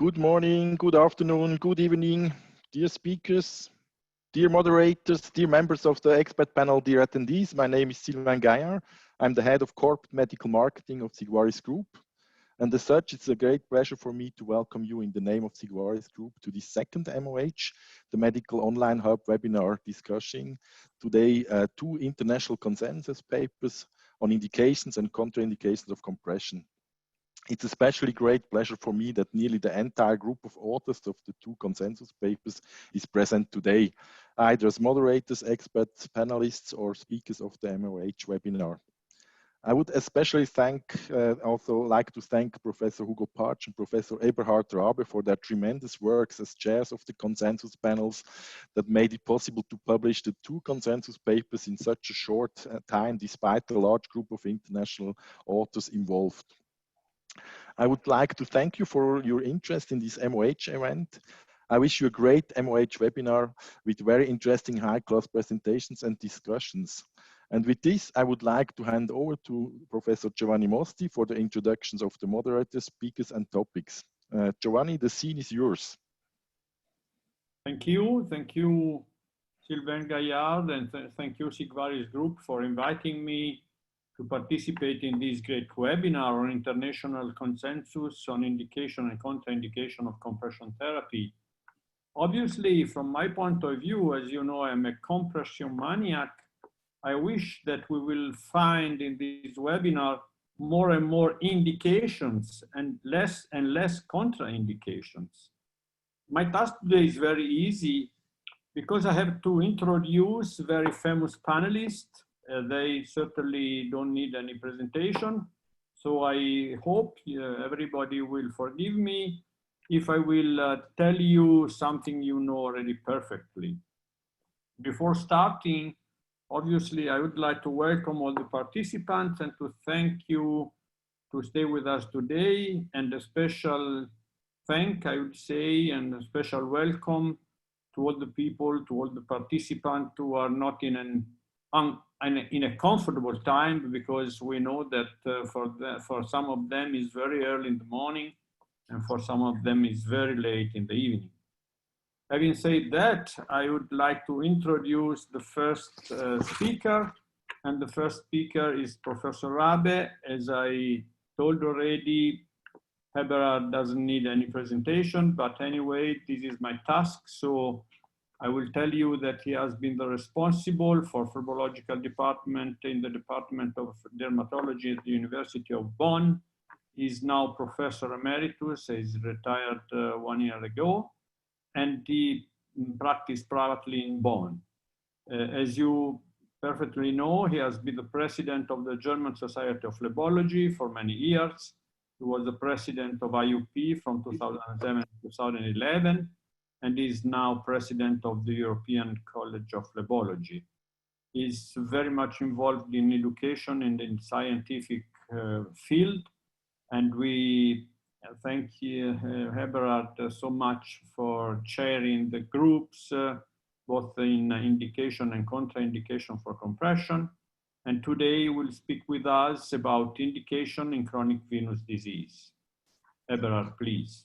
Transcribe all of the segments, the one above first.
Good morning, good afternoon, good evening, dear speakers, dear moderators, dear members of the expert panel, dear attendees. My name is Sylvain Gaillard. I'm the head of corporate medical marketing of Sigvaris Group. And as such, it's a great pleasure for me to welcome you in the name of Sigvaris Group to the second MOH, the Medical Online Hub webinar discussing today two international consensus papers on indications and contraindications of compression. It's especially great pleasure for me that nearly the entire group of authors of the two consensus papers is present today, either as moderators, experts, panelists, or speakers of the MOH webinar. I would especially also like to thank Professor Hugo Partsch and Professor Eberhard Rabe for their tremendous works as chairs of the consensus panels that made it possible to publish the two consensus papers in such a short time, despite the large group of international authors involved. I would like to thank you for your interest in this MOH event. I wish you a great MOH webinar with very interesting high-class presentations and discussions. And with this, I would like to hand over to Professor Giovanni Mosti for the introductions of the moderators, speakers, and topics. Giovanni, the scene is yours. Thank you, Sylvain Gaillard, and thank you, Sigvaris Group, for inviting me to participate in this great webinar on international consensus on indication and contraindication of compression therapy. Obviously, from my point of view, as you know, I'm a compression maniac. I wish that we will find in this webinar more and more indications and less contraindications. My task today is very easy because I have to introduce very famous panelists. They certainly don't need any presentation. So I hope everybody will forgive me if I will tell you something you know already perfectly. Before starting, obviously, I would like to welcome all the participants and to thank you to stay with us today. And a special thank, I would say, and a special welcome to all the people, to all the participants who are not in a comfortable time, because we know that for some of them it's very early in the morning and for some of them it's very late in the evening. Having said that, I would like to introduce the first speaker, and the first speaker is Professor Rabe. As I told already, Eberhard doesn't need any presentation, but anyway, this is my task. So I will tell you that he has been the responsible for phlebological department in the Department of Dermatology at the University of Bonn. He's now Professor Emeritus. He's retired 1 year ago, and he practiced privately in Bonn. As you perfectly know, he has been the president of the German Society of Phlebology for many years. He was the president of IUP from 2007 to 2011, and is now president of the European College of Phlebology. He's very much involved in education and in scientific field, and we thank Eberhard so much for chairing the groups, both in indication and contraindication for compression. And today we'll speak with us about indication in chronic venous disease. Eberhard, please.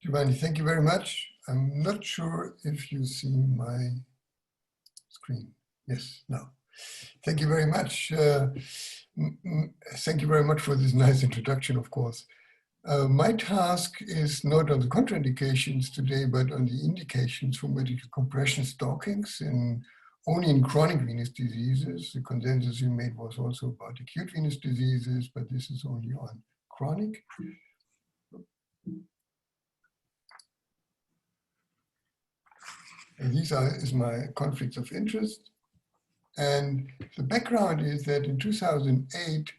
Giovanni, thank you very much. I'm not sure if you see my screen. Yes, no. Thank you very much. Thank you very much for this nice introduction, of course. My task is not on the contraindications today, but on the indications for medical compression stockings only in chronic venous diseases. The consensus you made was also about acute venous diseases, but this is only on chronic. And these is my conflicts of interest. And the background is that in 2008,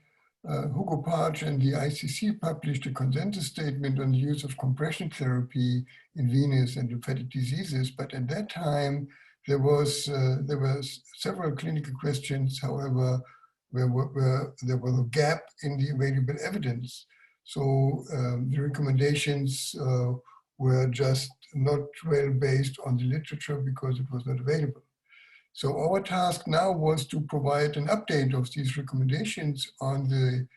Hugo Partsch and the ICC published a consensus statement on the use of compression therapy in venous and lymphatic diseases. But at that time, there were several clinical questions, however, there was a gap in the available evidence. So the recommendations were just not well based on the literature because it was not available. So our task now was to provide an update of these recommendations on the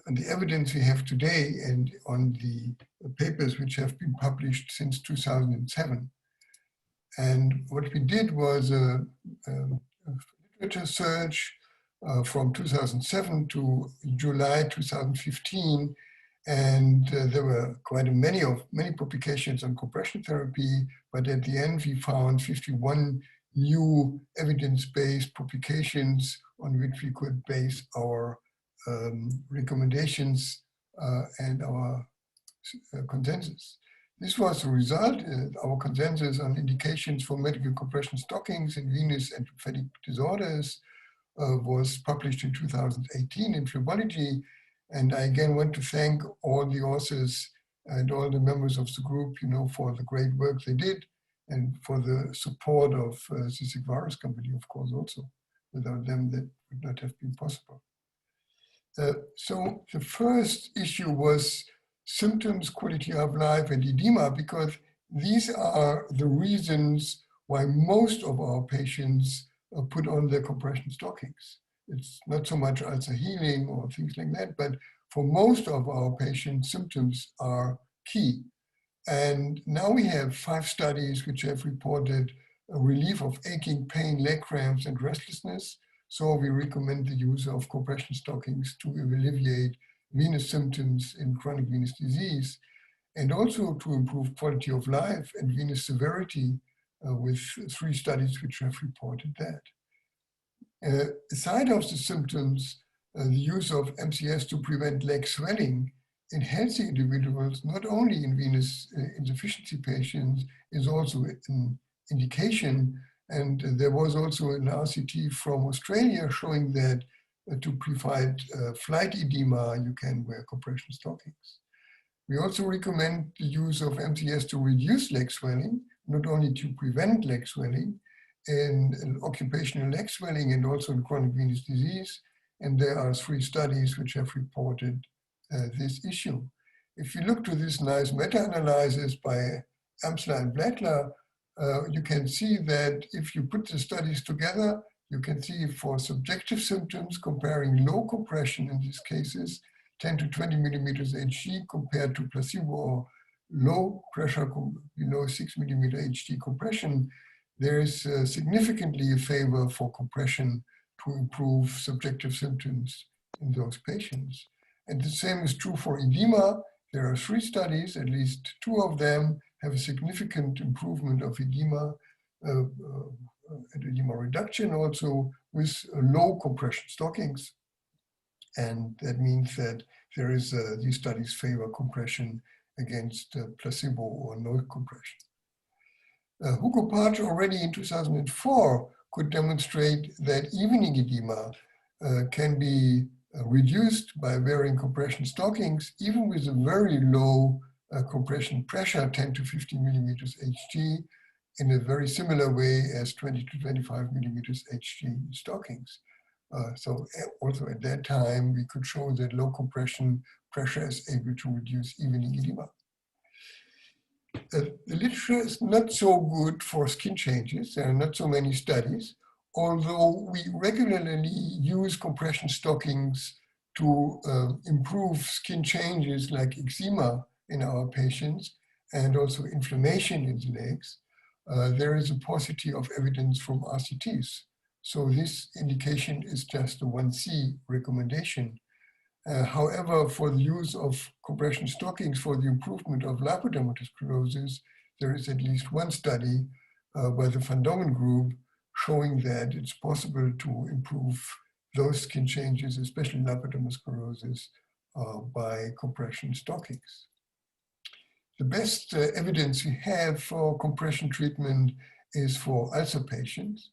the evidence we have today and on the papers which have been published since 2007. And what we did was a literature search from 2007 to July 2015, and there were quite many publications on compression therapy, but at the end we found 51 new evidence-based publications on which we could base our recommendations and our consensus. This was the result. Our consensus on indications for medical compression stockings in venous and lymphatic disorders was published in 2018 in Phlebology. And I again want to thank all the authors and all the members of the group, for the great work they did and for the support of the Sigvaris company, of course, also. Without them, that would not have been possible. So the first issue was symptoms, quality of life, and edema, because these are the reasons why most of our patients put on their compression stockings. It's not so much ulcer healing or things like that, but for most of our patients, symptoms are key. And now we have 5 studies which have reported a relief of aching, pain, leg cramps, and restlessness. So we recommend the use of compression stockings to alleviate venous symptoms in chronic venous disease, and also to improve quality of life and venous severity with 3 studies which have reported that. Aside of the symptoms, the use of MCS to prevent leg swelling in healthy individuals, not only in venous insufficiency patients, is also an indication. And there was also an RCT from Australia showing that to prevent flight edema, you can wear compression stockings. We also recommend the use of MCS to reduce leg swelling, not only to prevent leg swelling, in occupational leg swelling and also in chronic venous disease. And there are 3 studies which have reported this issue. If you look to this nice meta-analysis by Amsler and Blattler, you can see that if you put the studies together, you can see for subjective symptoms comparing low compression in these cases, 10 to 20 millimeters Hg compared to placebo or low pressure below 6 millimeter Hg compression, there is significantly a favor for compression to improve subjective symptoms in those patients. And the same is true for edema. There are 3 studies, at least 2 of them have a significant improvement of edema and edema reduction also with low compression stockings. And that means that there is these studies favor compression against placebo or no compression. Hugo Partsch already in 2004 could demonstrate that evening edema can be reduced by wearing compression stockings, even with a very low compression pressure, 10 to 15 millimeters Hg, in a very similar way as 20 to 25 millimeters Hg stockings. So also at that time, we could show that low compression pressure is able to reduce evening edema. The literature is not so good for skin changes. There are not so many studies, although we regularly use compression stockings to improve skin changes like eczema in our patients and also inflammation in the legs. There is a paucity of evidence from RCTs. So this indication is just a 1C recommendation. However, for the use of compression stockings for the improvement of lipodermatosclerosis, there is at least 1 study by the Van Dongen group showing that it's possible to improve those skin changes, especially lipodermatosclerosis, by compression stockings. The best evidence we have for compression treatment is for ulcer patients.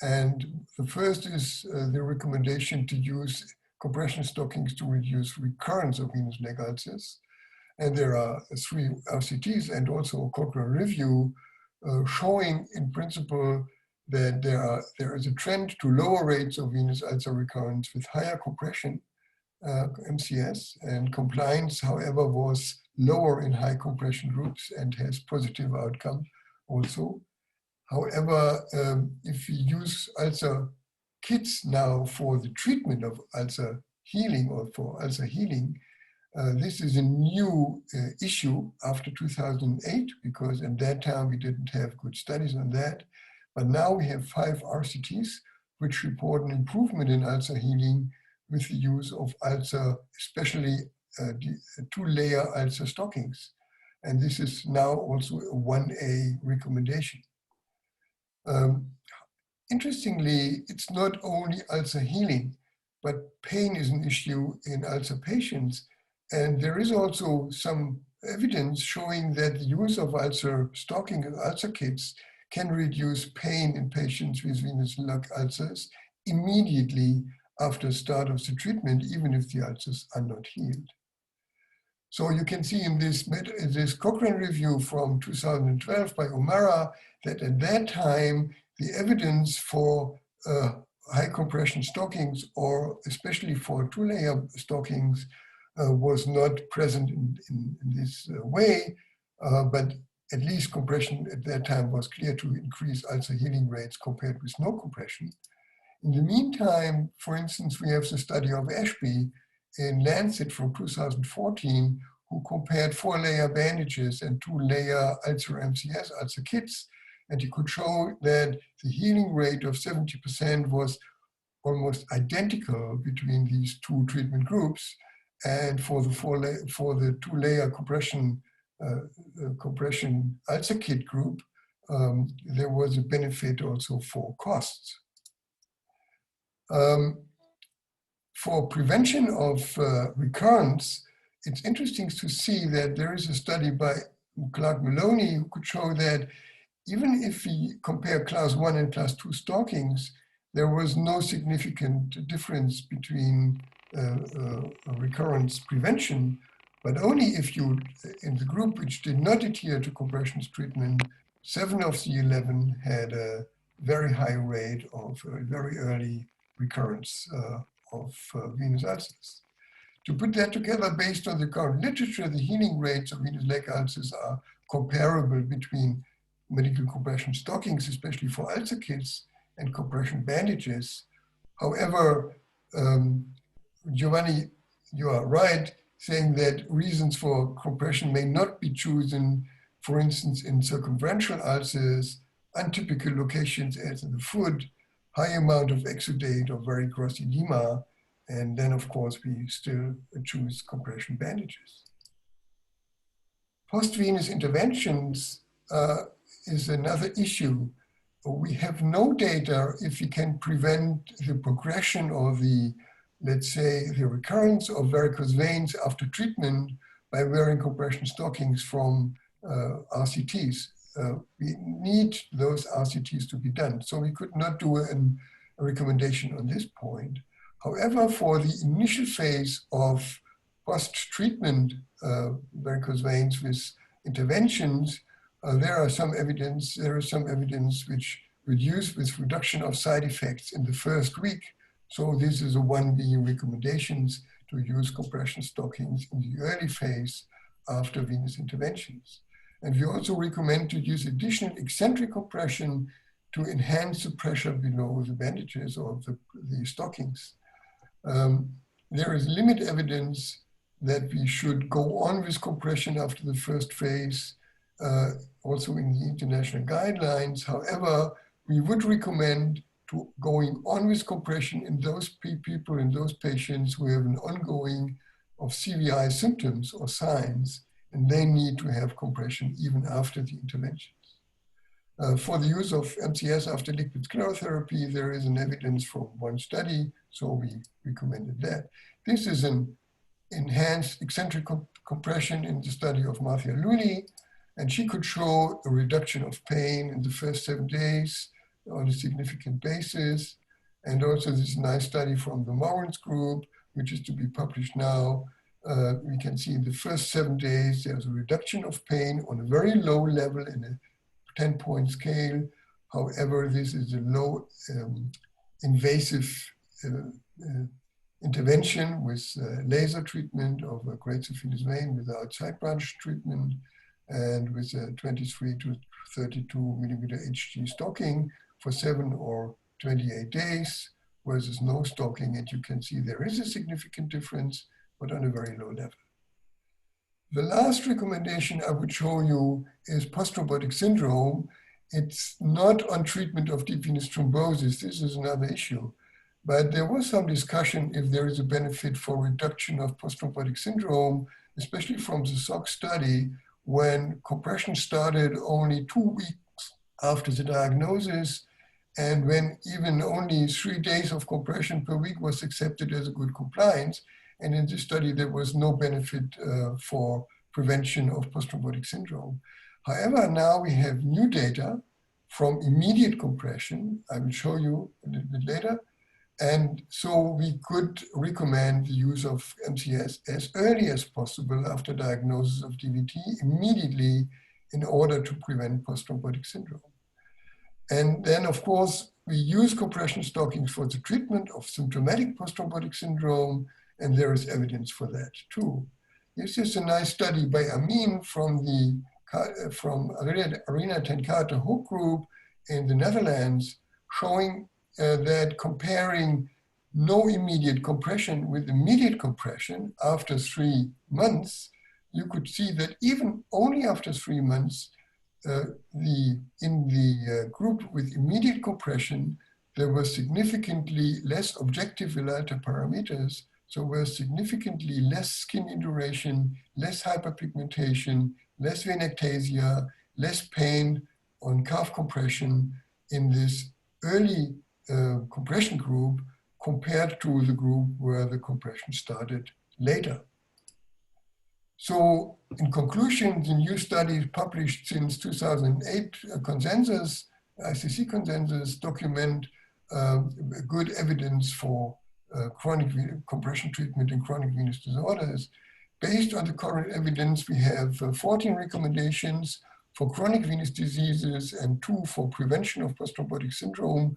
And the first is the recommendation to use compression stockings to reduce recurrence of venous leg ulcers. And there are 3 RCTs and also a Cochrane review showing in principle that there is a trend to lower rates of venous ulcer recurrence with higher compression, MCS, and compliance, however, was lower in high compression groups and has positive outcome also. However, if we use ulcer kits now for the treatment of ulcer healing or for ulcer healing. This is a new issue after 2008, because at that time we didn't have good studies on that. But now we have 5 RCTs which report an improvement in ulcer healing with the use of ulcer, especially 2-layer ulcer stockings. And this is now also a 1A recommendation. Interestingly, it's not only ulcer healing, but pain is an issue in ulcer patients. And there is also some evidence showing that the use of ulcer stocking and ulcer kits can reduce pain in patients with venous lung ulcers immediately after start of the treatment, even if the ulcers are not healed. So you can see in this Cochrane review from 2012 by O'Mara that at that time, the evidence for high compression stockings, or especially for 2-layer stockings, was not present in this way, but at least compression at that time was clear to increase ulcer healing rates compared with no compression. In the meantime, for instance, we have the study of Ashby in Lancet from 2014, who compared 4-layer bandages and 2-layer ulcer MCS ulcer kits. And he could show that the healing rate of 70% was almost identical between these 2 treatment groups. And for the 2-layer compression ulcer kit group, there was a benefit also for costs. For prevention of recurrence, it's interesting to see that there is a study by Clark Maloney who could show that even if we compare class 1 and class 2 stockings, there was no significant difference between recurrence prevention, but only if you, in the group which did not adhere to compression treatment, 7 of the 11 had a very high rate of very early recurrence of venous ulcers. To put that together, based on the current literature, the healing rates of venous leg ulcers are comparable between medical compression stockings, especially for ulcer kits, and compression bandages. However, Giovanni, you are right, saying that reasons for compression may not be chosen, for instance, in circumferential ulcers, untypical locations as in the foot, high amount of exudate or very gross edema, and then, of course, we still choose compression bandages. Post-venous interventions is another issue. We have no data if we can prevent the progression or the, let's say, the recurrence of varicose veins after treatment by wearing compression stockings from RCTs. We need those RCTs to be done. So we could not do a recommendation on this point. However, for the initial phase of post-treatment varicose veins with interventions, there is some evidence which reduce with reduction of side effects in the first week. So this is a 1B recommendations to use compression stockings in the early phase after venous interventions. And we also recommend to use additional eccentric compression to enhance the pressure below the bandages or the stockings. There is limited evidence that we should go on with compression after the first phase, also in the international guidelines. However, we would recommend to going on with compression in those people, in those patients who have an ongoing of CVI symptoms or signs, and they need to have compression even after the interventions. For the use of MCS after liquid sclerotherapy, there is an evidence from one study, so we recommended that. This is an enhanced eccentric compression in the study of Marcia Lully, and she could show a reduction of pain in the first 7 days on a significant basis. And also this nice study from the Morans group, which is to be published now. We can see in the first 7 days, there's a reduction of pain on a very low level in a 10-point scale. However, this is a low invasive intervention with laser treatment of a great saphenous vein without side branch treatment and with a 23 to 32 millimeter HG stocking for 7 or 28 days. versus no stocking. And you can see there is a significant difference, but on a very low level. The last recommendation I would show you is post-thrombotic syndrome. It's not on treatment of deep venous thrombosis. This is another issue. But there was some discussion if there is a benefit for reduction of post-thrombotic syndrome, especially from the SOX study, when compression started only 2 weeks after the diagnosis, and when even only 3 days of compression per week was accepted as a good compliance. And in this study, there was no benefit for prevention of post-thrombotic syndrome. However, now we have new data from immediate compression. I will show you a little bit later. And so we could recommend the use of MCS as early as possible after diagnosis of DVT immediately in order to prevent post-thrombotic syndrome. And then, of course, we use compression stockings for the treatment of symptomatic post-thrombotic syndrome, and there is evidence for that too. This is a nice study by Amin from Arena ten Cate Hoek group in the Netherlands, showing that comparing no immediate compression with immediate compression after 3 months, you could see that even only after 3 months, in the group with immediate compression, there was significantly less objective Villalta parameters. So there was significantly less skin induration, less hyperpigmentation, less venectasia, less pain on calf compression in this early compression group compared to the group where the compression started later. So in conclusion, the new studies published since 2008 consensus, ICC consensus, document good evidence for chronic compression treatment in chronic venous disorders. Based on the current evidence, we have 14 recommendations for chronic venous diseases and 2 for prevention of post-thrombotic syndrome,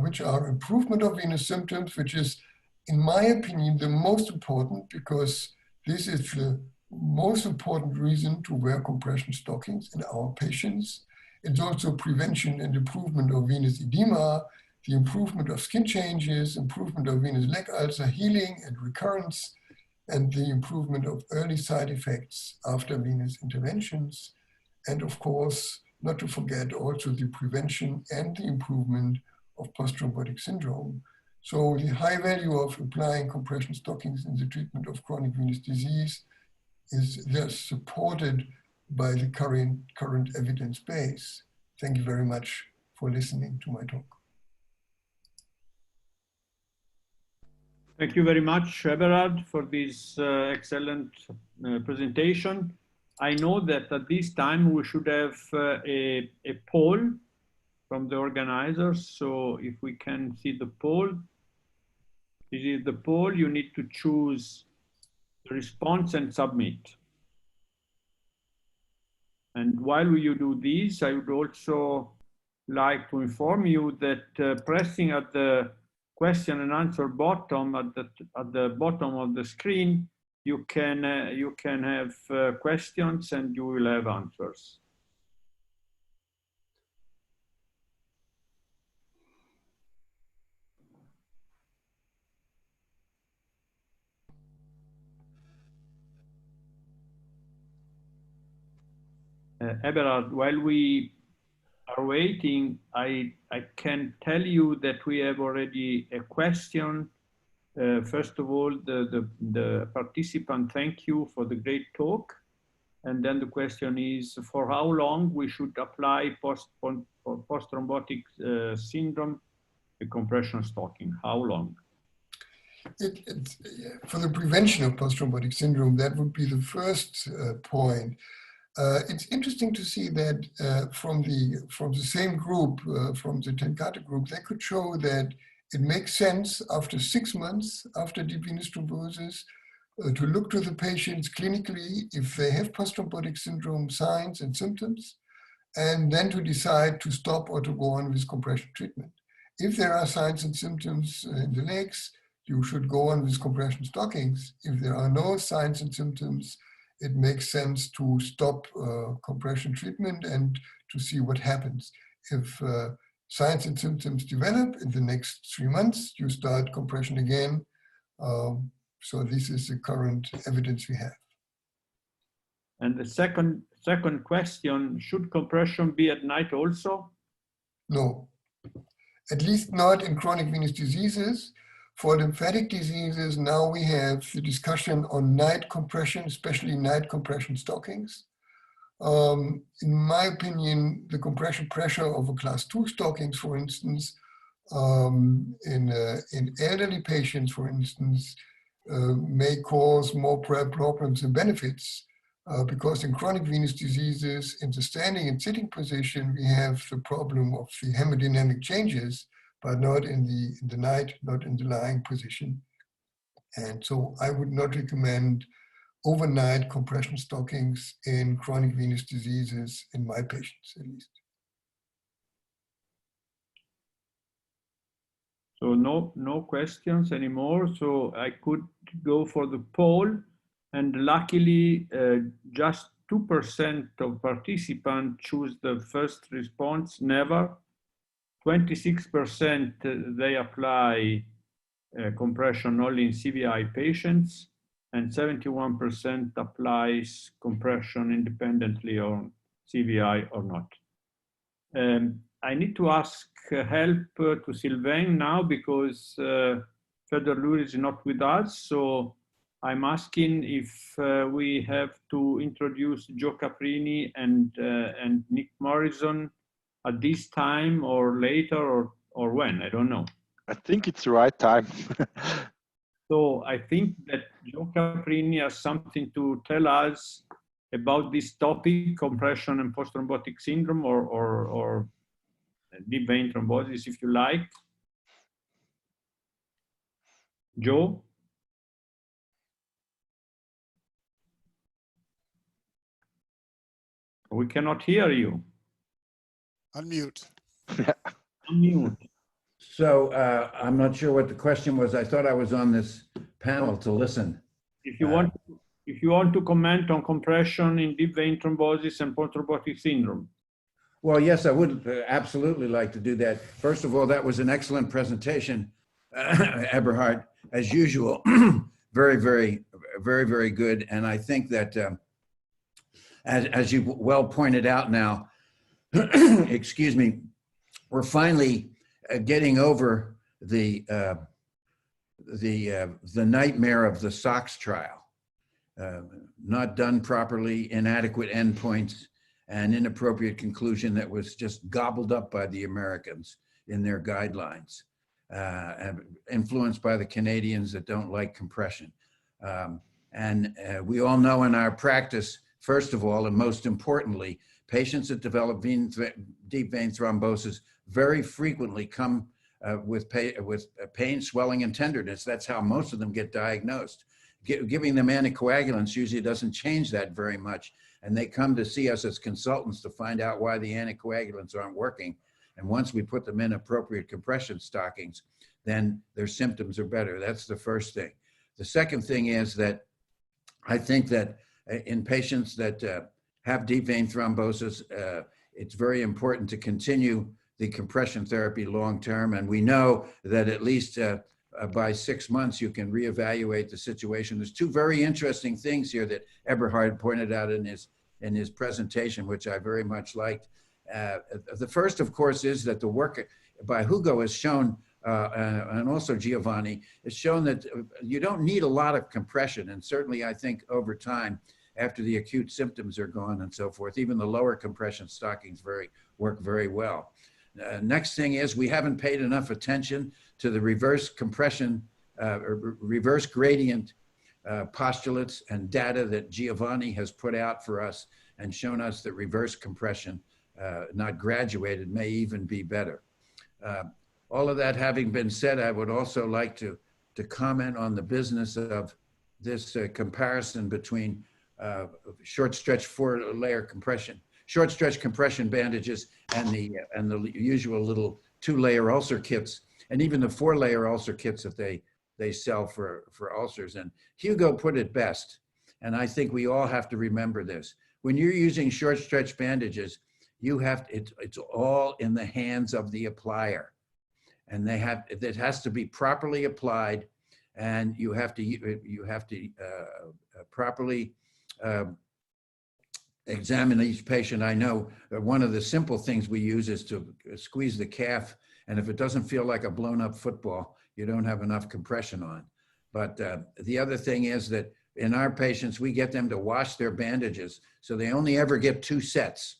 which are improvement of venous symptoms, which is, in my opinion, the most important, because this is the most important reason to wear compression stockings in our patients. It's also prevention and improvement of venous edema, the improvement of skin changes, improvement of venous leg ulcer healing and recurrence, and the improvement of early side effects after venous interventions. And of course, not to forget also the prevention and the improvement of post-thrombotic syndrome. So the high value of applying compression stockings in the treatment of chronic venous disease is thus supported by the current evidence base. Thank you very much for listening to my talk. Thank you very much, Eberhard, for this excellent presentation. I know that at this time we should have a poll from the organizers. So if we can see the poll, this is the poll. You need to choose the response and submit. And while you do this, I would also like to inform you that pressing at the question and answer button at the bottom of the screen, you can have questions and you will have answers. Eberhard, while we are waiting, I can tell you that we have already a question. First of all, the participant, thank you for the great talk. And then the question is, for how long we should apply post-thrombotic syndrome, the compression stocking? How long? For the prevention of post-thrombotic syndrome, that would be the first point. It's interesting to see that from the same group, from the ten Cate group, they could show that it makes sense after 6 months after deep venous thrombosis to look to the patients clinically if they have post-thrombotic syndrome signs and symptoms, and then to decide to stop or to go on with compression treatment. If there are signs and symptoms in the legs, you should go on with compression stockings. If there are no signs and symptoms, it makes sense to stop compression treatment and to see what happens. If signs and symptoms develop in the next 3 months, you start compression again. So this is the current evidence we have. And the second question, should compression be at night also? No, at least not in chronic venous diseases. For lymphatic diseases, now we have the discussion on night compression, especially night compression stockings. In my opinion, the compression pressure of a class 2 stockings, for instance, in elderly patients, for instance, may cause more problems than benefits. Because in chronic venous diseases, in the standing and sitting position, we have the problem of the hemodynamic changes, but not in the night, not in the lying position. And so I would not recommend overnight compression stockings in chronic venous diseases in my patients, at least. So no questions anymore. So I could go for the poll. And luckily, just 2% of participants choose the first response, never. 26% they apply compression only in CVI patients, and 71% applies compression independently on CVI or not. I need to ask help to Sylvain now because Fedor Lurie is not with us. So I'm asking if we have to introduce Joe Caprini and Nick Morrison at this time or later or when, I don't know. I think it's the right time. So I think that Joe Caprini has something to tell us about this topic, compression and post-thrombotic syndrome or deep vein thrombosis, if you like. Joe? We cannot hear you. Unmute. Unmute. So I'm not sure what the question was. I thought I was on this panel to listen. If you want to comment on compression in deep vein thrombosis and post-thrombotic syndrome. Well, yes, I would absolutely like to do that. First of all, that was an excellent presentation, Eberhard, as usual. Very, very, very, very good. And I think that, as you well pointed out now, excuse me, we're finally getting over the nightmare of the SOX trial. Not done properly, inadequate endpoints, and inappropriate conclusion that was just gobbled up by the Americans in their guidelines, influenced by the Canadians that don't like compression. We all know in our practice, first of all, and most importantly, patients that develop deep vein thrombosis very frequently come with pain, swelling, and tenderness. That's how most of them get diagnosed. Giving them anticoagulants usually doesn't change that very much. And they come to see us as consultants to find out why the anticoagulants aren't working. And once we put them in appropriate compression stockings, then their symptoms are better. That's the first thing. The second thing is that I think that in patients that have deep vein thrombosis, it's very important to continue the compression therapy long-term. And we know that at least by 6 months, you can reevaluate the situation. There's two very interesting things here that Eberhard pointed out in his presentation, which I very much liked. The first, of course, is that the work by Hugo has shown, and also Giovanni, has shown that you don't need a lot of compression. And certainly, I think over time, after the acute symptoms are gone and so forth, even the lower compression stockings work very well. Next thing is we haven't paid enough attention to the reverse compression, or reverse gradient postulates and data that Giovanni has put out for us and shown us that reverse compression, not graduated, may even be better. All of that having been said, I would also like to comment on the business of this comparison between short stretch 4-layer compression, short stretch compression bandages and the usual little 2-layer ulcer kits, and even the 4-layer ulcer kits that they sell for ulcers. And Hugo put it best, and I think we all have to remember this. When you're using short stretch bandages, it's all in the hands of the applier, and it has to be properly applied, and you have to properly examine each patient. I know that one of the simple things we use is to squeeze the calf, and if it doesn't feel like a blown up football, you don't have enough compression on. But the other thing is that in our patients, we get them to wash their bandages, so they only ever get 2 sets.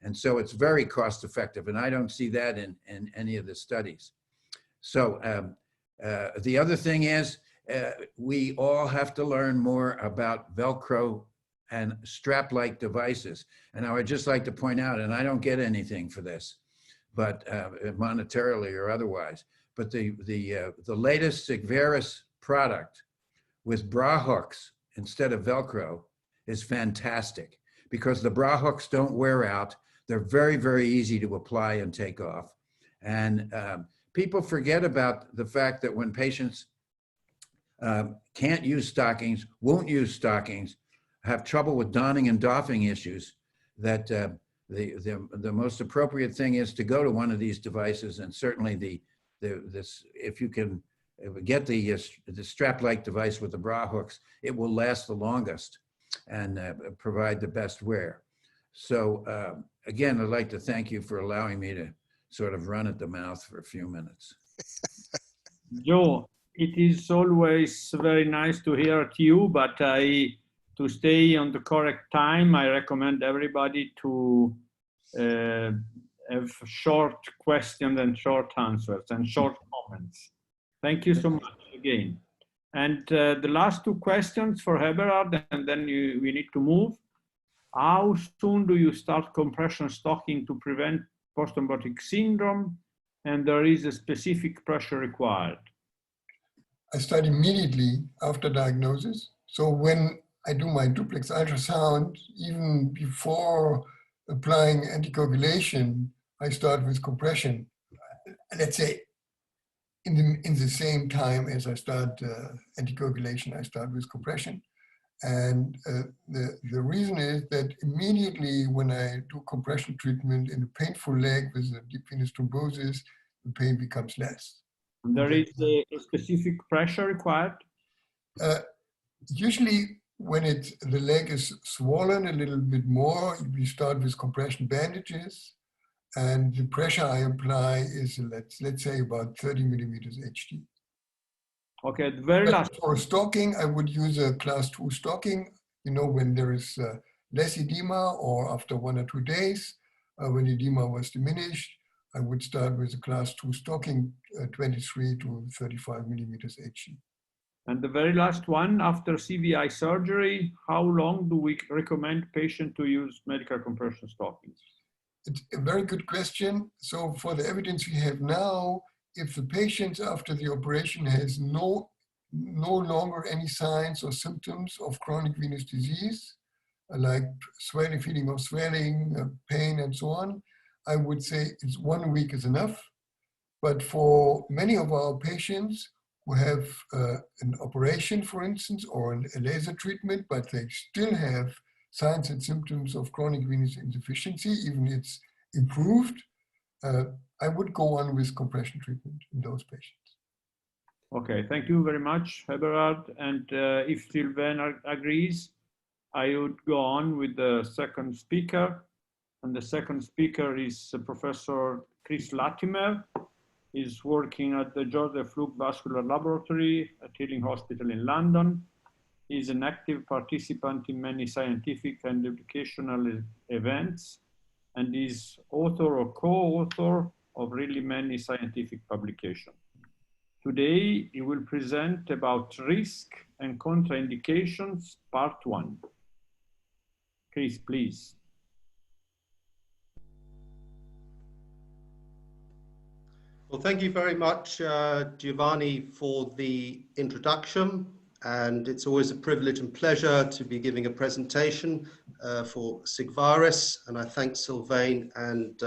And so it's very cost effective, and I don't see that in any of the studies. So the other thing is we all have to learn more about Velcro and strap-like devices. And I would just like to point out, and I don't get anything for this, but monetarily or otherwise, but the latest Sigvaris product with bra hooks instead of Velcro is fantastic, because the bra hooks don't wear out. They're very, very easy to apply and take off. And people forget about the fact that when patients can't use stockings, won't use stockings, have trouble with donning and doffing issues, that the most appropriate thing is to go to one of these devices, and certainly if you can get the strap-like device with the bra hooks, it will last the longest and provide the best wear. So again, I'd like to thank you for allowing me to sort of run at the mouth for a few minutes. Joe, it is always very nice to hear at you, but to stay on the correct time, I recommend everybody to have short questions and short answers and short comments. Thank you so much again. And the last 2 questions for Eberhard, and then we need to move. How soon do you start compression stocking to prevent post-thrombotic syndrome? And there is a specific pressure required. I start immediately after diagnosis. So when I do my duplex ultrasound, even before applying anticoagulation, I start with compression. Let's say in the same time as I start anticoagulation, I start with compression. And the reason is that immediately when I do compression treatment in a painful leg with a deep venous thrombosis, the pain becomes less. There is a specific pressure required? Usually when the leg is swollen a little bit more, we start with compression bandages. And the pressure I apply is, let's say, about 30 millimeters HT. Okay, the very last. For stocking, I would use a class 2 stocking, when there is less edema, or after 1 or 2 days, when edema was diminished, I would start with a class 2 stocking, 23 to 35 millimeters HT. And the very last one, after CVI surgery, how long do we recommend patient to use medical compression stockings? It's a very good question. So for the evidence we have now, if the patient after the operation has no longer any signs or symptoms of chronic venous disease, like swelling, feeling of swelling, pain, and so on, I would say it's 1 week is enough. But for many of our patients who have an operation, for instance, or a laser treatment, but they still have signs and symptoms of chronic venous insufficiency, even it's improved, I would go on with compression treatment in those patients. Okay, thank you very much, Eberhard. And if Sylvain agrees, I would go on with the second speaker. And the second speaker is Professor Chris Lattimer. He's working at the Joseph Luke Vascular Laboratory at Healing Hospital in London. He's an active participant in many scientific and educational events, and is author or co-author of really many scientific publications. Today, he will present about risk and contraindications, part 1. Chris, please. Well, thank you very much, Giovanni, for the introduction. And it's always a privilege and pleasure to be giving a presentation for Sigvaris. And I thank Sylvain and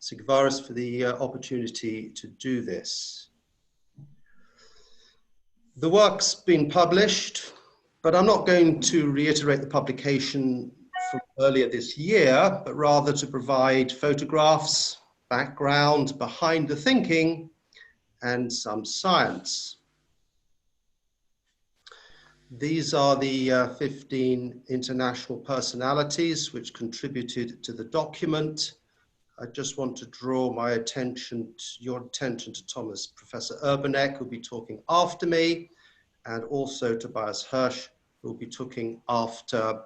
Sigvaris for the opportunity to do this. The work's been published, but I'm not going to reiterate the publication from earlier this year, but rather to provide photographs, background, behind the thinking, and some science. These are the 15 international personalities which contributed to the document. I just want to draw your attention to Professor Urbanek, who'll be talking after me, and also Tobias Hirsch, who'll be talking after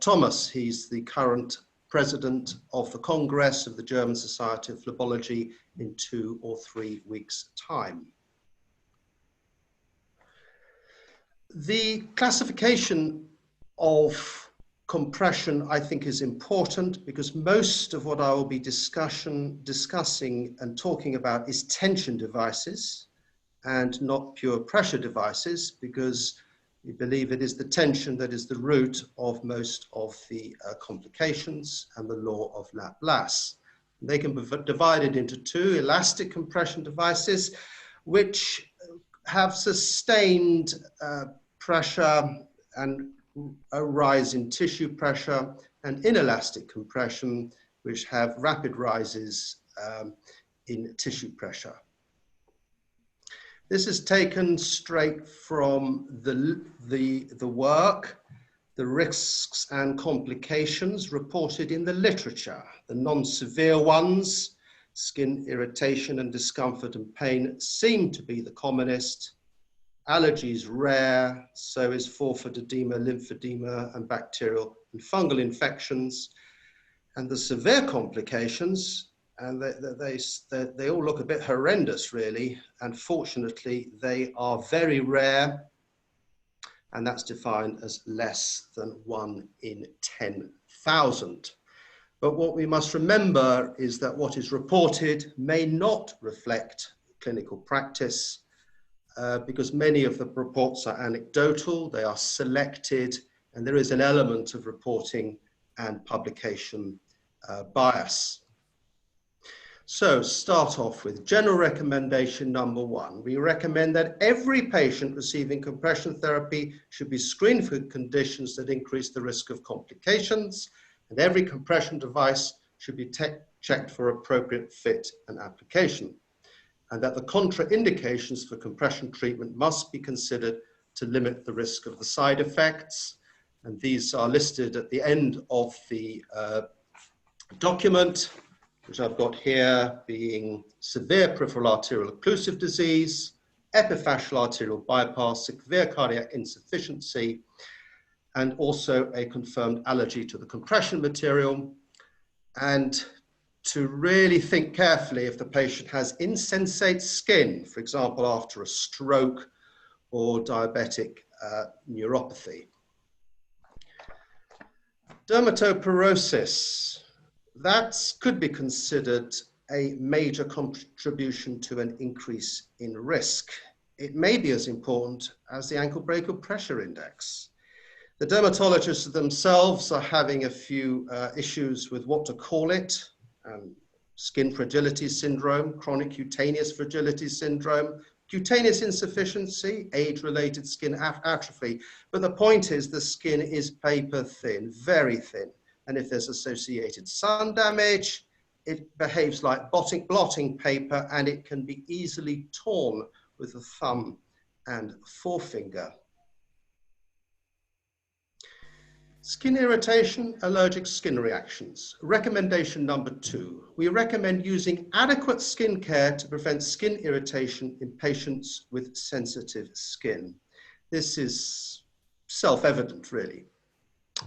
Thomas. He's the current president of the Congress of the German Society of Phlebology in 2 or 3 weeks' time. The classification of compression, I think, is important because most of what I will be discussing and talking about is tension devices and not pure pressure devices, because we believe it is the tension that is the root of most of the complications and the law of Laplace. They can be divided into 2 elastic compression devices, which have sustained pressure and a rise in tissue pressure, and inelastic compression, which have rapid rises in tissue pressure. This is taken straight from the work, the risks and complications reported in the literature. The non-severe ones, skin irritation and discomfort and pain, seem to be the commonest. Allergies rare, so is forefoot edema, lymphedema, and bacterial and fungal infections. And the severe complications, and they all look a bit horrendous, really. Unfortunately, they are very rare, and that's defined as less than 1 in 10,000. But what we must remember is that what is reported may not reflect clinical practice, because many of the reports are anecdotal, they are selected, and there is an element of reporting and publication bias. So start off with general recommendation number 1. We recommend that every patient receiving compression therapy should be screened for conditions that increase the risk of complications, and every compression device should be checked for appropriate fit and application, and that the contraindications for compression treatment must be considered to limit the risk of the side effects. And these are listed at the end of the document, which I've got here, being severe peripheral arterial occlusive disease, epiphyseal arterial bypass, severe cardiac insufficiency, and also a confirmed allergy to the compression material. And to really think carefully if the patient has insensate skin, for example, after a stroke or diabetic neuropathy. Dermatoporosis, that could be considered a major contribution to an increase in risk. It may be as important as the ankle brachial pressure index. The dermatologists themselves are having a few issues with what to call it. Skin fragility syndrome, chronic cutaneous fragility syndrome, cutaneous insufficiency, age-related skin atrophy. But the point is the skin is paper thin, very thin. And if there's associated sun damage, it behaves like blotting paper, and it can be easily torn with the thumb and forefinger. Skin irritation, allergic skin reactions. Recommendation number 2. We recommend using adequate skin care to prevent skin irritation in patients with sensitive skin. This is self-evident, really.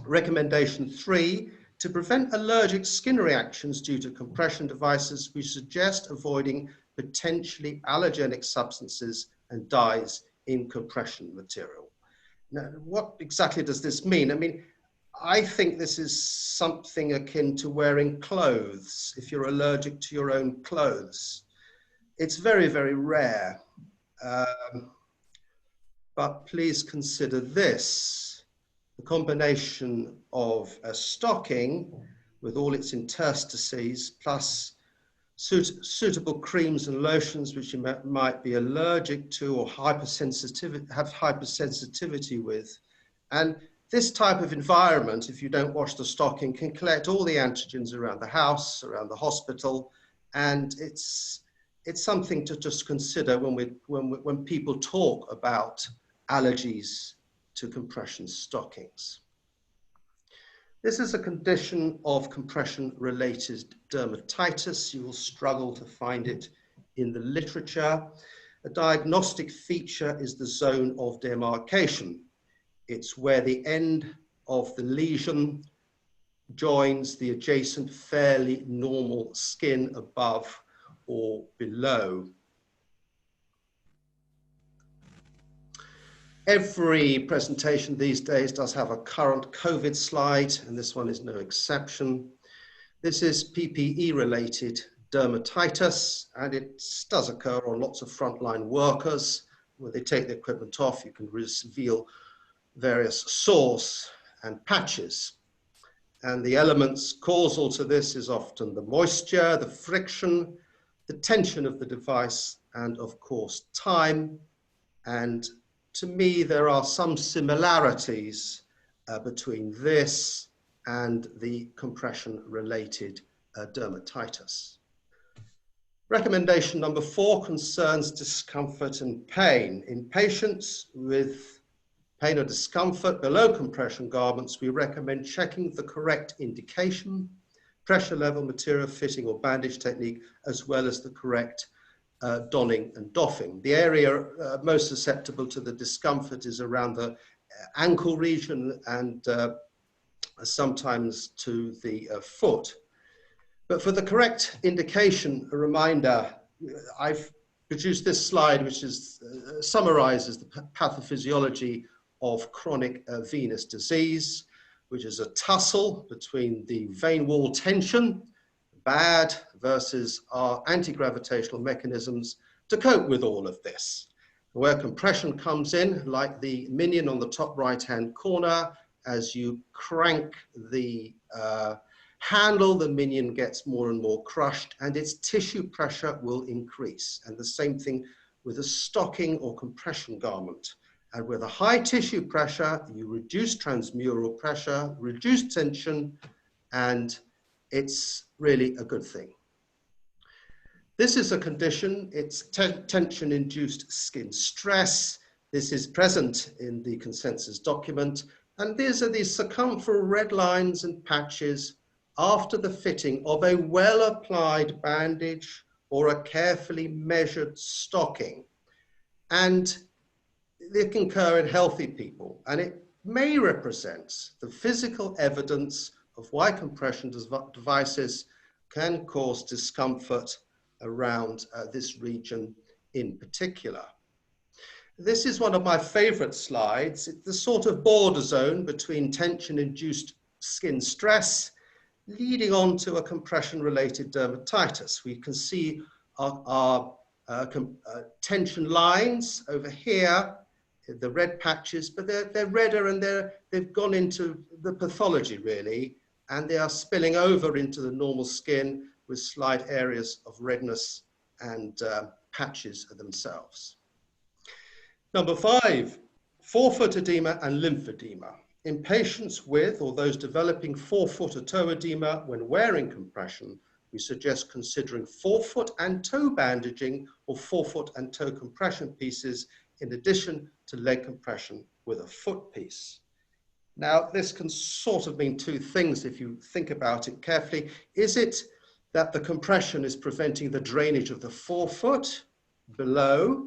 Recommendation 3. To prevent allergic skin reactions due to compression devices, we suggest avoiding potentially allergenic substances and dyes in compression material. Now, what exactly does this mean? I mean, I think this is something akin to wearing clothes if you're allergic to your own clothes. It's very, very rare. But please consider this. The combination of a stocking with all its interstices plus suitable creams and lotions which you might be allergic to or have hypersensitivity with, and this type of environment, if you don't wash the stocking, can collect all the antigens around the house, around the hospital, and it's something to just consider when people talk about allergies to compression stockings. This is a condition of compression-related dermatitis. You will struggle to find it in the literature. A diagnostic feature is the zone of demarcation. It's where the end of the lesion joins the adjacent fairly normal skin above or below. Every presentation these days does have a current COVID slide, and this one is no exception. This is PPE-related dermatitis, and it does occur on lots of frontline workers. When they take the equipment off, you can reveal various sores and patches. And the elements causal to this is often the moisture, the friction, the tension of the device, and of course, time. And to me, there are some similarities between this and the compression-related dermatitis. Recommendation number 4 concerns discomfort and pain. In patients with pain or discomfort below compression garments, we recommend checking the correct indication, pressure level, material fitting or bandage technique, as well as the correct donning and doffing. The area most susceptible to the discomfort is around the ankle region and sometimes to the foot. But for the correct indication, a reminder, I've produced this slide which is, summarizes the pathophysiology of chronic venous disease, which is a tussle between the vein wall tension, bad, versus our anti-gravitational mechanisms to cope with all of this. Where compression comes in, like the minion on the top right-hand corner, as you crank the handle, the minion gets more and more crushed and its tissue pressure will increase. And the same thing with a stocking or compression garment. And with a high tissue pressure, you reduce transmural pressure, reduce tension, and it's really a good thing. This is a condition, it's tension-induced skin stress. This is present in the consensus document. And these are these circumferential red lines and patches after the fitting of a well-applied bandage or a carefully measured stocking. And they can occur in healthy people, and it may represent the physical evidence of why compression devices can cause discomfort around this region in particular. This is one of my favorite slides. It's the sort of border zone between tension-induced skin stress leading on to a compression-related dermatitis. We can see our tension lines over here, the red patches, but they're redder and they've gone into the pathology really, and they are spilling over into the normal skin with slight areas of redness and patches themselves. Number 5, forefoot edema and lymphedema. In patients with or those developing forefoot or toe edema when wearing compression, we suggest considering forefoot and toe bandaging or forefoot and toe compression pieces in addition to leg compression with a foot piece. Now, this can sort of mean two things if you think about it carefully. Is it that the compression is preventing the drainage of the forefoot below,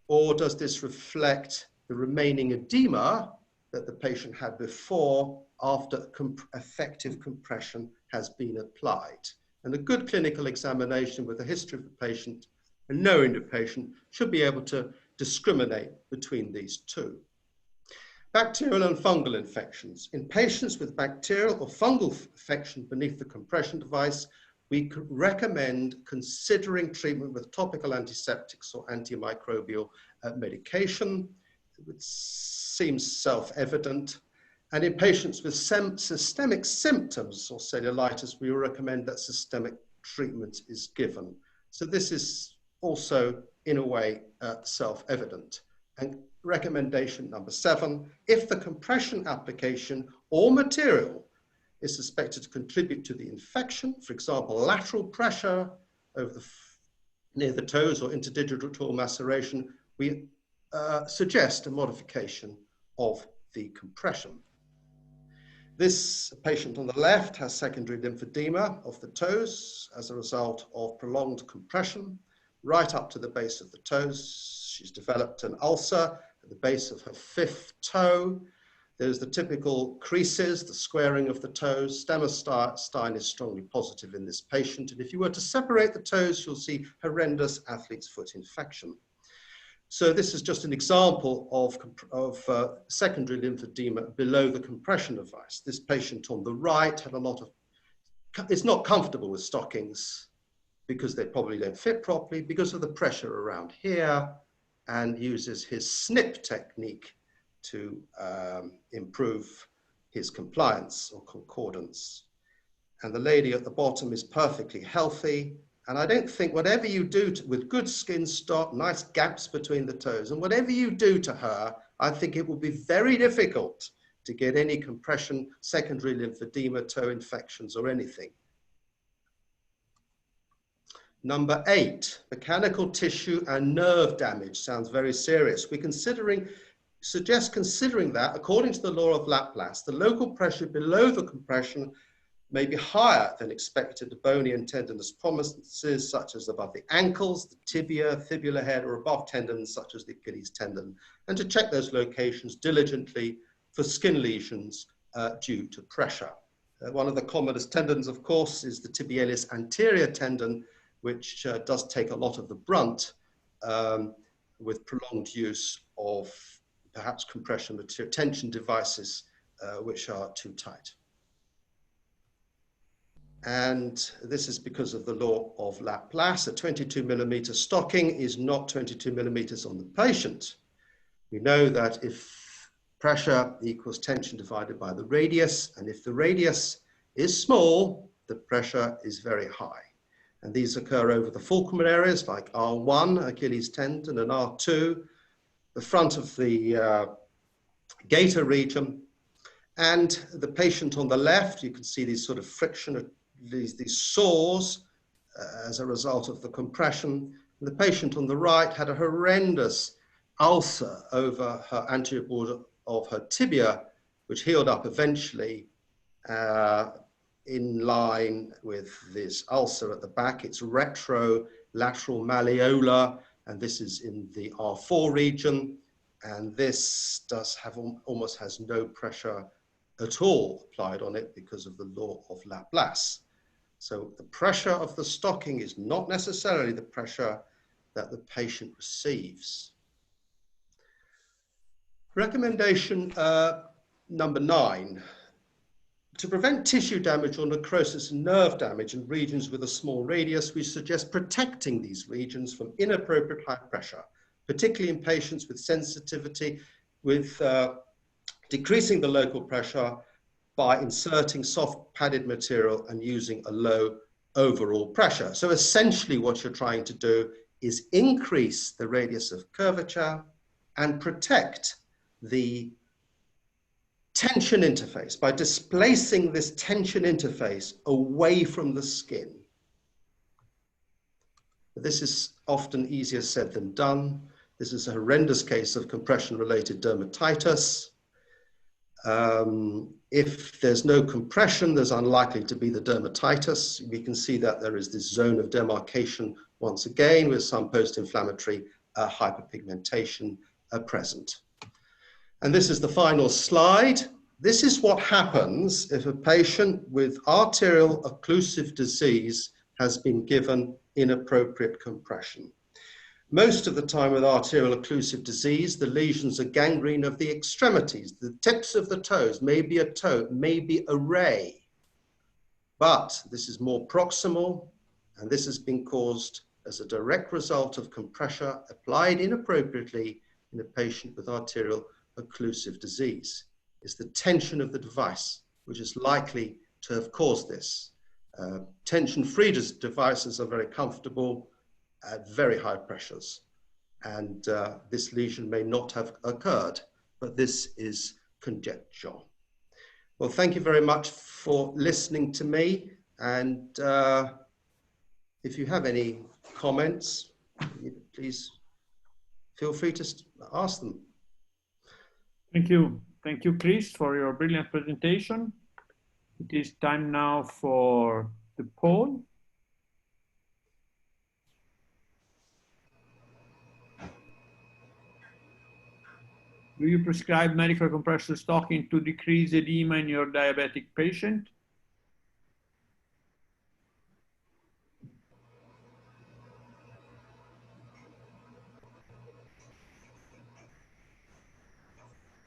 or does this reflect the remaining edema that the patient had before after effective compression has been applied? And a good clinical examination with a history of the patient and knowing the patient should be able to discriminate between these two. Bacterial and fungal infections. In patients with bacterial or fungal infection beneath the compression device, we could recommend considering treatment with topical antiseptics or antimicrobial medication. It seems self-evident. And in patients with systemic symptoms or cellulitis, we recommend that systemic treatment is given. So this is also, in a way, self-evident. And recommendation number 7, if the compression application or material is suspected to contribute to the infection, for example, lateral pressure over near the toes or interdigital maceration, we suggest a modification of the compression. This patient on the left has secondary lymphedema of the toes as a result of prolonged compression right up to the base of the toes. She's developed an ulcer at the base of her 5th toe. There's the typical creases, the squaring of the toes. Stemmerstein is strongly positive in this patient. And if you were to separate the toes, you'll see horrendous athlete's foot infection. So this is just an example of secondary lymphedema below the compression device. This patient on the right had a lot of, is not comfortable with stockings because they probably don't fit properly because of the pressure around here, and uses his snip technique to improve his compliance or concordance. And the lady at the bottom is perfectly healthy. And I don't think whatever you do with good skin stock, nice gaps between the toes, and whatever you do to her, I think it will be very difficult to get any compression, secondary lymphedema, toe infections, or anything. Number 8, mechanical tissue and nerve damage. Sounds very serious. We're suggest considering that, according to the law of Laplace, the local pressure below the compression may be higher than expected bony and tendinous prominences, such as above the ankles, the tibia, fibular head, or above tendons, such as the Achilles tendon, and to check those locations diligently for skin lesions due to pressure. One of the commonest tendons, of course, is the tibialis anterior tendon, which does take a lot of the brunt with prolonged use of perhaps compression material, tension devices, which are too tight. And this is because of the law of Laplace. A 22mm stocking is not 22mm on the patient. We know that if pressure equals tension divided by the radius, and if the radius is small, the pressure is very high. And these occur over the fulcrum areas like R1, Achilles tendon, and R2, the front of the gaiter region. And the patient on the left, you can see these sort of friction, these sores as a result of the compression. And the patient on the right had a horrendous ulcer over her anterior border of her tibia, which healed up eventually in line with this ulcer at the back. It's retrolateral malleolar, and this is in the R4 region. And this does have almost has no pressure at all applied on it because of the law of Laplace. So the pressure of the stocking is not necessarily the pressure that the patient receives. Recommendation number 9. To prevent tissue damage or necrosis and nerve damage in regions with a small radius, we suggest protecting these regions from inappropriate high pressure, particularly in patients with sensitivity, with decreasing the local pressure by inserting soft padded material and using a low overall pressure. So essentially what you're trying to do is increase the radius of curvature and protect the tension interface by displacing this tension interface away from the skin. This is often easier said than done. This is a horrendous case of compression-related dermatitis. If there's no compression, there's unlikely to be the dermatitis. We can see that there is this zone of demarcation once again with some post-inflammatory hyperpigmentation present. And this is the final slide. This is what happens if a patient with arterial occlusive disease has been given inappropriate compression. Most of the time with arterial occlusive disease, the lesions are gangrene of the extremities, the tips of the toes, maybe a toe, maybe a ray. But this is more proximal, and this has been caused as a direct result of compression applied inappropriately in a patient with arterial occlusive disease. It's the tension of the device which is likely to have caused this. Tension-free devices are very comfortable at very high pressures. and this lesion may not have occurred, but this is conjecture. Well, thank you very much for listening to me, and if you have any comments, please feel free to ask them. Thank you. Thank you, Chris, for your brilliant presentation. It is time now for the poll. Do you prescribe medical compression stocking to decrease edema in your diabetic patient?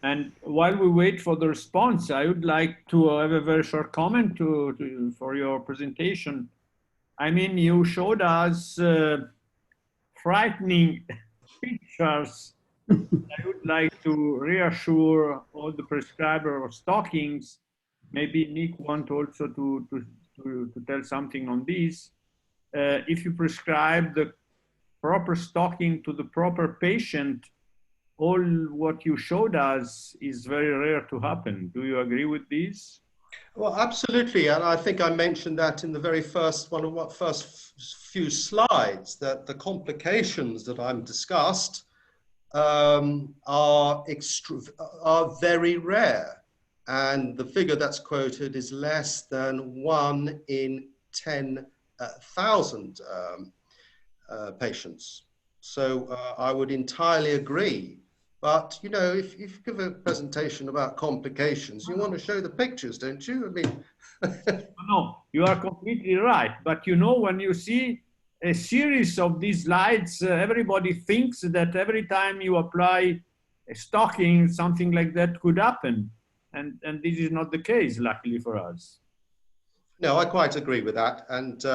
And while we wait for the response, I would like to have a very short comment for your presentation. I mean, you showed us frightening pictures. I would like to reassure all the prescribers of stockings. Maybe Nick wants also to tell something on this. If you prescribe the proper stocking to the proper patient, all what you showed us is very rare to happen. Do you agree with this? Well, absolutely, and I think I mentioned that in the very first few slides, that the complications that I'm discussed are very rare, and the figure that's quoted is less than 1 in 10,000 patients. So I would entirely agree. But, you know, if you give a presentation about complications, you want to show the pictures, don't you? I mean, no, you are completely right. But, you know, when you see a series of these slides, everybody thinks that every time you apply a stocking, something like that could happen. And this is not the case, luckily for us. No, I quite agree with that. And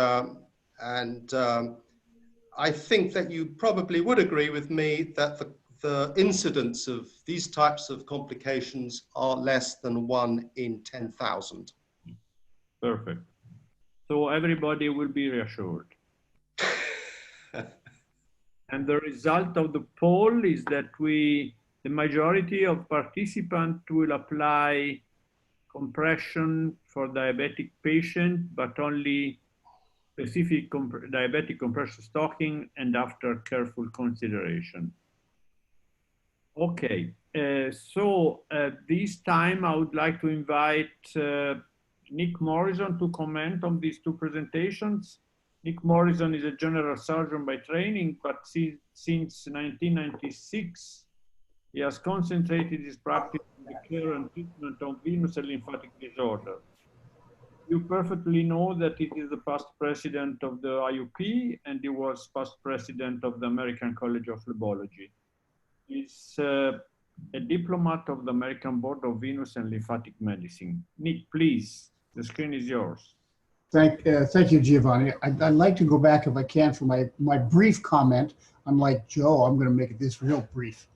I think that you probably would agree with me that the incidence of these types of complications are less than 1 in 10,000. Perfect. So everybody will be reassured. And the result of the poll is that the majority of participants will apply compression for diabetic patient, but only specific diabetic compression stocking and after careful consideration. Okay, so at this time I would like to invite Nick Morrison to comment on these two presentations. Nick Morrison is a general surgeon by training, but since 1996, he has concentrated his practice on the care and treatment of venous and lymphatic disorder. You perfectly know that he is the past president of the IUP, and he was past president of the American College of Phlebology. He's a diplomat of the American Board of Venous and Lymphatic Medicine. Nick, please, the screen is yours. Thank you, Giovanni. I'd like to go back, if I can, for my brief comment. Unlike Joe, I'm going to make this real brief.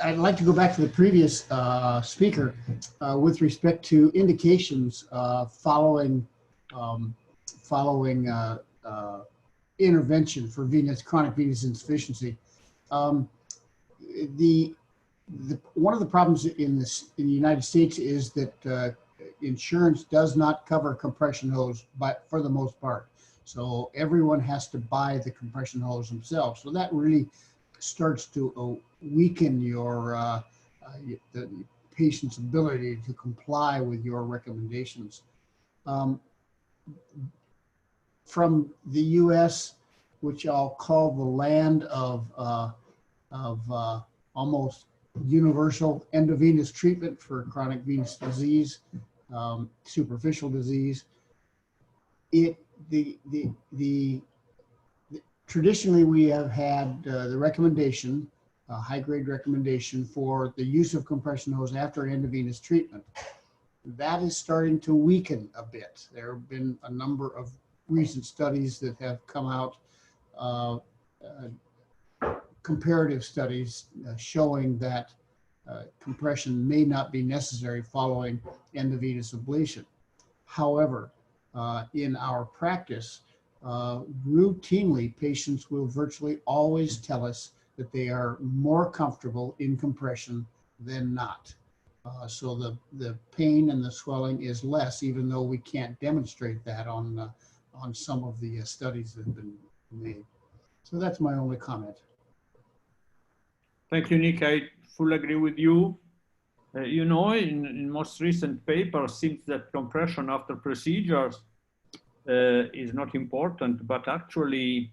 I'd like to go back to the previous speaker with respect to indications following intervention for chronic venous insufficiency. One of the problems in the United States is that insurance does not cover compression hose, for the most part. So everyone has to buy the compression hose themselves. So that really starts to weaken the patient's ability to comply with your recommendations. From the U.S., which I'll call the land of almost universal endovenous treatment for chronic venous disease, superficial disease. Traditionally, we have had the recommendation, high-grade recommendation for the use of compression hose after endovenous treatment. That is starting to weaken a bit. There have been a number of recent studies that have come out, comparative studies showing that compression may not be necessary following endovenous ablation. However, in our practice, routinely, patients will virtually always tell us that they are more comfortable in compression than not. So the pain and the swelling is less, even though we can't demonstrate that on some of the studies that have been made. So that's my only comment. Thank you, Nick. I fully agree with you. You know, in most recent papers, seems that compression after procedures is not important, but actually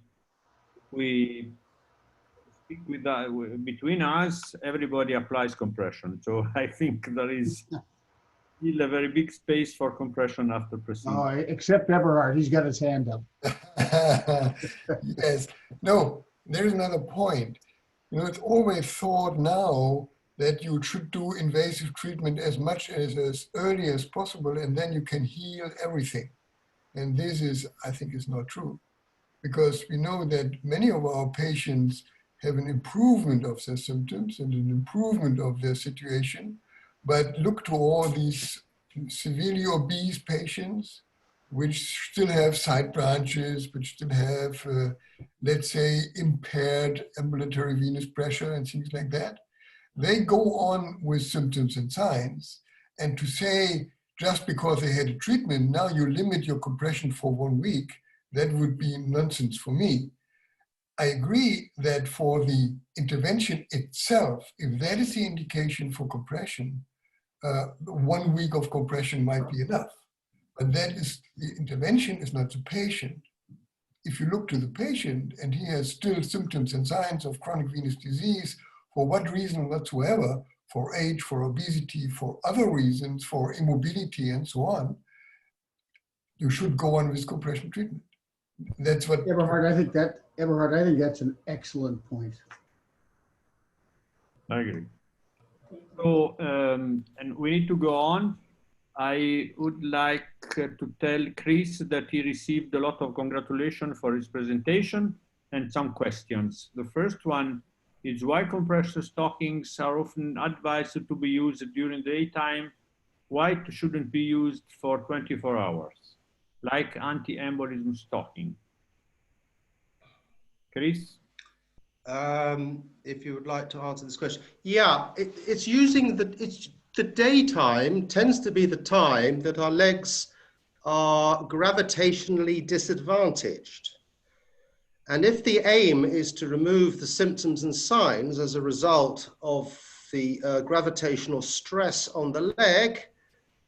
we speak with between us, everybody applies compression. So I think there is still a very big space for compression after procedure. Oh, except Eberhard, he's got his hand up. Yes. No, there's another point. You know, it's always thought now that you should do invasive treatment as much as early as possible, and then you can heal everything. And this is, I think, is not true, because we know that many of our patients have an improvement of their symptoms and an improvement of their situation. But look to all these severely obese patients, which still have side branches, which still have, let's say, impaired ambulatory venous pressure and things like that. They go on with symptoms and signs. And to say, just because they had a treatment, now you limit your compression for 1 week, that would be nonsense for me. I agree that for the intervention itself, if that is the indication for compression, 1 week of compression might be enough. But that is, the intervention is not the patient. If you look to the patient and he has still symptoms and signs of chronic venous disease, for what reason whatsoever, for age, for obesity, for other reasons, for immobility and so on, you should go on with compression treatment. That's what Eberhard, I think that's an excellent point. I agree. So, and we need to go on. I would like to tell Chris that he received a lot of congratulations for his presentation and some questions. The first one is why compression stockings are often advised to be used during the daytime. Why it shouldn't be used for 24 hours, like anti-embolism stocking? Chris? If you would like to answer this question. Yeah, it's using the daytime tends to be the time that our legs are gravitationally disadvantaged. And if the aim is to remove the symptoms and signs as a result of the gravitational stress on the leg,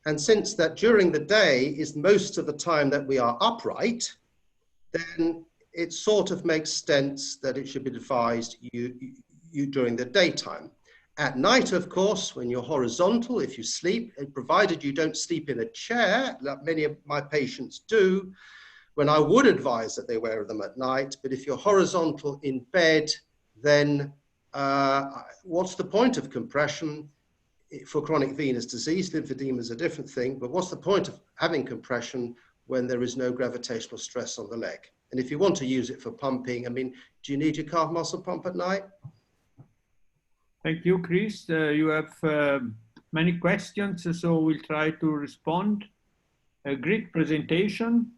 and since that during the day is most of the time that we are upright, then it sort of makes sense that it should be advised you during the daytime. At night, of course, when you're horizontal, if you sleep, provided you don't sleep in a chair, like many of my patients do, when I would advise that they wear them at night, but if you're horizontal in bed, then what's the point of compression for chronic venous disease? Lymphedema is a different thing, but what's the point of having compression when there is no gravitational stress on the leg? And if you want to use it for pumping, I mean, do you need your calf muscle pump at night? Thank you, Chris. You have many questions, so we'll try to respond. A great presentation.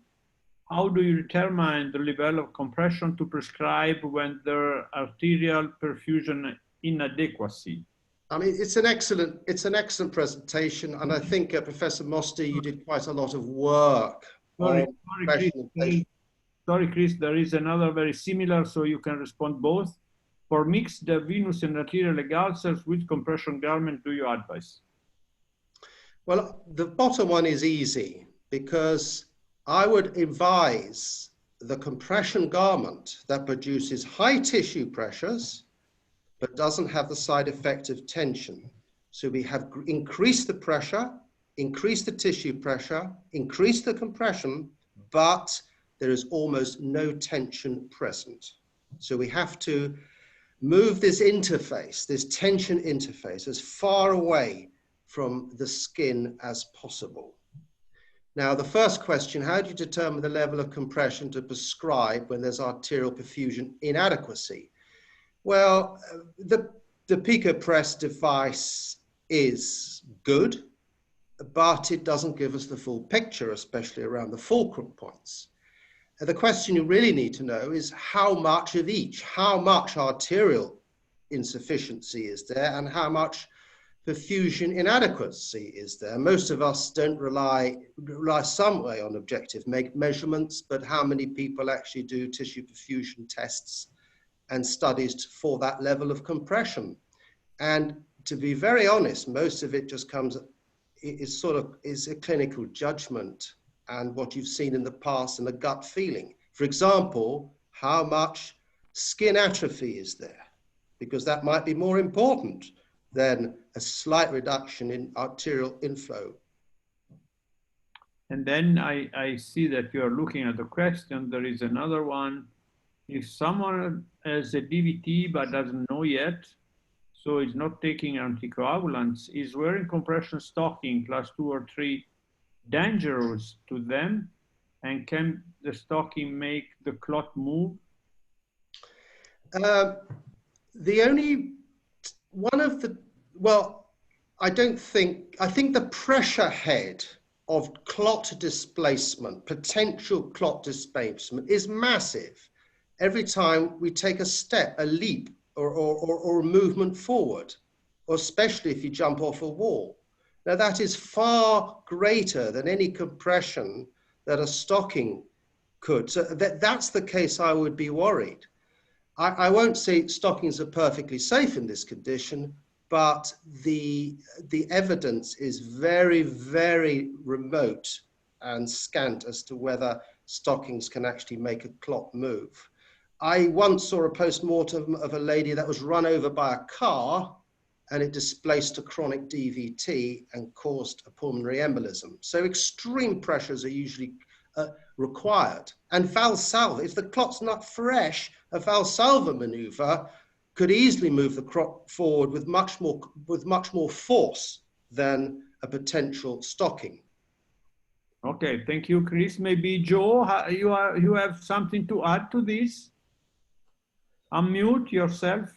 How do you determine the level of compression to prescribe when there are arterial perfusion inadequacy? I mean, it's an excellent presentation, and I think Professor Mosti, you did quite a lot of work. Sorry, Chris, there is another very similar, so you can respond both. For mixed venous and arterial leg ulcers, which compression garment do you advise? Well, the bottom one is easy, because I would advise the compression garment that produces high tissue pressures, but doesn't have the side effect of tension. So we have increased the pressure, increased the tissue pressure, increased the compression, but there is almost no tension present. So we have to move this interface, this tension interface, as far away from the skin as possible. Now, the first question, how do you determine the level of compression to prescribe when there's arterial perfusion inadequacy? Well, the Pico Press device is good, but it doesn't give us the full picture, especially around the fulcrum points. The question you really need to know is how much of each, how much arterial insufficiency is there and how much perfusion inadequacy is there. Most of us don't rely some way on objective measurements, but how many people actually do tissue perfusion tests and studies for that level of compression? And to be very honest, most of it just comes, is a clinical judgment and what you've seen in the past and a gut feeling. For example, how much skin atrophy is there? Because that might be more important than a slight reduction in arterial inflow. And then I see that you're looking at the question. There is another one. If someone has a DVT but doesn't know yet, so is not taking anticoagulants, is wearing compression stocking class 2 or 3 dangerous to them? And can the stocking make the clot move? I think the pressure head of clot displacement, potential clot displacement is massive every time we take a step, a leap, or a movement forward, or especially if you jump off a wall. Now that is far greater than any compression that a stocking could. So that's the case I would be worried. I won't say stockings are perfectly safe in this condition, but the evidence is very, very remote and scant as to whether stockings can actually make a clot move. I once saw a post-mortem of a lady that was run over by a car and it displaced a chronic DVT and caused a pulmonary embolism. So extreme pressures are usually required. And Valsalva, if the clot's not fresh, a Valsalva maneuver could easily move the clot forward with much more force than a potential stocking. Okay, thank you, Chris. Maybe Joe, you have something to add to this? Unmute yourself.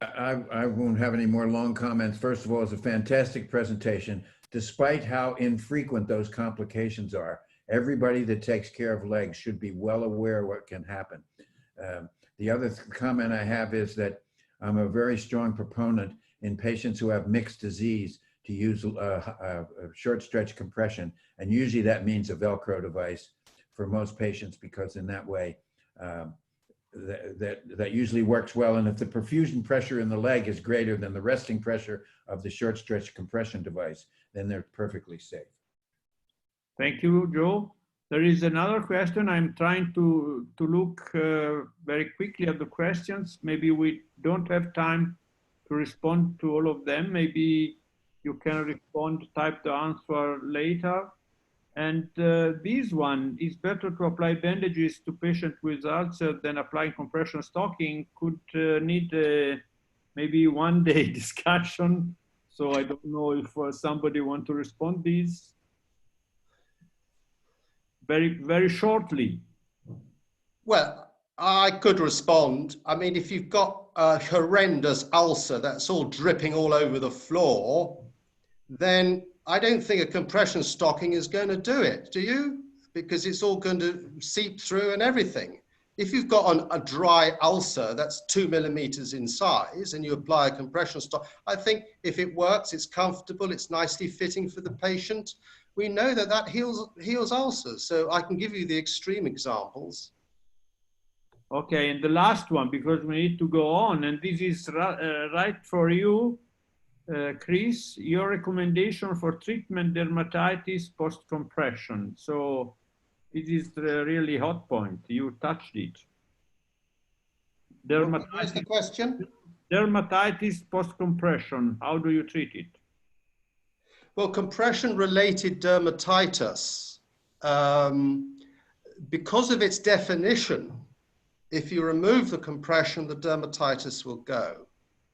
I won't have any more long comments. First of all, it's a fantastic presentation. Despite how infrequent those complications are, everybody that takes care of legs should be well aware what can happen. The other comment I have is that I'm a very strong proponent in patients who have mixed disease to use a short stretch compression. And usually that means a Velcro device for most patients, because in that way, that usually works well. And if the perfusion pressure in the leg is greater than the resting pressure of the short stretch compression device, then they're perfectly safe. Thank you, Joe. There is another question. I'm trying to look very quickly at the questions. Maybe we don't have time to respond to all of them. Maybe you can respond, type the answer later. And this one, is better to apply bandages to patients with ulcer than applying compression stocking, could need maybe one-day discussion. So I don't know if somebody want to respond this. Very, very shortly. Well, I could respond. I mean, if you've got a horrendous ulcer that's all dripping all over the floor, then I don't think a compression stocking is going to do it, do you? Because it's all going to seep through and everything. If you've got a dry ulcer that's 2 millimeters in size and you apply a compression stock, I think if it works, it's comfortable, it's nicely fitting for the patient, we know that that heals ulcers. So I can give you the extreme examples. Okay, and the last one, because we need to go on, and this is right for you, Chris, your recommendation for treatment dermatitis post-compression. So it is the really hot point. You touched it. What's the question? Dermatitis post-compression, how do you treat it? Well, compression-related dermatitis, because of its definition, if you remove the compression, the dermatitis will go.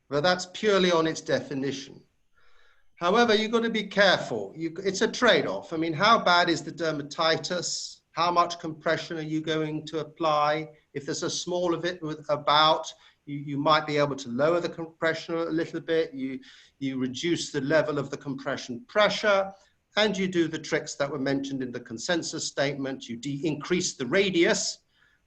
But that's purely on its definition. However, you've got to be careful. It's a trade-off. I mean, how bad is the dermatitis? How much compression are you going to apply? If there's a small of it about, you might be able to lower the compression a little bit. You reduce the level of the compression pressure. and you do the tricks that were mentioned in the consensus statement. You increase the radius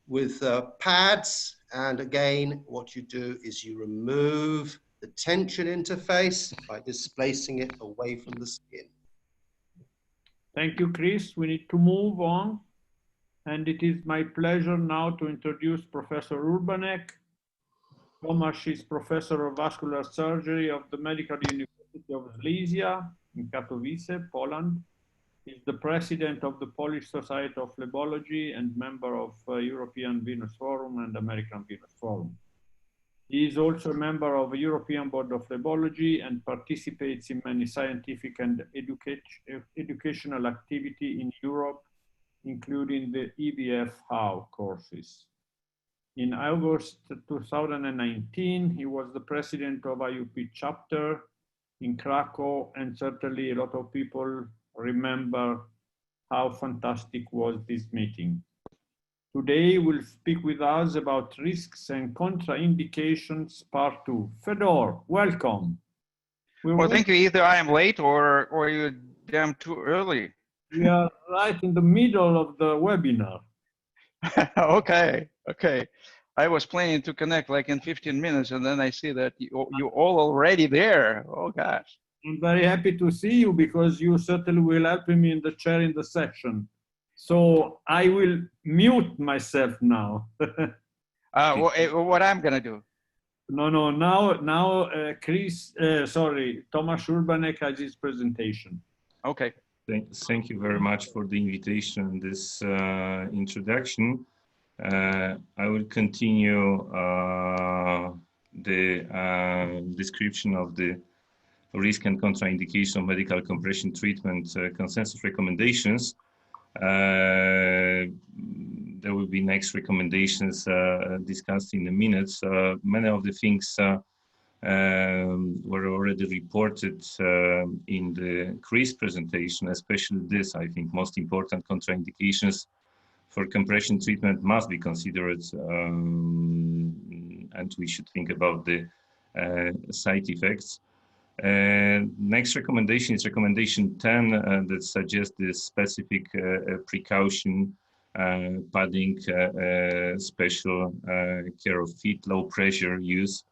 with pads, and again, what you do is you remove the tension interface by displacing it away from the skin. Thank you, Chris. We need to move on. And it is my pleasure now to introduce Professor Urbanek. Tomasz is Professor of Vascular Surgery of the Medical University of Silesia in Katowice, Poland. He's the president of the Polish Society of Phlebology and member of European Venous Forum and American Venous Forum. He is also a member of the European Board of Phlebology and participates in many scientific and educational activity in Europe, including the EVF-HOW courses. In August 2019, he was the president of IUP chapter in Krakow, and certainly a lot of people remember how fantastic was this meeting. Today, we'll speak with us about risks and contraindications, part 2. Fedor, welcome. Well, thank you. Either I am late or you're damn too early. We are right in the middle of the webinar. Okay. I was planning to connect like in 15 minutes, and then I see that you're all already there. Oh, gosh. I'm very happy to see you because you certainly will help me in the chair in the section. So I will mute myself now. What I'm going to do? No. Now, Tomasz Urbanek has his presentation. Okay. Thank you very much for the invitation and this introduction. I will continue the description of the risk and contraindication of medical compression treatment consensus recommendations. There will be next recommendations discussed in a minute. Many of the things were already reported in the Chris presentation, especially this. I think most important contraindications for compression treatment must be considered, and we should think about the side effects. Next recommendation is recommendation 10 that suggests the specific precaution, padding, special care of feet, low pressure use,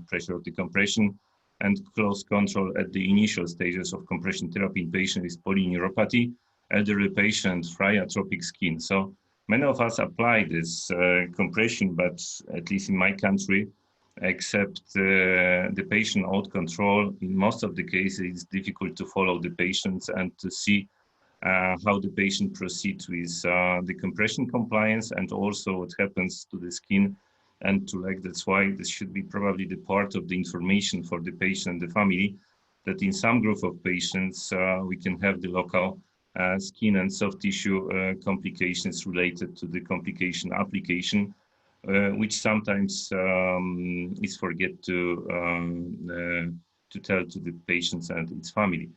pressure of the compression, and close control at the initial stages of compression therapy in patients with polyneuropathy, elderly patient, dry atrophic skin. So many of us apply this compression, but at least in my country, except the patient out control, in most of the cases, it's difficult to follow the patients and to see how the patient proceeds with the compression compliance and also what happens to the skin and to leg. That's why this should be probably the part of the information for the patient and the family, that in some group of patients, we can have the local skin and soft tissue complications related to the complication application, which sometimes is forget to tell to the patients and its family.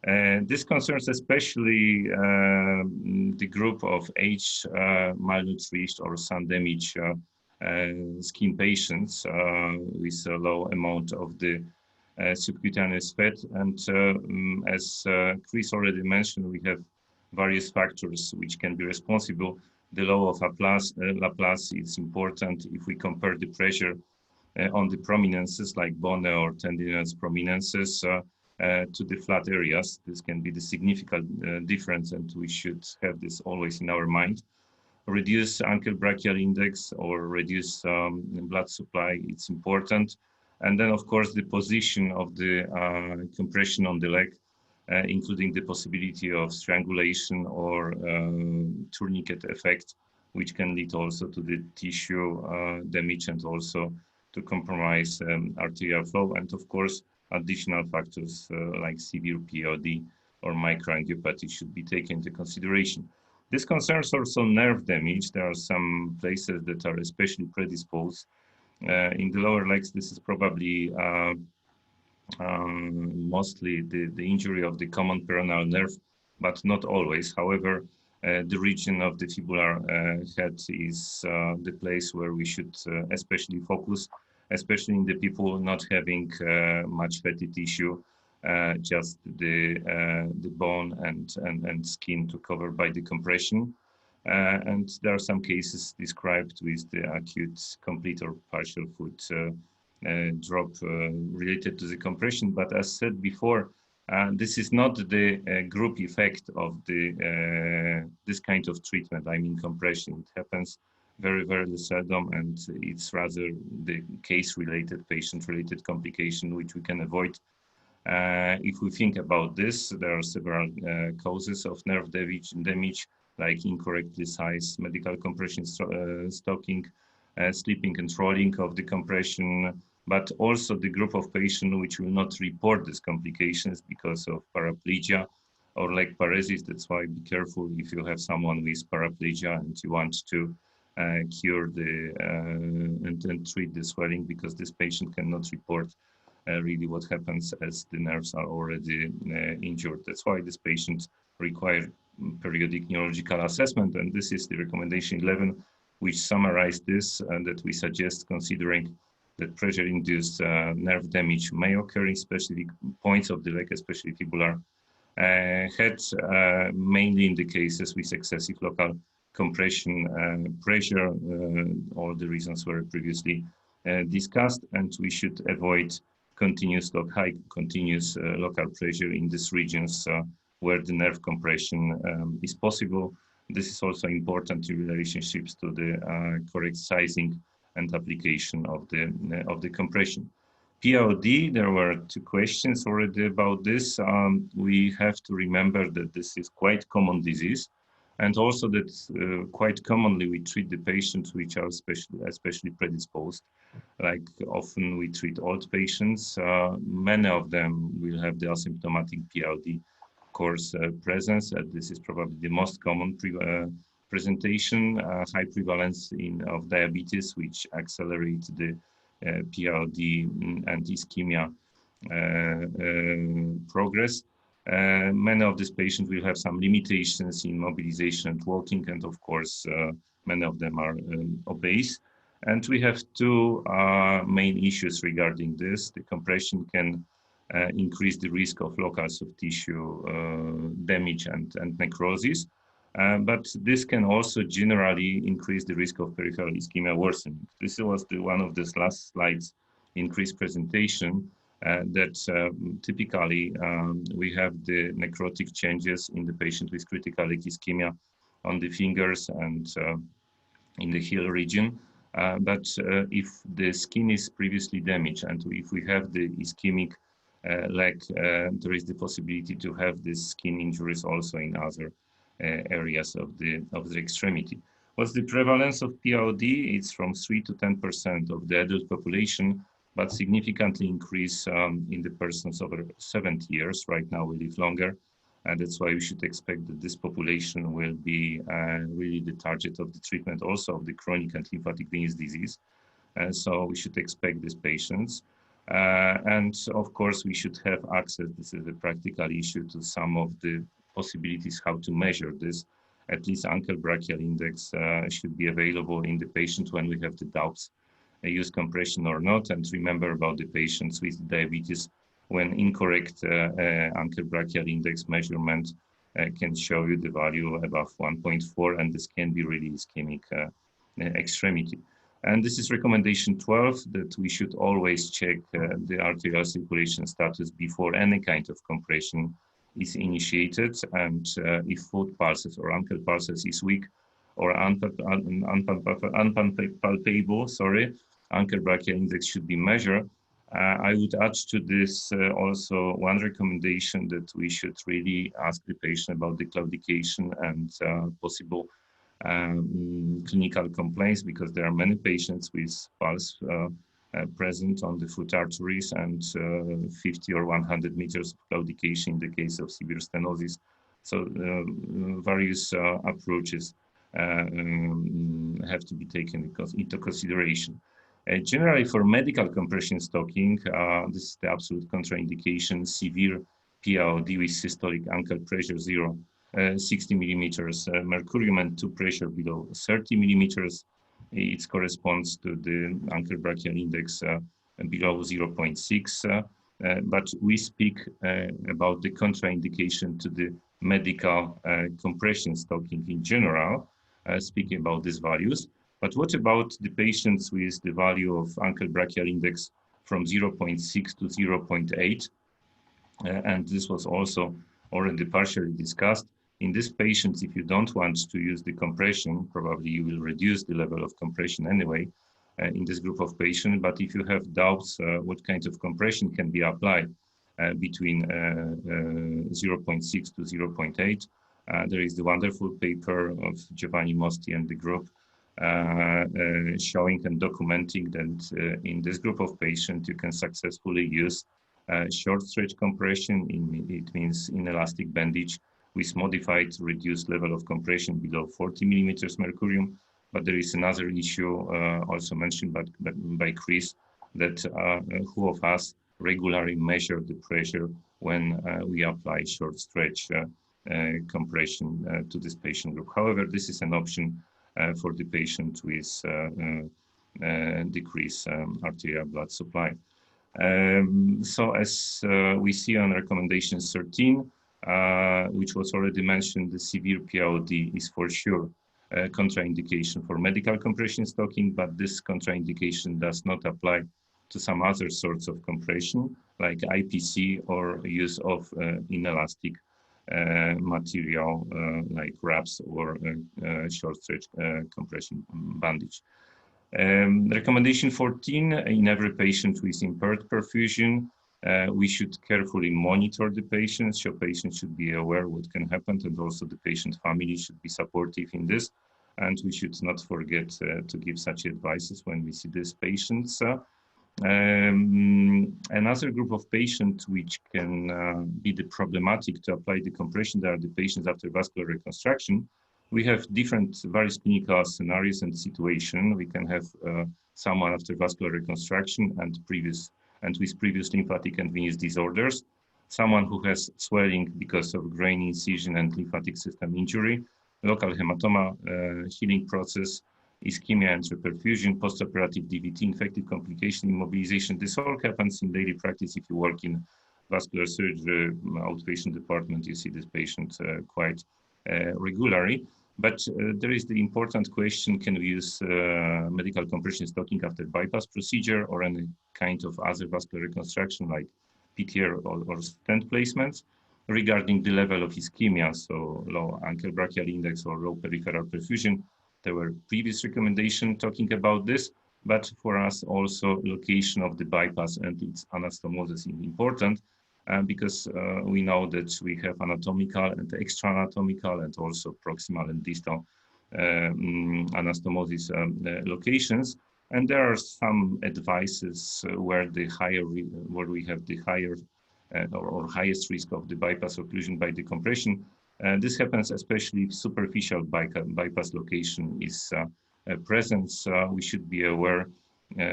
This concerns especially the group of age malnourished or sun damage skin patients with a low amount of the subcutaneous fat. And as Chris already mentioned, we have various factors which can be responsible. The law of Laplace is important if we compare the pressure on the prominences like bone or tendinous prominences to the flat areas. This can be the significant difference, and we should have this always in our mind. Reduce ankle brachial index or reduce blood supply, it's important. And then, of course, the position of the compression on the leg, including the possibility of strangulation or tourniquet effect, which can lead also to the tissue damage and also to compromise arterial flow. And of course, additional factors like severe POD or microangiopathy should be taken into consideration. This concerns also nerve damage. There are some places that are especially predisposed. In the lower legs, this is probably mostly the injury of the common peroneal nerve, but not always. However, the region of the fibular head is the place where we should especially focus, especially in the people not having much fatty tissue just the bone and skin to cover by the compression. And there are some cases described with the acute, complete or partial foot drop related to the compression. But as said before, this is not the group effect of the this kind of treatment. I mean, compression. It happens very, very seldom, and it's rather the case-related, patient-related complication which we can avoid. If we think about this, there are several causes of nerve damage, like incorrectly sized medical compression stocking, slipping and rolling of the compression, but also the group of patients which will not report these complications because of paraplegia or leg paresis. That's why be careful if you have someone with paraplegia and you want to cure the and treat the swelling, because this patient cannot report really what happens as the nerves are already injured. That's why these patients require periodic neurological assessment, and this is the recommendation 11, which summarized this, and that we suggest considering that pressure-induced nerve damage may occur in specific points of the leg, especially fibular head, mainly in the cases with excessive local compression pressure. All the reasons were previously discussed, and we should avoid high continuous local pressure in these regions where the nerve compression is possible. This is also important in relationships to the correct sizing and application of the compression. POD, there were 2 questions already about this. We have to remember that this is quite common disease, and also that quite commonly we treat the patients which are especially predisposed. Like often we treat old patients. Many of them will have the asymptomatic POD course presence. This is probably the most common presentation, high prevalence of diabetes, which accelerates the POD and ischemia progress. Many of these patients will have some limitations in mobilization and walking, and of course, many of them are obese. And we have 2 main issues regarding this. The compression can increase the risk of local soft tissue damage and necrosis. But this can also generally increase the risk of peripheral ischemia worsening. This was one of the last slides in Chris' presentation, that typically we have the necrotic changes in the patient with critical leg ischemia on the fingers and in the heel region. But if the skin is previously damaged, and if we have the ischemic leg, there is the possibility to have these skin injuries also in other areas of the extremity. What's the prevalence of POD? It's from 3 to 10% of the adult population, but significantly increase in the persons over 70 years. Right now we live longer, and that's why we should expect that this population will be really the target of the treatment also of the chronic and lymphatic venous disease. So we should expect these patients. And of course, we should have access, this is a practical issue, to some of the possibilities how to measure this. At least ankle brachial index should be available in the patient when we have the doubts, use compression or not. And remember about the patients with diabetes, when incorrect ankle brachial index measurement can show you the value above 1.4, and this can be really ischemic extremity. And this is recommendation 12, that we should always check the arterial circulation status before any kind of compression is initiated. And if foot pulses or ankle pulses is weak or unpalpable, ankle brachial index should be measured. I would add to this also one recommendation, that we should really ask the patient about the claudication and possible clinical complaints, because there are many patients with pulse present on the foot arteries, and 50 or 100 meters of claudication in the case of severe stenosis. So various approaches have to be taken into consideration. Generally, for medical compression stocking, this is the absolute contraindication: severe POD with systolic ankle pressure 60 millimeters mercurium and 2 pressure below 30 millimeters. It corresponds to the ankle brachial index below 0.6. but we speak about the contraindication to the medical compression stocking in general, speaking about these values. But what about the patients with the value of ankle brachial index from 0.6 to 0.8? And this was also already partially discussed. In these patients, if you don't want to use the compression, probably you will reduce the level of compression anyway in this group of patients. But if you have doubts what kind of compression can be applied between 0.6 to 0.8, there is the wonderful paper of Giovanni, Mosti and the group showing and documenting that in this group of patients you can successfully use short stretch compression. It means inelastic bandage with modified reduced level of compression below 40 millimeters mercurium. But there is another issue also mentioned by Chris, that who of us regularly measure the pressure when we apply short stretch compression to this patient group. However, this is an option for the patient with decreased arterial blood supply. So as we see on recommendation 13, which was already mentioned, the severe POD is for sure a contraindication for medical compression stocking, but this contraindication does not apply to some other sorts of compression like IPC or use of inelastic material like wraps or short stretch compression bandage. Recommendation 14, in every patient with impaired perfusion, we should carefully monitor the patient, so patients should be aware what can happen, and also the patient family should be supportive in this. And we should not forget to give such advices when we see these patients. Another group of patients which can be the problematic to apply the compression, they are the patients after vascular reconstruction. We have various clinical scenarios and situations. We can have someone after vascular reconstruction and with previous lymphatic and venous disorders, someone who has swelling because of groin incision and lymphatic system injury, local hematoma healing process, ischemia and reperfusion, postoperative DVT, infective complication, immobilization. This all happens in daily practice. If you work in vascular surgery outpatient department, you see this patient quite regularly. But there is the important question, can we use medical compression stocking after bypass procedure or any kind of other vascular reconstruction like PTR or stent placements regarding the level of ischemia, so low ankle brachial index or low peripheral perfusion. There were previous recommendations talking about this, but for us also location of the bypass and its anastomosis is important because we know that we have anatomical and extra anatomical and also proximal and distal anastomosis locations. And there are some advices where we have the higher or highest risk of the bypass occlusion by decompression. This happens especially if superficial bypass location is present. We should be aware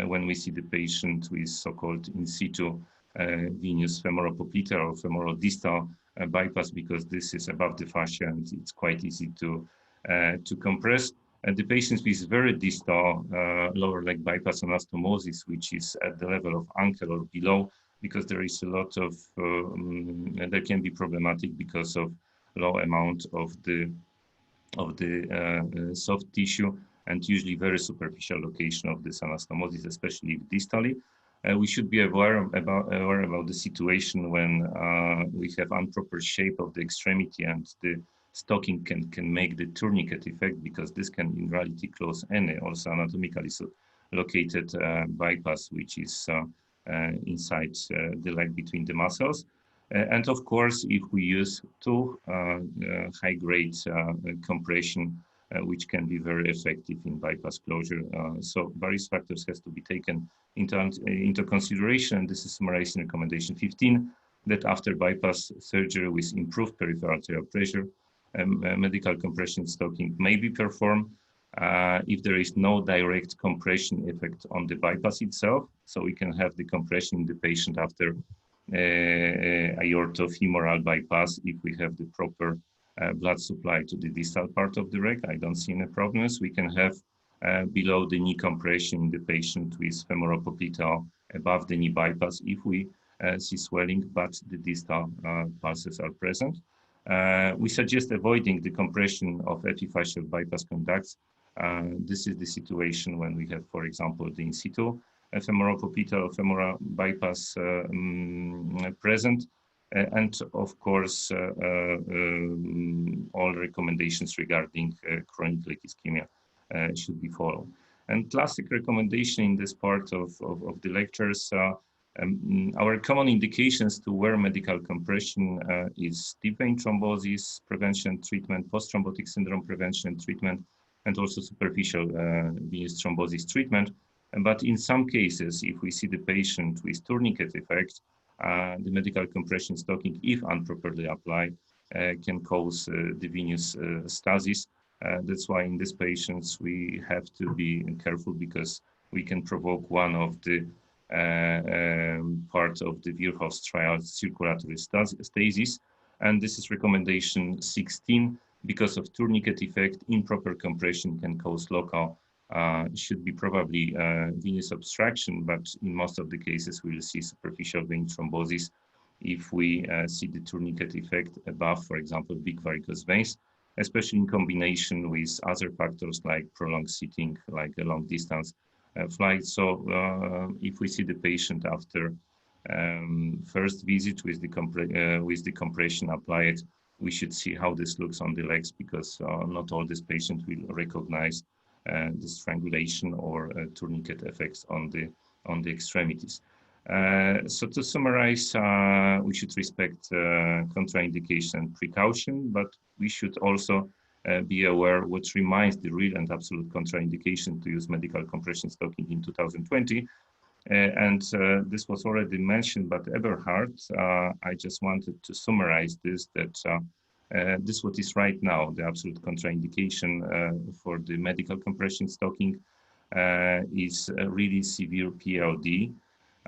when we see the patient with so-called in situ venous femoropopliteal or femorodistal bypass, because this is above the fascia and it's quite easy to compress. And the patients with very distal lower leg bypass anastomosis, which is at the level of ankle or below, because there is a lot of, that can be problematic because of low amount of the soft tissue and usually very superficial location of this anastomosis, especially distally. We should be aware about the situation when we have improper shape of the extremity and the stocking can make the tourniquet effect, because this can in reality close any also anatomically located bypass, which is inside the leg between the muscles. And of course, if we use too high-grade compression, which can be very effective in bypass closure. So various factors has to be taken into consideration. This is summarized in recommendation 15, that after bypass surgery with improved peripheral arterial pressure, medical compression stocking may be performed if there is no direct compression effect on the bypass itself. So we can have the compression in the patient after aortofemoral bypass if we have the proper blood supply to the distal part of the leg. I don't see any problems. We can have below the knee compression in the patient with femoropopliteal above the knee bypass if we see swelling, but the distal pulses are present. We suggest avoiding the compression of epiphyseal bypass conducts. This is the situation when we have, for example, the in situ femoral-popliteal femoral bypass present. And of course, all recommendations regarding chronic leg ischemia should be followed. And classic recommendation in this part of the lectures, our common indications to wear medical compression is deep vein thrombosis prevention, treatment, post-thrombotic syndrome prevention, treatment, and also superficial venous thrombosis treatment. But in some cases, if we see the patient with tourniquet effect, the medical compression stocking, if improperly applied, can cause the venous stasis. That's why in these patients, we have to be careful because we can provoke one of the part of the Virchow's trial, circulatory stasis. And this is recommendation 16. Because of tourniquet effect, improper compression can cause local, should be probably venous obstruction, but in most of the cases, we'll see superficial vein thrombosis if we see the tourniquet effect above, for example, big varicose veins, especially in combination with other factors like prolonged sitting, like a long distance flight. So if we see the patient after first visit with the compression applied, we should see how this looks on the legs, because not all these patients will recognize the strangulation or tourniquet effects on the extremities. So to summarize, we should respect contraindication and precaution, but we should also be aware what remains the real and absolute contraindication to use medical compression stocking in 2020. And this was already mentioned, but Eberhard, I just wanted to summarize this, that this what is right now, the absolute contraindication for the medical compression stocking is really severe PLD,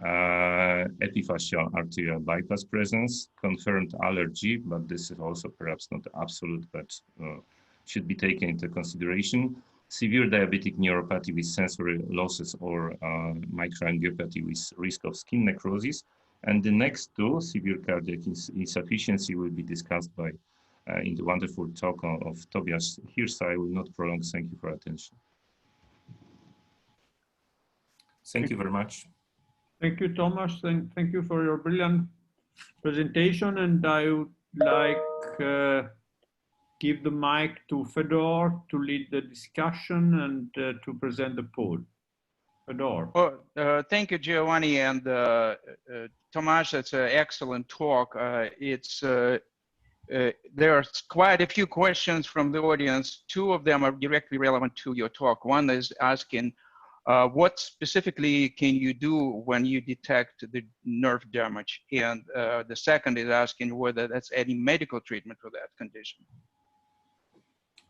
epiphyseal arterial bypass presence, confirmed allergy, but this is also perhaps not absolute, but should be taken into consideration. Severe diabetic neuropathy with sensory losses or microangiopathy with risk of skin necrosis. And the next two, severe cardiac insufficiency, will be discussed by in the wonderful talk of Tobias Hirsch. I will not prolong. Thank you for attention. Thank you very much. Thank you, Tomasz. Thank you for your brilliant presentation. And I would like give the mic to Fedor to lead the discussion and to present the poll. Fedor. Well, thank you, Giovanni and Tomasz. That's an excellent talk. There are quite a few questions from the audience. Two of them are directly relevant to your talk. One is asking, what specifically can you do when you detect the nerve damage? And the second is asking whether that's any medical treatment for that condition.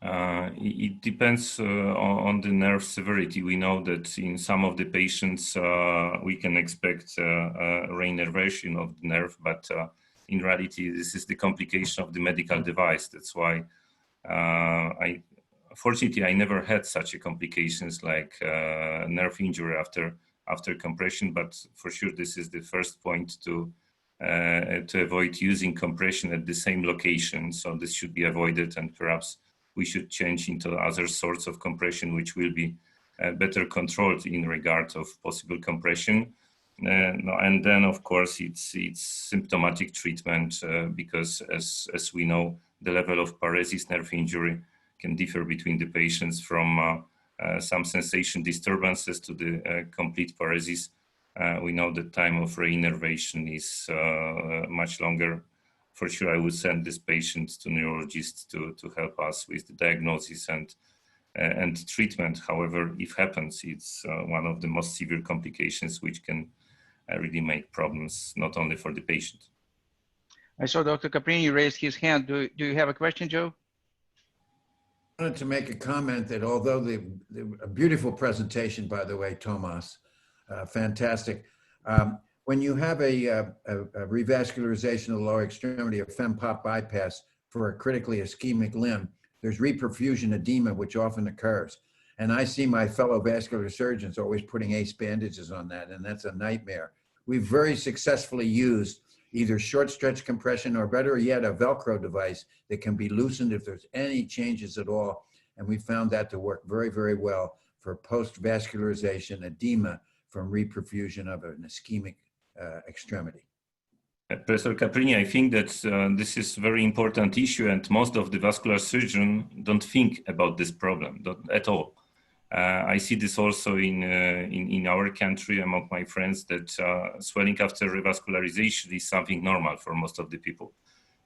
It depends on the nerve severity. We know that in some of the patients, we can expect reinnervation of the nerve, but in reality, this is the complication of the medical device. That's why fortunately, I never had such a complications like nerve injury after compression, but for sure, this is the first point to avoid using compression at the same location. So this should be avoided, and perhaps we should change into other sorts of compression, which will be better controlled in regard of possible compression. And then, of course, it's symptomatic treatment because, as we know, the level of paresis nerve injury can differ between the patients from some sensation disturbances to the complete paresis. We know the time of reinnervation is much longer. For sure, I would send this patient to neurologists to help us with the diagnosis and treatment. However, if happens, it's one of the most severe complications which can really make problems, not only for the patient. I saw Dr. Caprini raised his hand. Do you have a question, Joe? I wanted to make a comment that although a beautiful presentation, by the way, Tomasz, fantastic. When you have a revascularization of the lower extremity, a fem-pop bypass for a critically ischemic limb, there's reperfusion edema, which often occurs. And I see my fellow vascular surgeons always putting ace bandages on that, and that's a nightmare. we've very successfully used either short stretch compression or better yet, a Velcro device that can be loosened if there's any changes at all. And we found that to work very, very well for post-vascularization edema from reperfusion of an ischemic extremity. Professor Caprini, I think that this is a very important issue, and most of the vascular surgeons don't think about this problem at all. I see this also in our country among my friends, that swelling after revascularization is something normal for most of the people.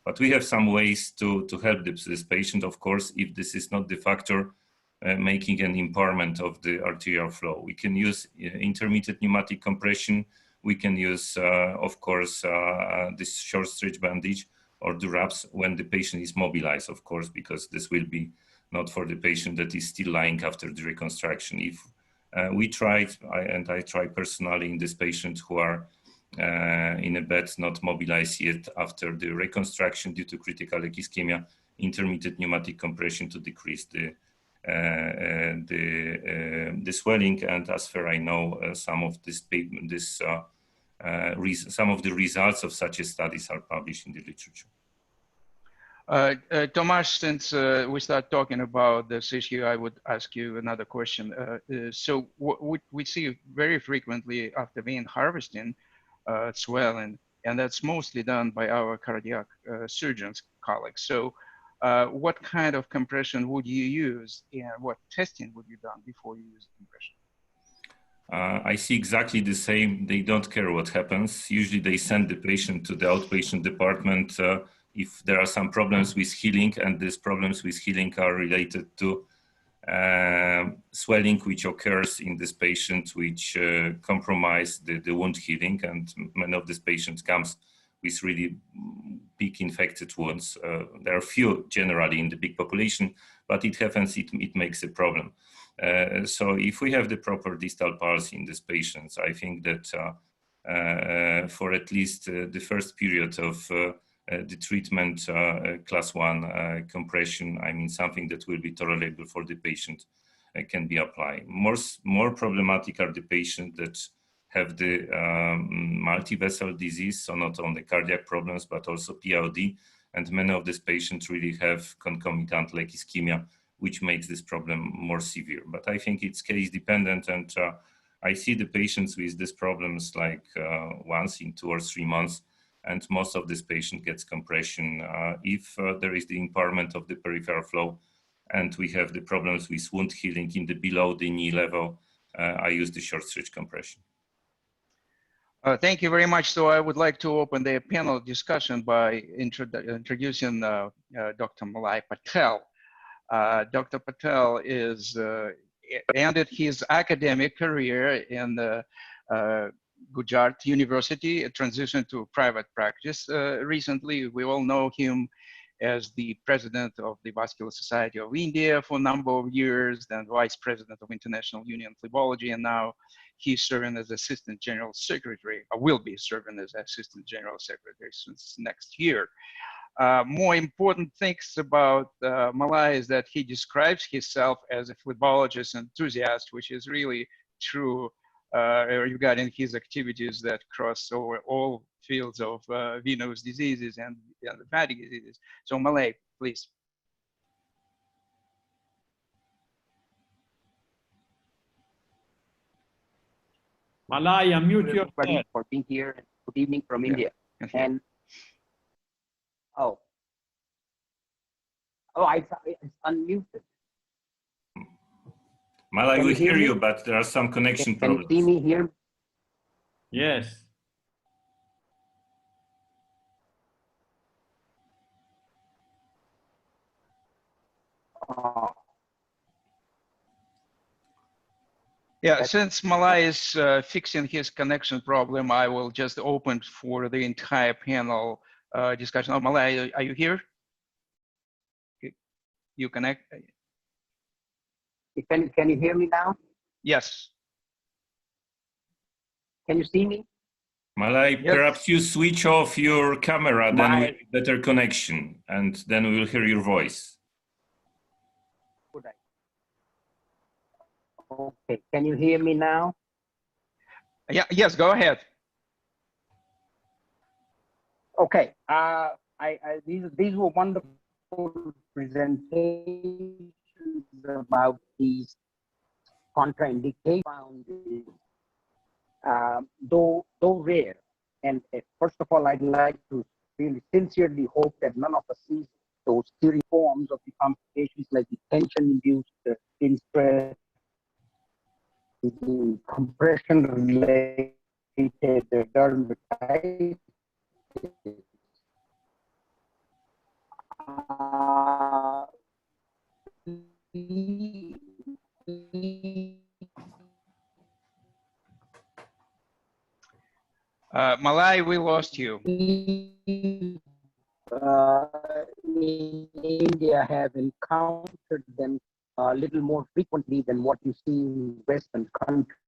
But we have some ways to help this patient, of course, if this is not the factor making an impairment of the arterial flow. We can use intermittent pneumatic compression. We can use, of course, this short stretch bandage or the wraps when the patient is mobilized, of course, because this will be not for the patient that is still lying after the reconstruction. If we tried, and I tried personally in this patient who are in a bed not mobilized yet after the reconstruction due to critical ischemia, intermittent pneumatic compression to decrease the swelling. And as far as I know, some of some of the results of such studies are published in the literature. Tomasz, since we start talking about this issue, I would ask you another question. So what we see very frequently after vein harvesting swelling, and that's mostly done by our cardiac surgeons colleagues. So what kind of compression would you use, and what testing would you done before you use compression? I see exactly the same. They don't care what happens. Usually they send the patient to the outpatient department if there are some problems with healing, and these problems with healing are related to swelling which occurs in this patient, which compromise the wound healing. And many of these patients comes with really big infected wounds. There are few generally in the big population, but it happens, it makes a problem. So if we have the proper distal pulse in these patients, I think that for at least the first period of the treatment, class 1 compression, I mean something that will be tolerable for the patient, can be applied. More problematic are the patients that have the multi-vessel disease, so not only cardiac problems, but also PID. And many of these patients really have concomitant like ischemia, which makes this problem more severe. But I think it's case dependent, and I see the patients with these problems like once in 2 or 3 months, and most of this patient gets compression. If there is the impairment of the peripheral flow and we have the problems with wound healing in the below the knee level, I use the short stretch compression. Thank you very much. So I would like to open the panel discussion by introducing Dr. Malai Patel. Dr. Patel ended his academic career in Gujarat University, transitioned to private practice. Recently, we all know him as the president of the Vascular Society of India for a number of years, then vice president of International Union of Phlebology, and now he's serving as Assistant General Secretary, or will be serving as Assistant General Secretary since next year. More important things about Malai is that he describes himself as a phlebologist enthusiast, which is really true regarding his activities that cross over all fields of venous diseases and lymphatic diseases. So Malai, please. Malai, unmute yourself. Everybody for being here. Good evening from India. And it's unmuted. Malai, we hear you, but there are some connection problems. Can you see me here? Yes. Yeah, since Malai is fixing his connection problem, I will just open for the entire panel discussion. Oh, Malai, are you here? You connect? Can you hear me now? Yes. Can you see me? Malai, Yes. Perhaps you switch off your camera, then we have better connection, and then we will hear your voice. Okay, can you hear me now? Yeah. Yes, go ahead. Okay, these were wonderful presentations about these contraindications, though rare. And first of all, I'd like to really sincerely hope that none of us sees those serious forms of the complications like the tension-induced skin stress, the compression-related dermatitis. Malai, we lost you. In India have encountered them a little more frequently than what you see in Western countries.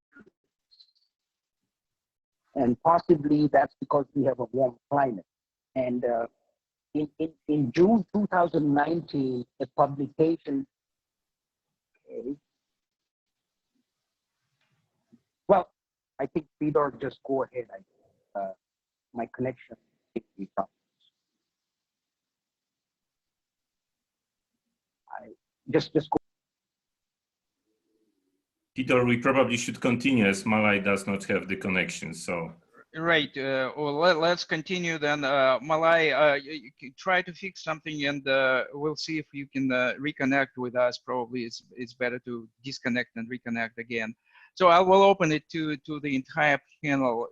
And possibly that's because we have a warm climate. And in June 2019, a publication, well, I think Fedor, just go ahead. My connection. Just go. Peter, we probably should continue as Malai does not have the connection, so. Right, well, let's continue then. Malai, you try to fix something and we'll see if you can reconnect with us. Probably it's better to disconnect and reconnect again. So I will open it to the entire panel.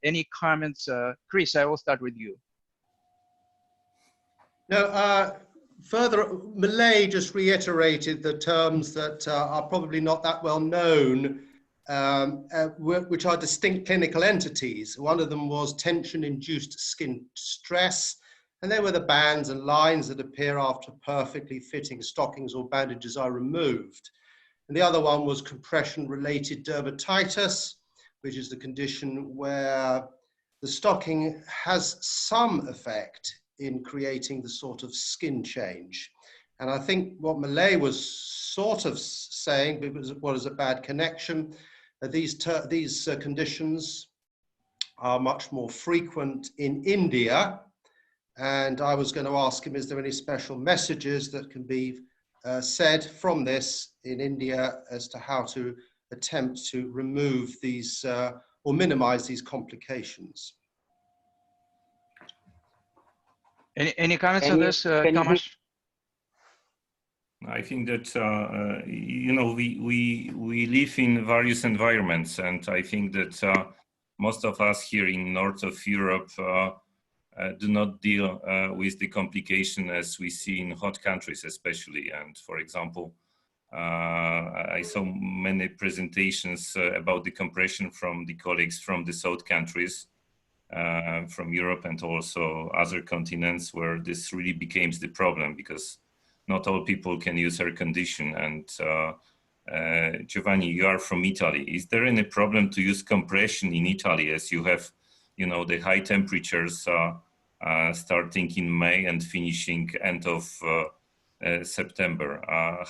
Any comments? Chris, I will start with you. No, further, Malay just reiterated the terms that are probably not that well known, which are distinct clinical entities. One of them was tension-induced skin stress, and they were the bands and lines that appear after perfectly fitting stockings or bandages are removed. And the other one was compression-related dermatitis, which is the condition where the stocking has some effect in creating the sort of skin change. And I think what Malay was sort of saying, because what is a bad connection, that these conditions are much more frequent in India. And I was going to ask him, is there any special messages that can be said from this in India as to how to attempt to remove these or minimize these complications? Any comments on this, Tomasz? I think that you know, we live in various environments, and I think that most of us here in north of Europe do not deal with the complication as we see in hot countries, especially. And for example, I saw many presentations about the compression from the colleagues from the south countries, from Europe and also other continents, where this really becomes the problem because not all people can use air condition. And Giovanni, you are from Italy. Is there any problem to use compression in Italy as you have, you know, the high temperatures starting in May and finishing end of September?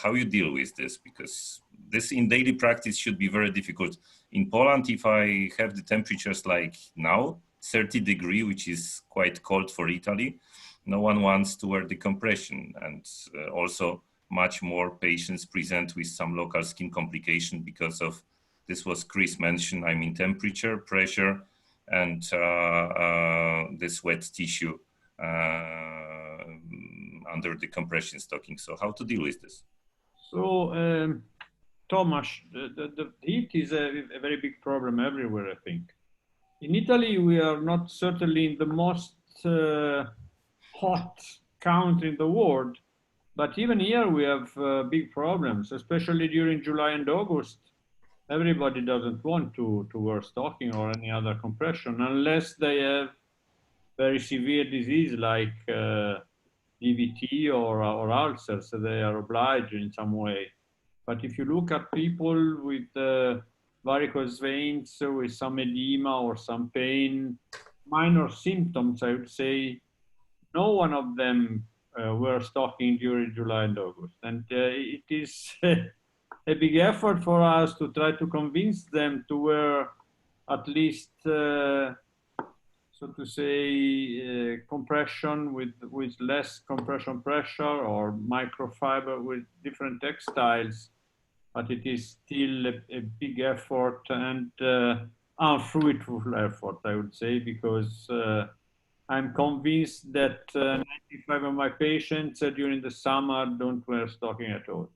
How you deal with this? Because this in daily practice should be very difficult. In Poland, if I have the temperatures like now, 30 degrees, which is quite cold for Italy, no one wants to wear the compression. And also much more patients present with some local skin complication because of, this was Chris mentioned, I mean temperature, pressure, and this wet tissue under the compression stocking. So how to deal with this? So Tomasz, the heat is a very big problem everywhere, I think. In Italy, we are not certainly in the most hot country in the world, but even here we have big problems, especially during July and August. Everybody doesn't want to wear stocking or any other compression unless they have very severe disease like DVT or ulcers, so they are obliged in some way. But if you look at people with varicose veins, so with some edema or some pain, minor symptoms, I would say, no one of them wear stocking during July and August. And it is a big effort for us to try to convince them to wear at least so to say, compression with less compression pressure, or microfiber with different textiles, but it is still a big effort and unfruitful effort, I would say, because I'm convinced that 95% of my patients during the summer don't wear stocking at all.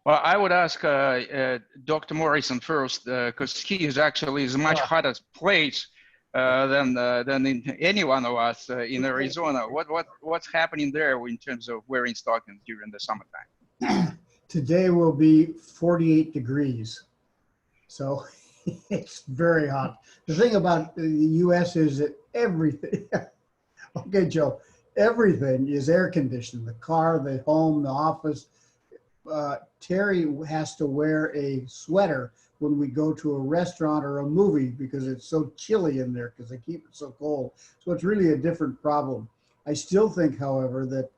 Well, I would ask Dr. Morrison first, because he is actually is much hotter place than in any one of us in Arizona. What's happening there in terms of wearing stockings during the summertime? Today will be 48 degrees. So it's very hot. The thing about the US is that everything, okay, Joe, everything is air conditioned. The car, the home, the office. Terry has to wear a sweater when we go to a restaurant or a movie because it's so chilly in there because they keep it so cold. So it's really a different problem. I still think, however, that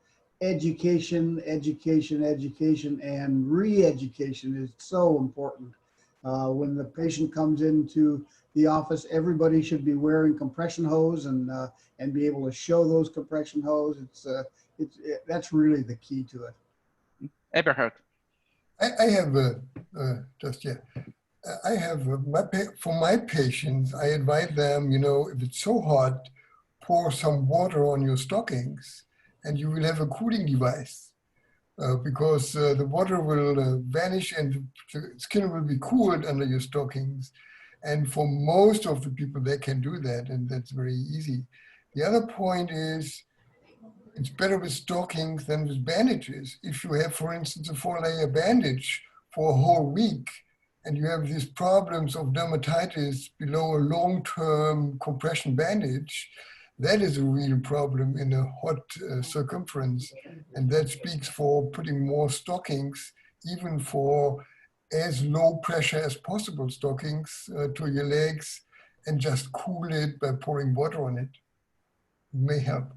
education, and re-education is so important. When the patient comes into the office, everybody should be wearing compression hose and be able to show those compression hose. That's really the key to it. Eberhard. I have for my patients, I advise them, if it's so hot, pour some water on your stockings and you will have a cooling device because the water will vanish and the skin will be cooled under your stockings. And for most of the people, they can do that, and that's very easy. The other point is, it's better with stockings than with bandages. If you have, for instance, a 4-layer bandage for a whole week, and you have these problems of dermatitis below a long-term compression bandage, that is a real problem in a hot circumference. And that speaks for putting more stockings, even for as low pressure as possible stockings to your legs, and just cool it by pouring water on it. It may help.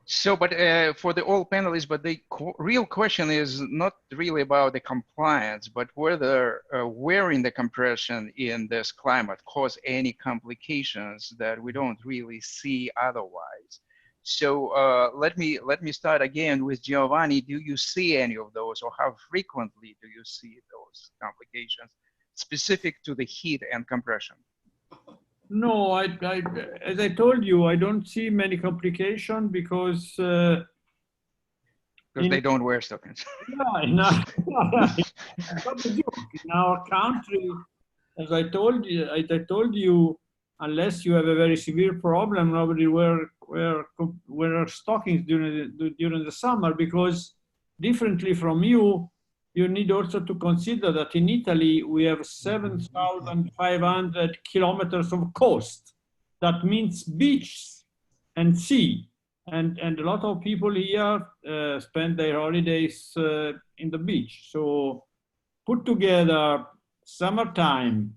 So, but for the all panelists, but the real question is not really about the compliance, but whether wearing the compression in this climate cause any complications that we don't really see otherwise. So let me start again with Giovanni. Do you see any of those, or how frequently do you see those complications specific to the heat and compression? No, as I told you, I don't see many complications because they don't wear stockings. Yeah, in our country, as I told you, unless you have a very severe problem, nobody wear stockings during the summer, because differently from you need also to consider that in Italy, we have 7,500 kilometers of coast. That means beaches and sea. And a lot of people here spend their holidays in the beach. So put together summertime,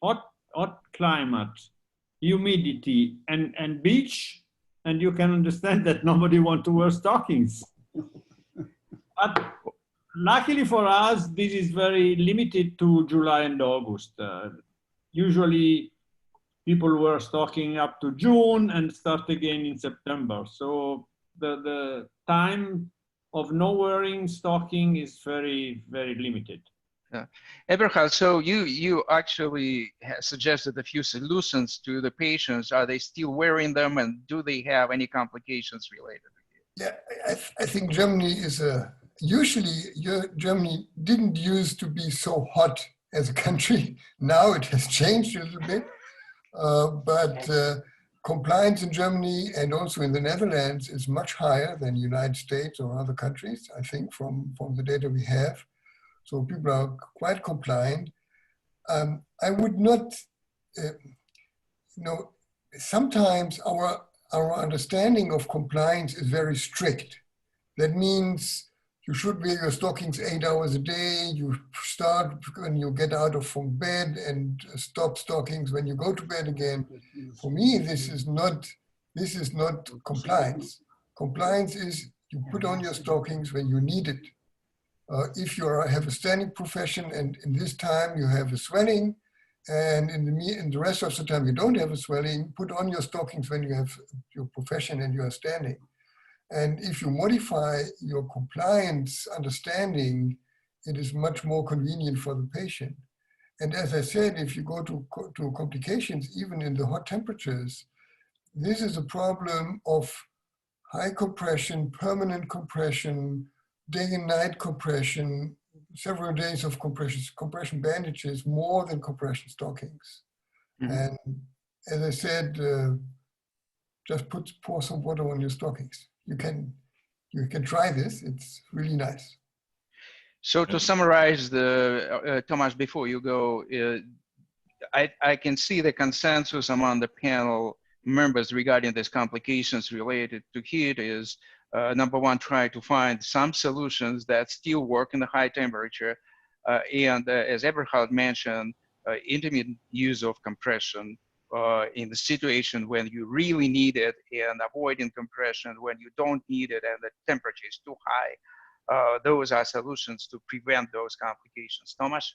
hot climate, humidity, and beach, and you can understand that nobody wants to wear stockings. But luckily for us, this is very limited to July and August. Usually people wear stocking up to June and start again in September. So the time of no wearing stocking is very, very limited. Yeah. Eberhard, so you actually suggested a few solutions to the patients. Are they still wearing them, and do they have any complications related? Yeah, I think Germany is Germany didn't used to be so hot as a country. Now it has changed a little bit. But compliance in Germany and also in the Netherlands is much higher than the United States or other countries, I think, from the data we have. So people are quite compliant. I would not, sometimes our understanding of compliance is very strict. That means you should wear your stockings 8 hours a day. You start when you get out from bed and stop stockings when you go to bed again. For me, this is not compliance. Compliance is you put on your stockings when you need it. If you have a standing profession and in this time you have a swelling, And in the rest of the time you don't have a swelling, put on your stockings when you have your profession and you are standing. And if you modify your compliance understanding, it is much more convenient for the patient. And as I said, if you go to complications, even in the hot temperatures, this is a problem of high compression, permanent compression, day and night compression, several days of compression bandages, more than compression stockings. Mm-hmm. And as I said, just pour some water on your stockings. You can try this. It's really nice. So to summarize, Tomasz, before you go, I can see the consensus among the panel members regarding these complications related to heat is, number one, try to find some solutions that still work in the high temperature. And as Eberhard mentioned, intermittent use of compression in the situation when you really need it, and avoiding compression when you don't need it and the temperature is too high. Those are solutions to prevent those complications. Tomasz?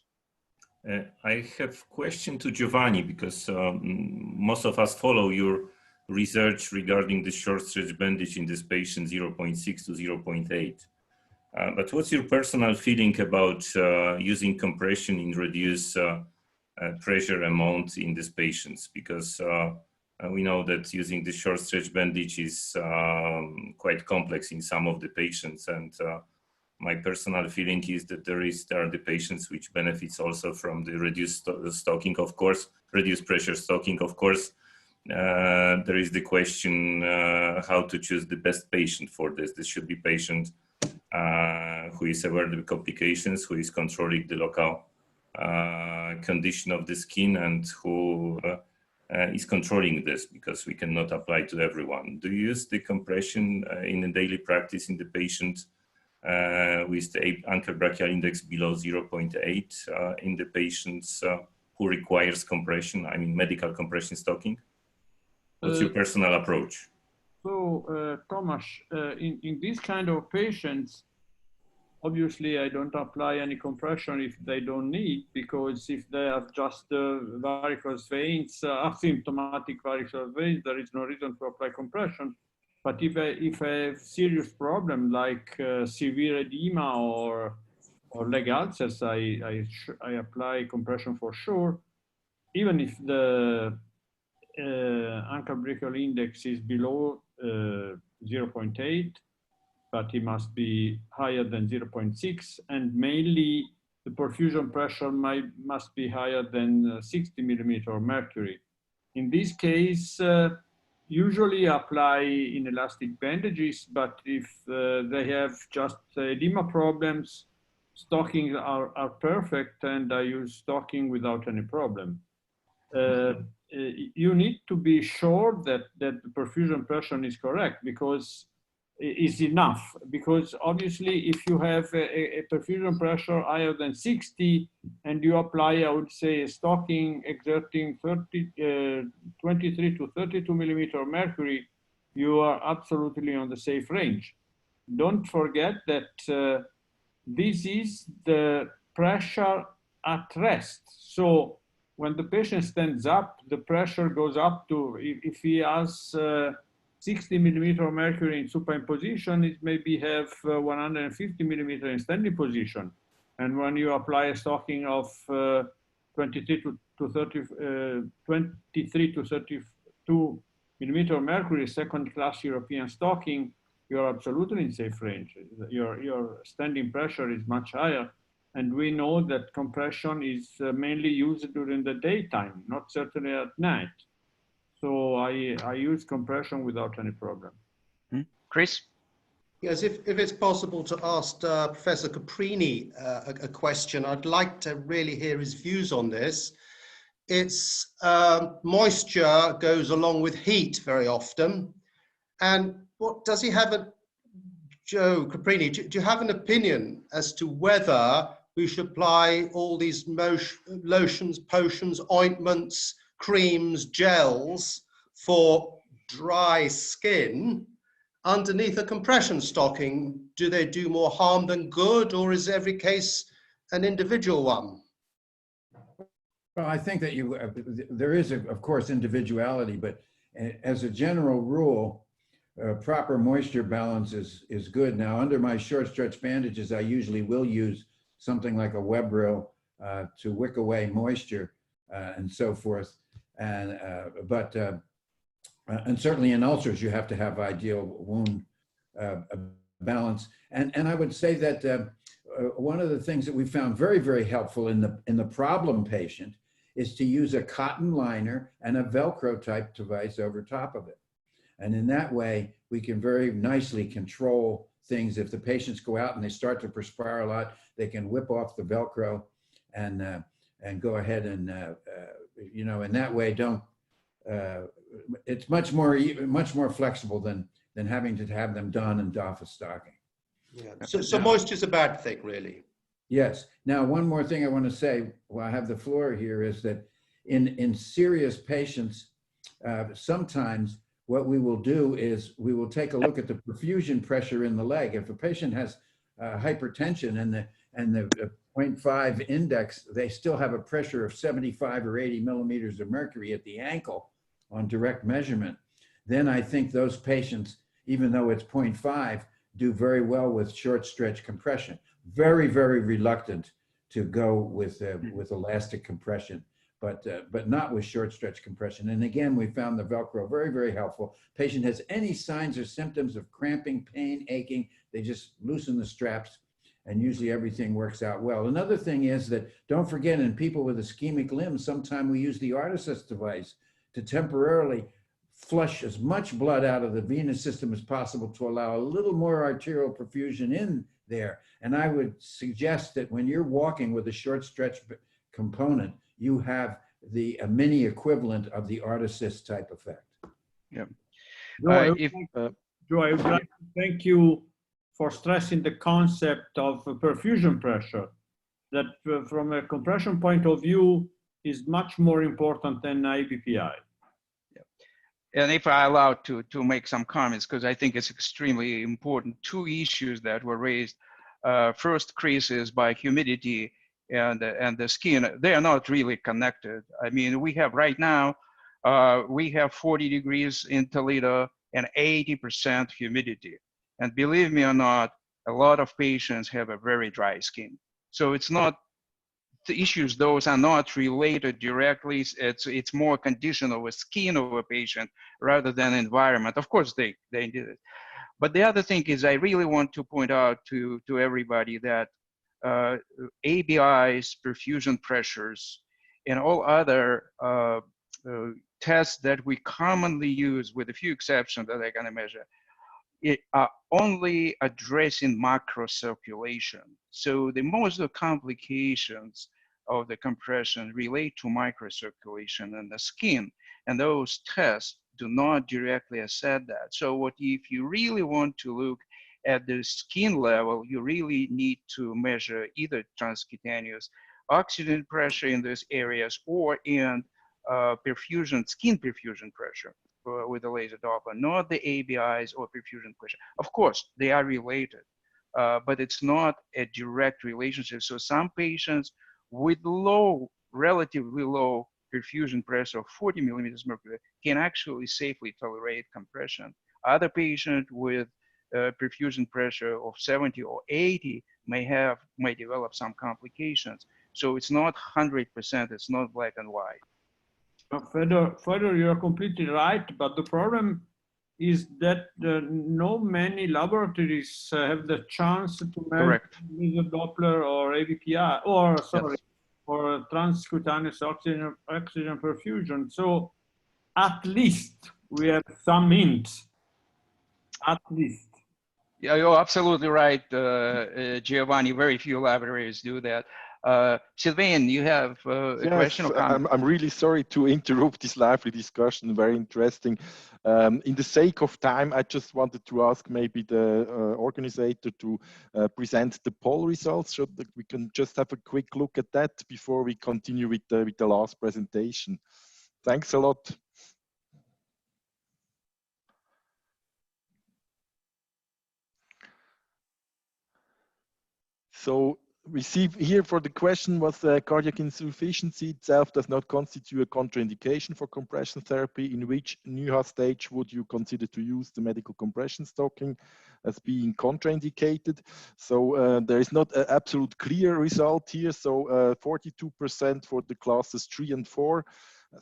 I have a question to Giovanni, because most of us follow your research regarding the short stretch bandage in this patient 0.6 to 0.8. But what's your personal feeling about using compression in reduced pressure amount in these patients? Because we know that using the short stretch bandage is quite complex in some of the patients, and my personal feeling is that there are the patients which benefits also from the reduced stocking, of course, reduced pressure stocking, of course. There is the question how to choose the best patient for this. This should be patient who is aware of the complications, who is controlling the local condition of the skin, and who is controlling this, because we cannot apply to everyone. Do you use the compression in a daily practice in the patient with the ankle brachial index below 0.8 in the patients who requires compression, I mean medical compression stocking? What's your personal approach? So, Tomasz, in these kind of patients, obviously I don't apply any compression if they don't need, because if they have just varicose veins, asymptomatic varicose veins, there is no reason to apply compression. But if I have serious problem like severe edema or leg ulcers, I apply compression for sure, even if the ankle brachial index is below 0.8, but it must be higher than 0.6, and mainly the perfusion pressure must be higher than 60 millimeter of mercury. In this case, usually apply inelastic bandages, but if they have just edema problems, stockings are perfect, and I use stocking without any problem. You need to be sure that the perfusion pressure is correct, because is enough, because obviously if you have a perfusion pressure higher than 60 and you apply, I would say, a stocking exerting 23 to 32 millimeter of mercury, you are absolutely on the safe range. Don't forget that this is the pressure at rest. So when the patient stands up, the pressure goes up to, if he has 60 millimeter of mercury in supine position, it maybe have 150 millimeter in standing position. And when you apply a stocking of 23 to 32 millimeter of mercury, second class European stocking, you're absolutely in safe range. Your standing pressure is much higher. And we know that compression is mainly used during the daytime, not certainly at night. So I use compression without any problem. Chris? Yes, if it's possible to ask Professor Caprini a question, I'd like to really hear his views on this. It's moisture goes along with heat very often. And what does he have Joe Caprini, do you have an opinion as to whether we should apply all these lotions, potions, ointments, creams, gels for dry skin underneath a compression stocking? Do they do more harm than good, or is every case an individual one? Well, I think that there is, of course, individuality, but as a general rule, proper moisture balance is good. Now, under my short stretch bandages, I usually will use something like a web roll to wick away moisture and so forth. And and certainly in ulcers, you have to have ideal wound balance. And I would say that one of the things that we found very, very helpful in the problem patient is to use a cotton liner and a Velcro type device over top of it. And in that way, we can very nicely control things. If the patients go out and they start to perspire a lot, they can whip off the Velcro and go ahead and, you know, in that way, it's much more flexible than having to have them don and doff a stocking. Yeah. So moisture's a bad thing, really. Yes. Now, one more thing I want to say while I have the floor here is that in serious patients, sometimes what we will do is we will take a look at the perfusion pressure in the leg. If a patient has hypertension and the 0.5 index, they still have a pressure of 75 or 80 millimeters of mercury at the ankle on direct measurement, then I think those patients, even though it's 0.5, do very well with short stretch compression. Very, very reluctant to go with elastic compression, but not with short stretch compression. And again, we found the Velcro very, very helpful. Patient has any signs or symptoms of cramping, pain, aching, they just loosen the straps and usually everything works out well. Another thing is that don't forget, in people with ischemic limbs, sometimes we use the Artisys device to temporarily flush as much blood out of the venous system as possible to allow a little more arterial perfusion in there. And I would suggest that when you're walking with a short stretch component, you have a mini equivalent of the Artisys type effect. Yeah. Joe, I would like to thank you for stressing the concept of perfusion pressure, that from a compression point of view is much more important than IBPI. And if I allow to make some comments, because I think it's extremely important, two issues that were raised. First, creases by humidity and the skin, they are not really connected. I mean, we have right now, we have 40 degrees in Toledo and 80% humidity. And believe me or not, a lot of patients have a very dry skin. So it's not, the issues, those are not related directly. It's more conditional with skin of a patient rather than environment. Of course, they did it. But the other thing is, I really want to point out to everybody that ABIs, perfusion pressures, and all other tests that we commonly use, with a few exceptions that I'm going to measure, are only addressing macrocirculation. So the most of the complications of the compression relate to microcirculation in the skin, and those tests do not directly assess that. So what if you really want to look at the skin level, you really need to measure either transcutaneous oxygen pressure in those areas or in skin perfusion pressure with the laser Doppler, not the ABIs or perfusion pressure. Of course, they are related, but it's not a direct relationship. So some patients with relatively low perfusion pressure of 40 millimeters mercury can actually safely tolerate compression. Other patients with perfusion pressure of 70 or 80 may develop some complications. So it's not 100%, it's not black and white. Fedor, you're completely right, but the problem is that no many laboratories have the chance to measure laser Doppler or ABPI, or sorry, yes, or transcutaneous oxygen perfusion. So at least we have some hints, at least. Yeah, you're absolutely right, Giovanni. Very few laboratories do that. Sylvain, you have a question or comment? I'm really sorry to interrupt this lively discussion, very interesting. In the sake of time, I just wanted to ask maybe the organizer to present the poll results so that we can just have a quick look at that before we continue with the last presentation. Thanks a lot. So we see here for the question was cardiac insufficiency itself does not constitute a contraindication for compression therapy. In which NYHA stage would you consider to use the medical compression stocking as being contraindicated? So there is not an absolute clear result here. So 42% for the classes 3 and 4,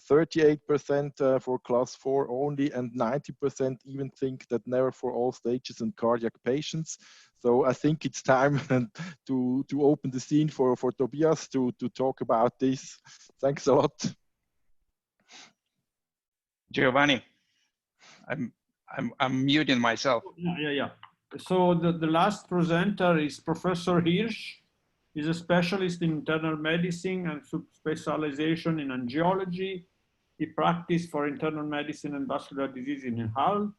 38% for class 4 only, and 90% even think that never for all stages and cardiac patients. So I think it's time to open the scene for Tobias to talk about this. Thanks a lot. Giovanni, I'm muting myself. Yeah. So the last presenter is Professor Hirsch. He's a specialist in internal medicine and subspecialization in angiology. He practiced for internal medicine and vascular disease in Hull.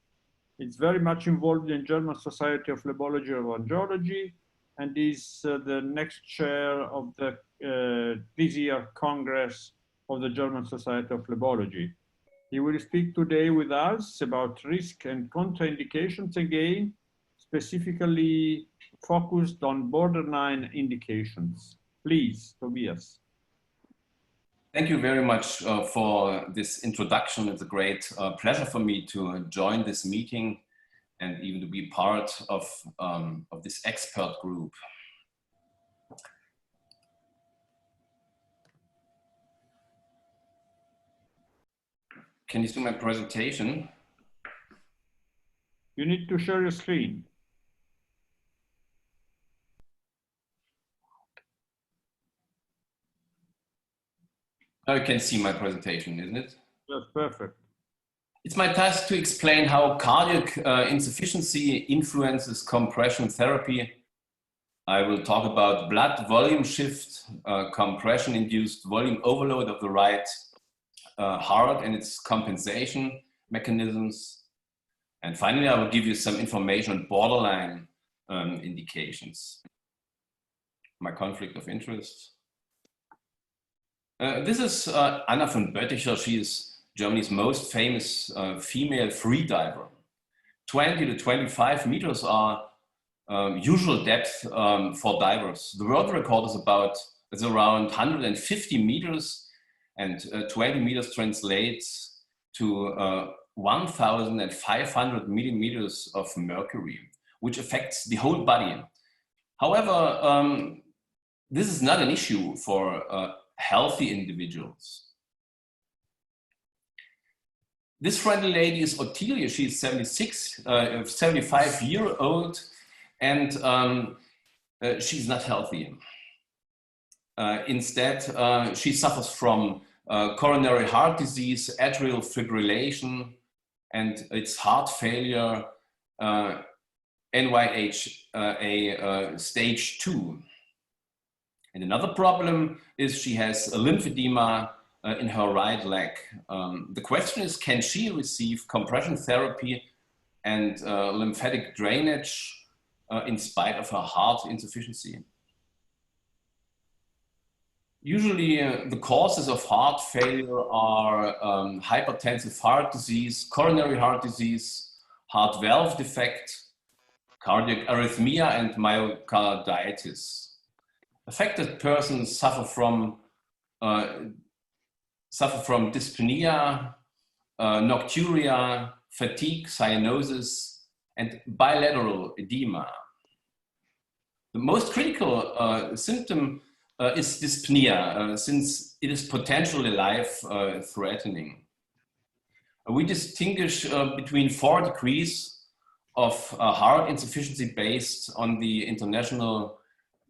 He's very much involved in German Society of Phlebology of Angiology, and is the next chair of the this year Congress of the German Society of Phlebology. He will speak today with us about risk and contraindications again, specifically focused on borderline indications. Please, Tobias. Thank you very much for this introduction. It's a great pleasure for me to join this meeting and even to be part of this expert group. Can you see my presentation? You need to share your screen. Now you can see my presentation, isn't it? Yes, perfect. It's my task to explain how cardiac insufficiency influences compression therapy. I will talk about blood volume shift, compression-induced volume overload of the right heart and its compensation mechanisms. And finally, I will give you some information on borderline indications. My conflict of interest. This is Anna von Bötticher. She is Germany's most famous female freediver. 20 to 25 meters are usual depth for divers. The world record is around 150 meters, and 20 meters translates to 1,500 millimeters of mercury, which affects the whole body. However, this is not an issue for healthy individuals. This friendly lady is Ottilia. She is 75-year-old, and she's not healthy. Instead, she suffers from coronary heart disease, atrial fibrillation, and it's heart failure, NYHA stage 2. And another problem is she has a lymphedema in her right leg. The question is, can she receive compression therapy and lymphatic drainage in spite of her heart insufficiency? Usually the causes of heart failure are hypertensive heart disease, coronary heart disease, heart valve defect, cardiac arrhythmia, and myocarditis. Affected persons suffer from dyspnea, nocturia, fatigue, cyanosis, and bilateral edema. The most critical symptom is dyspnea, since it is potentially life-threatening. We distinguish between 4 degrees of heart insufficiency based on the International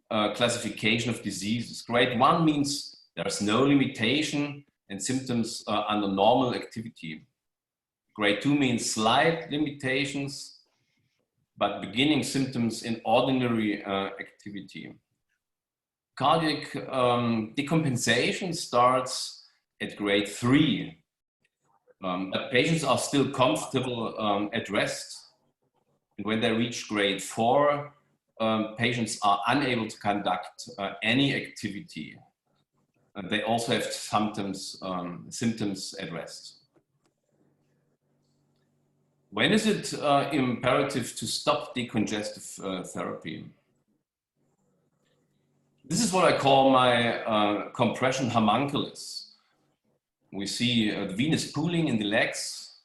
Classification of Diseases. Grade 1 means there's no limitation and symptoms under normal activity. Grade 2 means slight limitations, but beginning symptoms in ordinary activity. Cardiac decompensation starts at grade 3, but patients are still comfortable at rest. And when they reach grade 4, patients are unable to conduct any activity. They also have symptoms at rest. When is it imperative to stop decongestive therapy? This is what I call my compression homunculus. We see the venous pooling in the legs,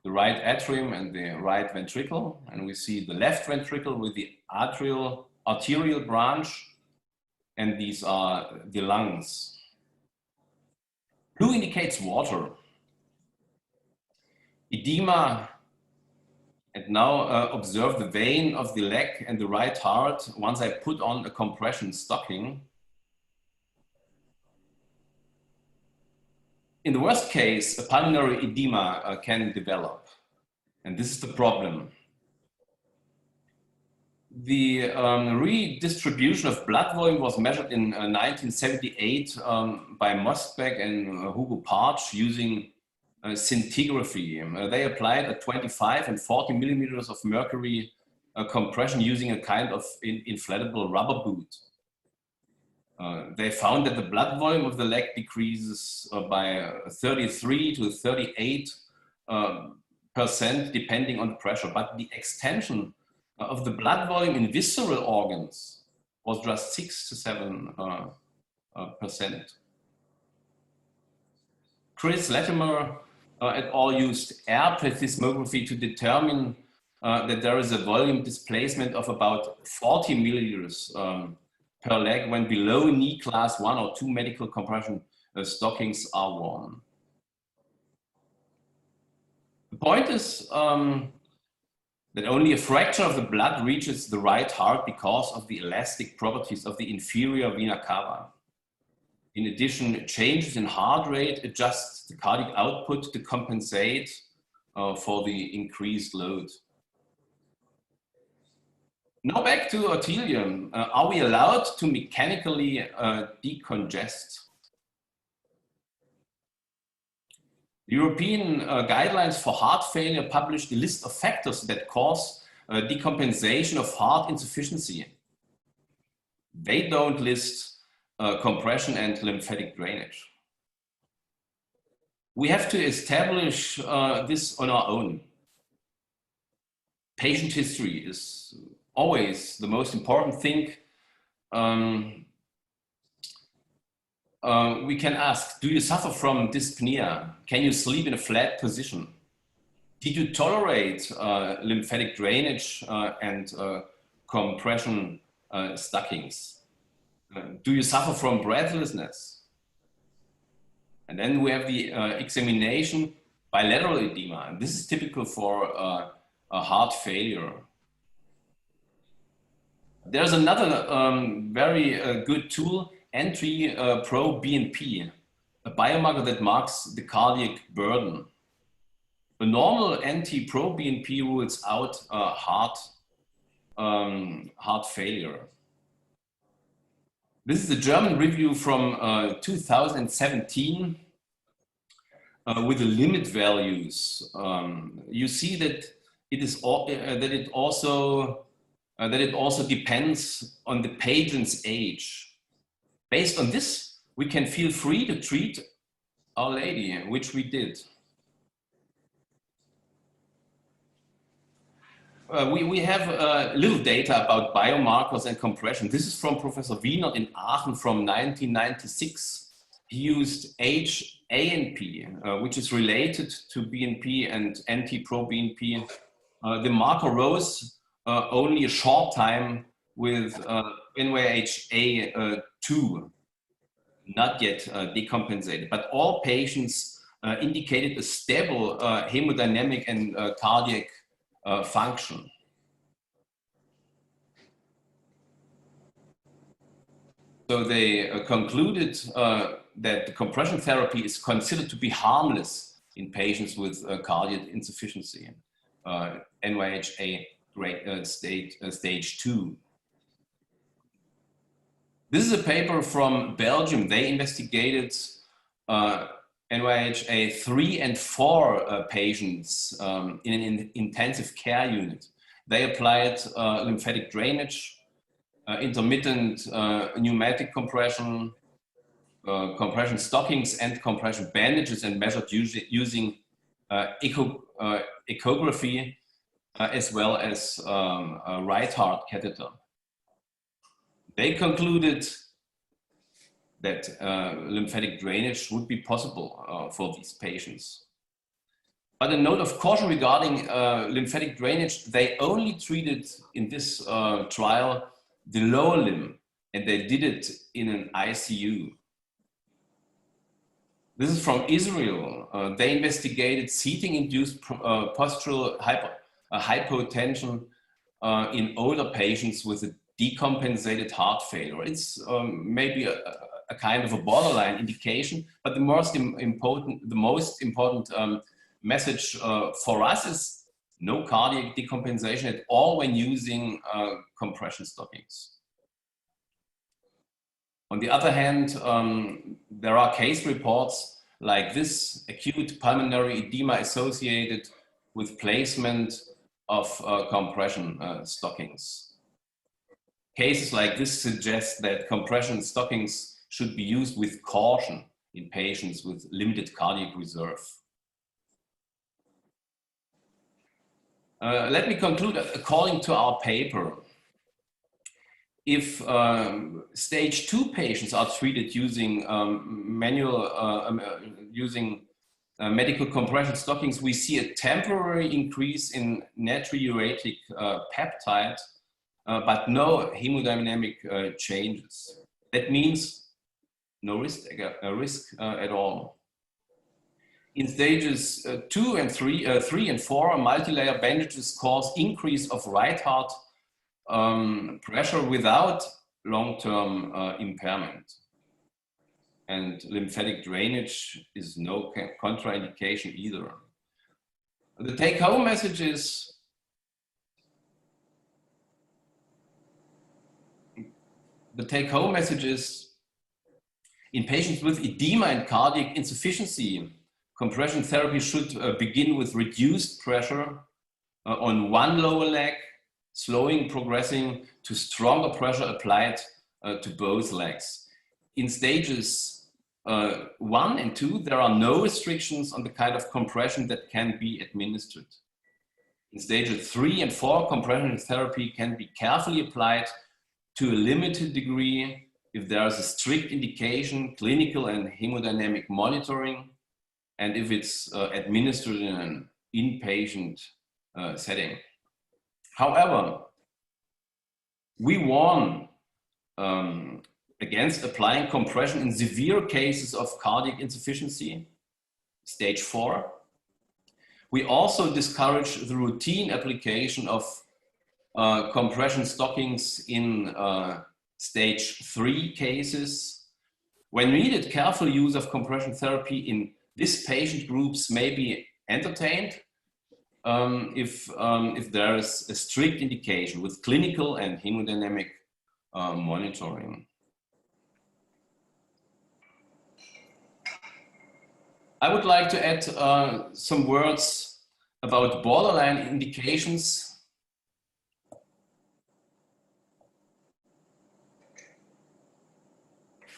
the right atrium and the right ventricle, and we see the left ventricle with the arterial branch, and these are the lungs. Blue indicates water. Edema, and now observe the vein of the leg and the right heart once I put on a compression stocking. In the worst case, a pulmonary edema can develop, and this is the problem. The redistribution of blood volume was measured in 1978 by Mosti and Hugo Partsch using scintigraphy. They applied a 25 and 40 millimeters of mercury compression using a kind of inflatable rubber boot. They found that the blood volume of the leg decreases by 33 to 38% depending on the pressure, but the extension of the blood volume in visceral organs was just 6 to 7%. Chris Lattimer et al. Used air plethysmography to determine that there is a volume displacement of about 40 milliliters per leg when below knee class 1 or 2 medical compression stockings are worn. The point is that only a fraction of the blood reaches the right heart because of the elastic properties of the inferior vena cava. In addition, changes in heart rate adjust the cardiac output to compensate for the increased load. Now back to arterium. Are we allowed to mechanically decongest? The European guidelines for heart failure published a list of factors that cause decompensation of heart insufficiency. They don't list compression and lymphatic drainage. We have to establish this on our own. Patient history is always the most important thing. We can ask, do you suffer from dyspnea? Can you sleep in a flat position? Did you tolerate lymphatic drainage and compression stockings? Do you suffer from breathlessness? And then we have the examination bilateral edema. And this is typical for a heart failure. There's another very good tool, NT-proBNP, a biomarker that marks the cardiac burden. The normal NT-proBNP rules out heart failure. This is a German review from 2017 with the limit values. You see that it also depends on the patient's age. Based on this, we can feel free to treat Our Lady, which we did. We have little data about biomarkers and compression. This is from Professor Wiener in Aachen from 1996. He used HANP, which is related to BNP and NT-proBNP. The marker rose only a short time with NYHA2, not yet decompensated, but all patients indicated a stable hemodynamic and cardiac function. So they concluded that the compression therapy is considered to be harmless in patients with cardiac insufficiency, NYHA stage 2. This is a paper from Belgium. They investigated NYHA 3 and 4 patients in an intensive care unit. They applied lymphatic drainage, intermittent pneumatic compression, compression stockings and compression bandages, and measured using echography as well as a right heart catheter. They concluded that lymphatic drainage would be possible for these patients. But a note of caution regarding lymphatic drainage, they only treated in this trial the lower limb, and they did it in an ICU. This is from Israel. They investigated seating-induced postural hypotension in older patients with a decompensated heart failure. It's maybe a kind of a borderline indication, but the most important message for us is no cardiac decompensation at all when using compression stockings. On the other hand, there are case reports like this: acute pulmonary edema associated with placement of compression stockings. Cases like this suggest that compression stockings should be used with caution in patients with limited cardiac reserve. Let me conclude. According to our paper, if stage 2 patients are treated using medical compression stockings, we see a temporary increase in natriuretic peptide, but no hemodynamic changes. That means no risk at all. In stages 3 and 4, multi-layer bandages cause increase of right heart pressure without long-term impairment. And lymphatic drainage is no contraindication either. The take-home message is in patients with edema and cardiac insufficiency, compression therapy should begin with reduced pressure on one lower leg, progressing to stronger pressure applied to both legs. In stages 1 and 2, there are no restrictions on the kind of compression that can be administered. In stages 3 and 4, compression therapy can be carefully applied to a limited degree if there is a strict indication, clinical and hemodynamic monitoring, and if it's administered in an inpatient setting. However, we warn against applying compression in severe cases of cardiac insufficiency, stage 4. We also discourage the routine application of compression stockings in stage 3 cases. When needed, careful use of compression therapy in these patient groups may be entertained if there is a strict indication with clinical and hemodynamic monitoring. I would like to add some words about borderline indications.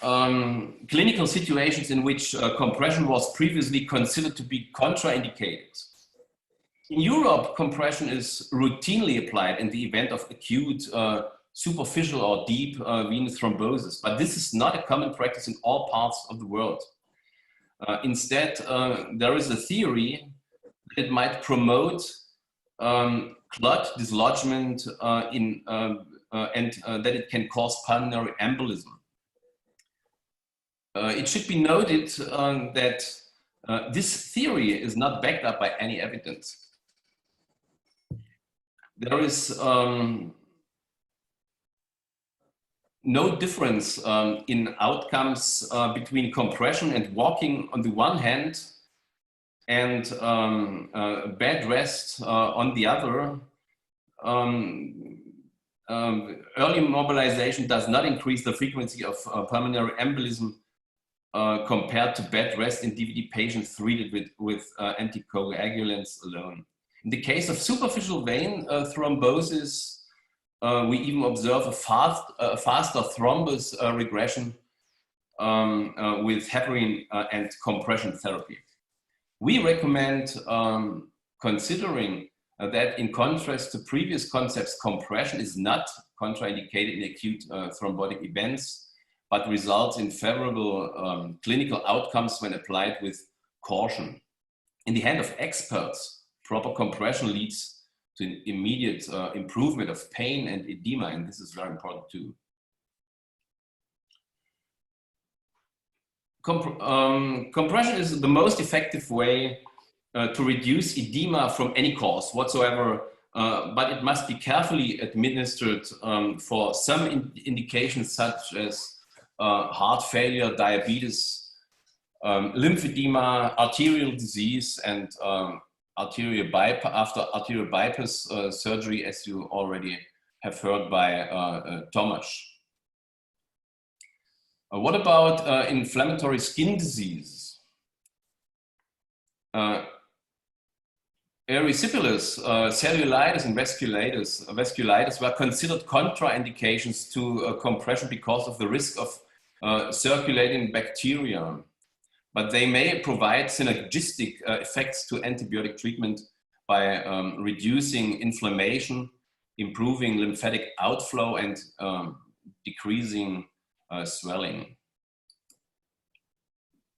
Clinical situations in which compression was previously considered to be contraindicated. In Europe, compression is routinely applied in the event of acute superficial or deep venous thrombosis, but this is not a common practice in all parts of the world. Instead, there is a theory that it might promote clot dislodgement and that it can cause pulmonary embolism. It should be noted that this theory is not backed up by any evidence. There is no difference in outcomes between compression and walking on the one hand and bed rest on the other. Early mobilization does not increase the frequency of pulmonary embolism compared to bed rest in DVT patients treated with anticoagulants alone. In the case of superficial vein thrombosis, we even observe a faster thrombus regression with heparin and compression therapy. We recommend considering that in contrast to previous concepts, compression is not contraindicated in acute thrombotic events, but results in favorable clinical outcomes when applied with caution. In the hand of experts, proper compression leads to an immediate improvement of pain and edema, and this is very important too. Compression is the most effective way to reduce edema from any cause whatsoever, but it must be carefully administered for some indications such as heart failure, diabetes, lymphedema, arterial disease, and after arterial bypass surgery, as you already have heard by Tomasz. What about inflammatory skin disease? Erysipelas, cellulitis, and vasculitis were considered contraindications to compression because of the risk of circulating bacteria. But they may provide synergistic effects to antibiotic treatment by reducing inflammation, improving lymphatic outflow, and decreasing swelling.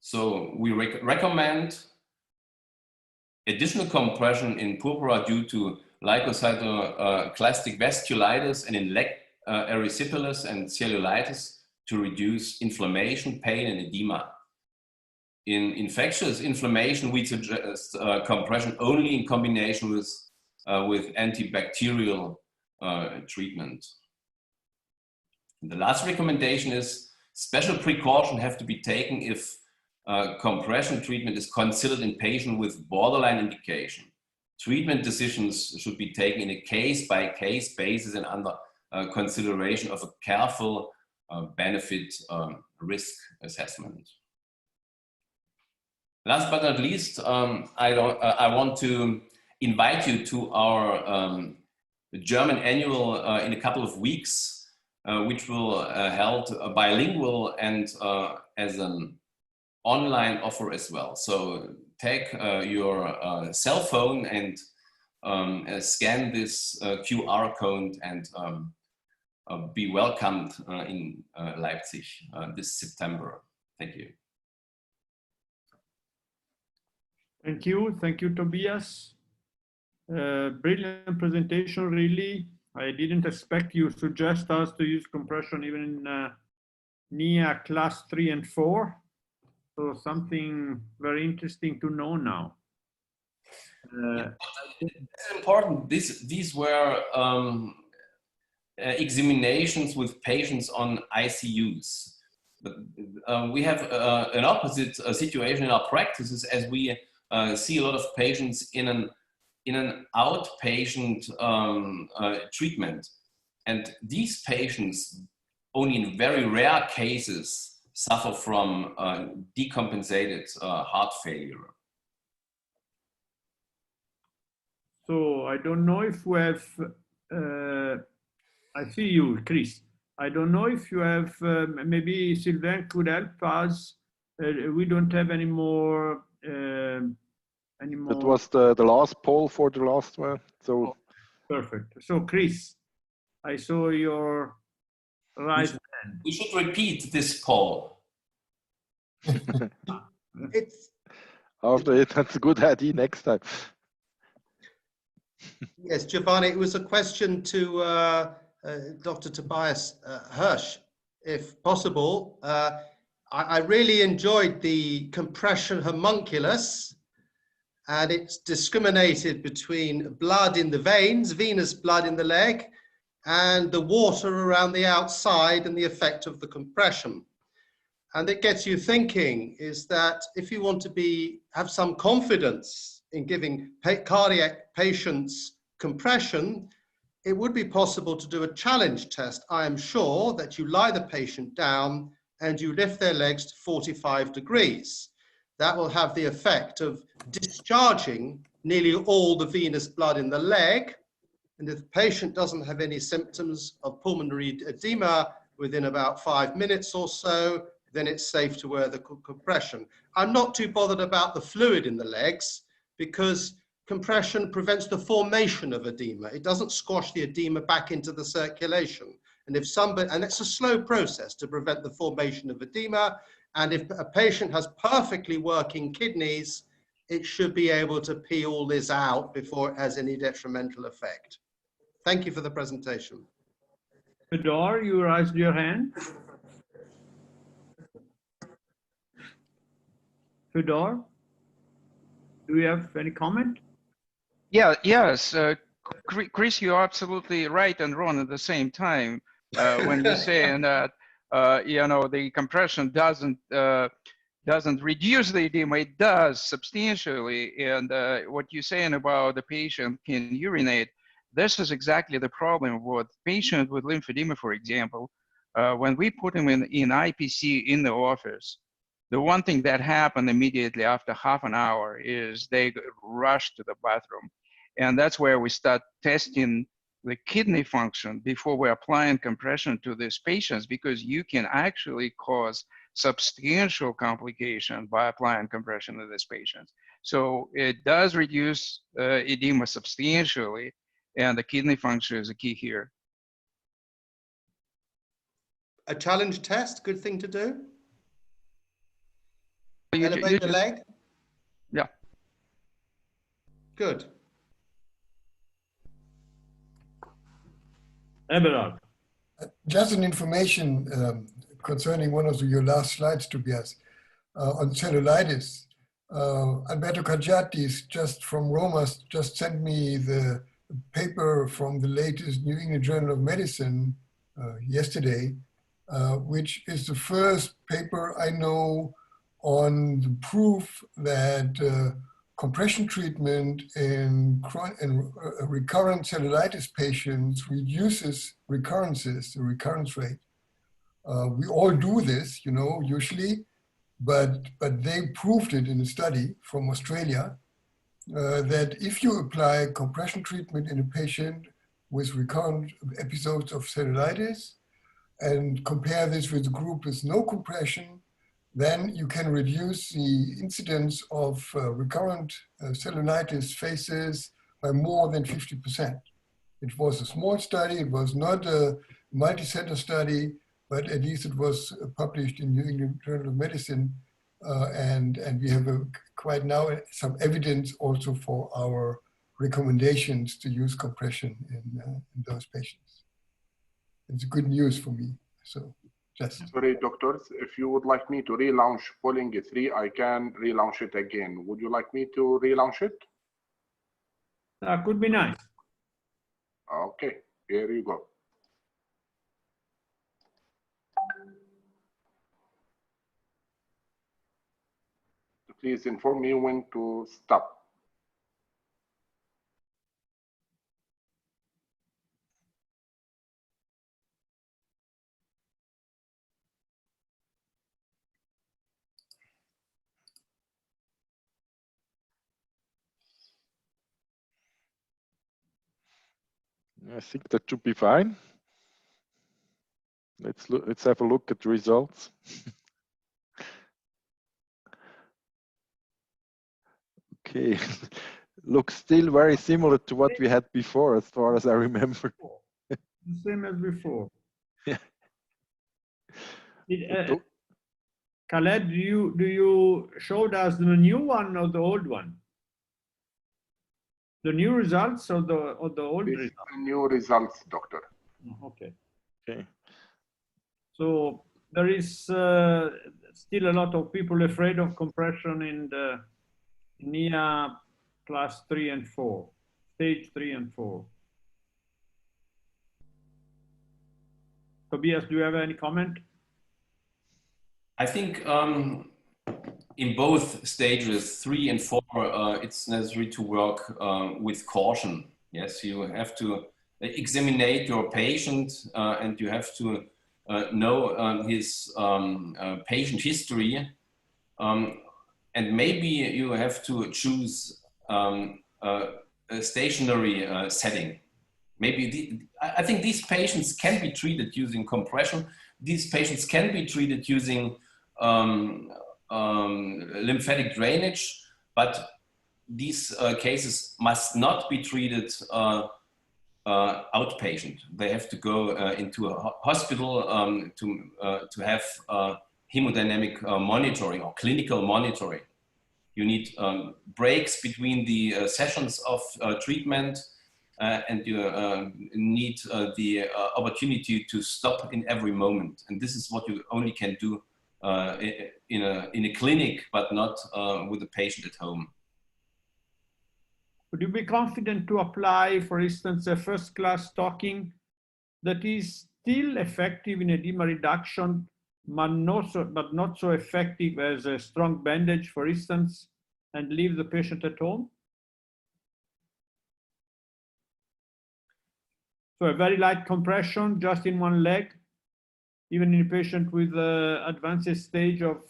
So we recommend additional compression in purpura due to leukocytoclastic vasculitis and in leg erysipelas and cellulitis to reduce inflammation, pain, and edema. In infectious inflammation, we suggest compression only in combination with antibacterial treatment. And the last recommendation is special precaution have to be taken if compression treatment is considered in patient with borderline indication. Treatment decisions should be taken in a case-by-case basis and under consideration of a careful benefit risk assessment. Last but not least, I want to invite you to our German annual in a couple of weeks, which will held bilingual and as an online offer as well. So take your cell phone and scan this QR code and be welcomed in Leipzig this September. Thank you. Thank you, Tobias. Brilliant presentation, really. I didn't expect you suggest us to use compression even in NIA class 3 and 4. So something very interesting to know now. It's important. These were examinations with patients on ICUs. But we have an opposite situation in our practices, as we see a lot of patients in an outpatient treatment. And these patients, only in very rare cases, suffer from decompensated heart failure. So I don't know if we have, I see you, Chris. I don't know if you have, maybe Sylvain could help us. We don't have any more. That was the last poll for the last one. So oh, perfect. So Chris, I saw your right hand. We should repeat this poll. After it, that's a good idea next time. Yes, Giovanni, it was a question to Dr. Tobias Hirsch, if possible. I really enjoyed the compression homunculus, and it's discriminated between blood in the veins, venous blood in the leg, and the water around the outside and the effect of the compression. And it gets you thinking is that if you want to have some confidence in giving cardiac patients compression, it would be possible to do a challenge test. I am sure that you lie the patient down and you lift their legs to 45 degrees. That will have the effect of discharging nearly all the venous blood in the leg. And if the patient doesn't have any symptoms of pulmonary edema within about 5 minutes or so, then it's safe to wear the compression. I'm not too bothered about the fluid in the legs because compression prevents the formation of edema. It doesn't squash the edema back into the circulation. And if somebody, and it's a slow process to prevent the formation of edema. And if a patient has perfectly working kidneys, it should be able to pee all this out before it has any detrimental effect. Thank you for the presentation. Fedor, you raised your hand. Fedor, do you have any comment? Yeah, yes, Chris, you're absolutely right and wrong at the same time when you're saying that you know, the compression doesn't reduce the edema, it does substantially. And what you're saying about the patient can urinate, this is exactly the problem with patient with lymphedema, for example. When we put them in IPC in the office, the one thing that happened immediately after half an hour is they rush to the bathroom. And that's where we start testing the kidney function before we're applying compression to these patients, because you can actually cause substantial complication by applying compression to these patients. So it does reduce edema substantially, and the kidney function is a key here. A challenge test, good thing to do. Elevate the leg? Yeah. Good. Eberhard. Just an information concerning one of your last slides, Tobias, on cellulitis. Alberto Caggiattis, just from Roma, just sent me the paper from the latest New England Journal of Medicine yesterday, which is the first paper I know on the proof that compression treatment in recurrent cellulitis patients reduces recurrences, the recurrence rate. We all do this, you know, usually, but they proved it in a study from Australia that if you apply compression treatment in a patient with recurrent episodes of cellulitis and compare this with a group with no compression, then you can reduce the incidence of recurrent cellulitis phases by more than 50%. It was a small study, it was not a multi-center study, but at least it was published in New England Journal of Medicine, and we have quite now some evidence also for our recommendations to use compression in those patients. It's good news for me, so. Just. Sorry, doctors, if you would like me to relaunch polling 3, I can relaunch it again. Would you like me to relaunch it? That could be nice. Okay, here you go. Please inform me when to stop. I think that should be fine. Let's have a look at the results. Okay, looks still very similar to what we had before, as far as I remember. The same as before. Yeah. Khaled, do you show us the new one or the old one? The new results or the old results? New results, doctor. Okay. Okay. So there is still a lot of people afraid of compression in the NIA class 3 and 4, stage 3 and 4. Tobias, do you have any comment? I think in both stages 3 and 4, it's necessary to work with caution. Yes, you have to examine your patient and you have to know his patient history. And maybe you have to choose a stationary setting. Maybe I think these patients can be treated using compression. These patients can be treated using lymphatic drainage, but these cases must not be treated outpatient. They have to go into a hospital to have hemodynamic monitoring or clinical monitoring. You need breaks between the sessions of treatment, and you need the opportunity to stop in every moment. And this is what you only can do in a clinic, but not with a patient at home. Would you be confident to apply, for instance, a first-class stocking that is still effective in edema reduction, but not so effective as a strong bandage, for instance, and leave the patient at home? So a very light compression just in one leg, even in a patient with advanced stage of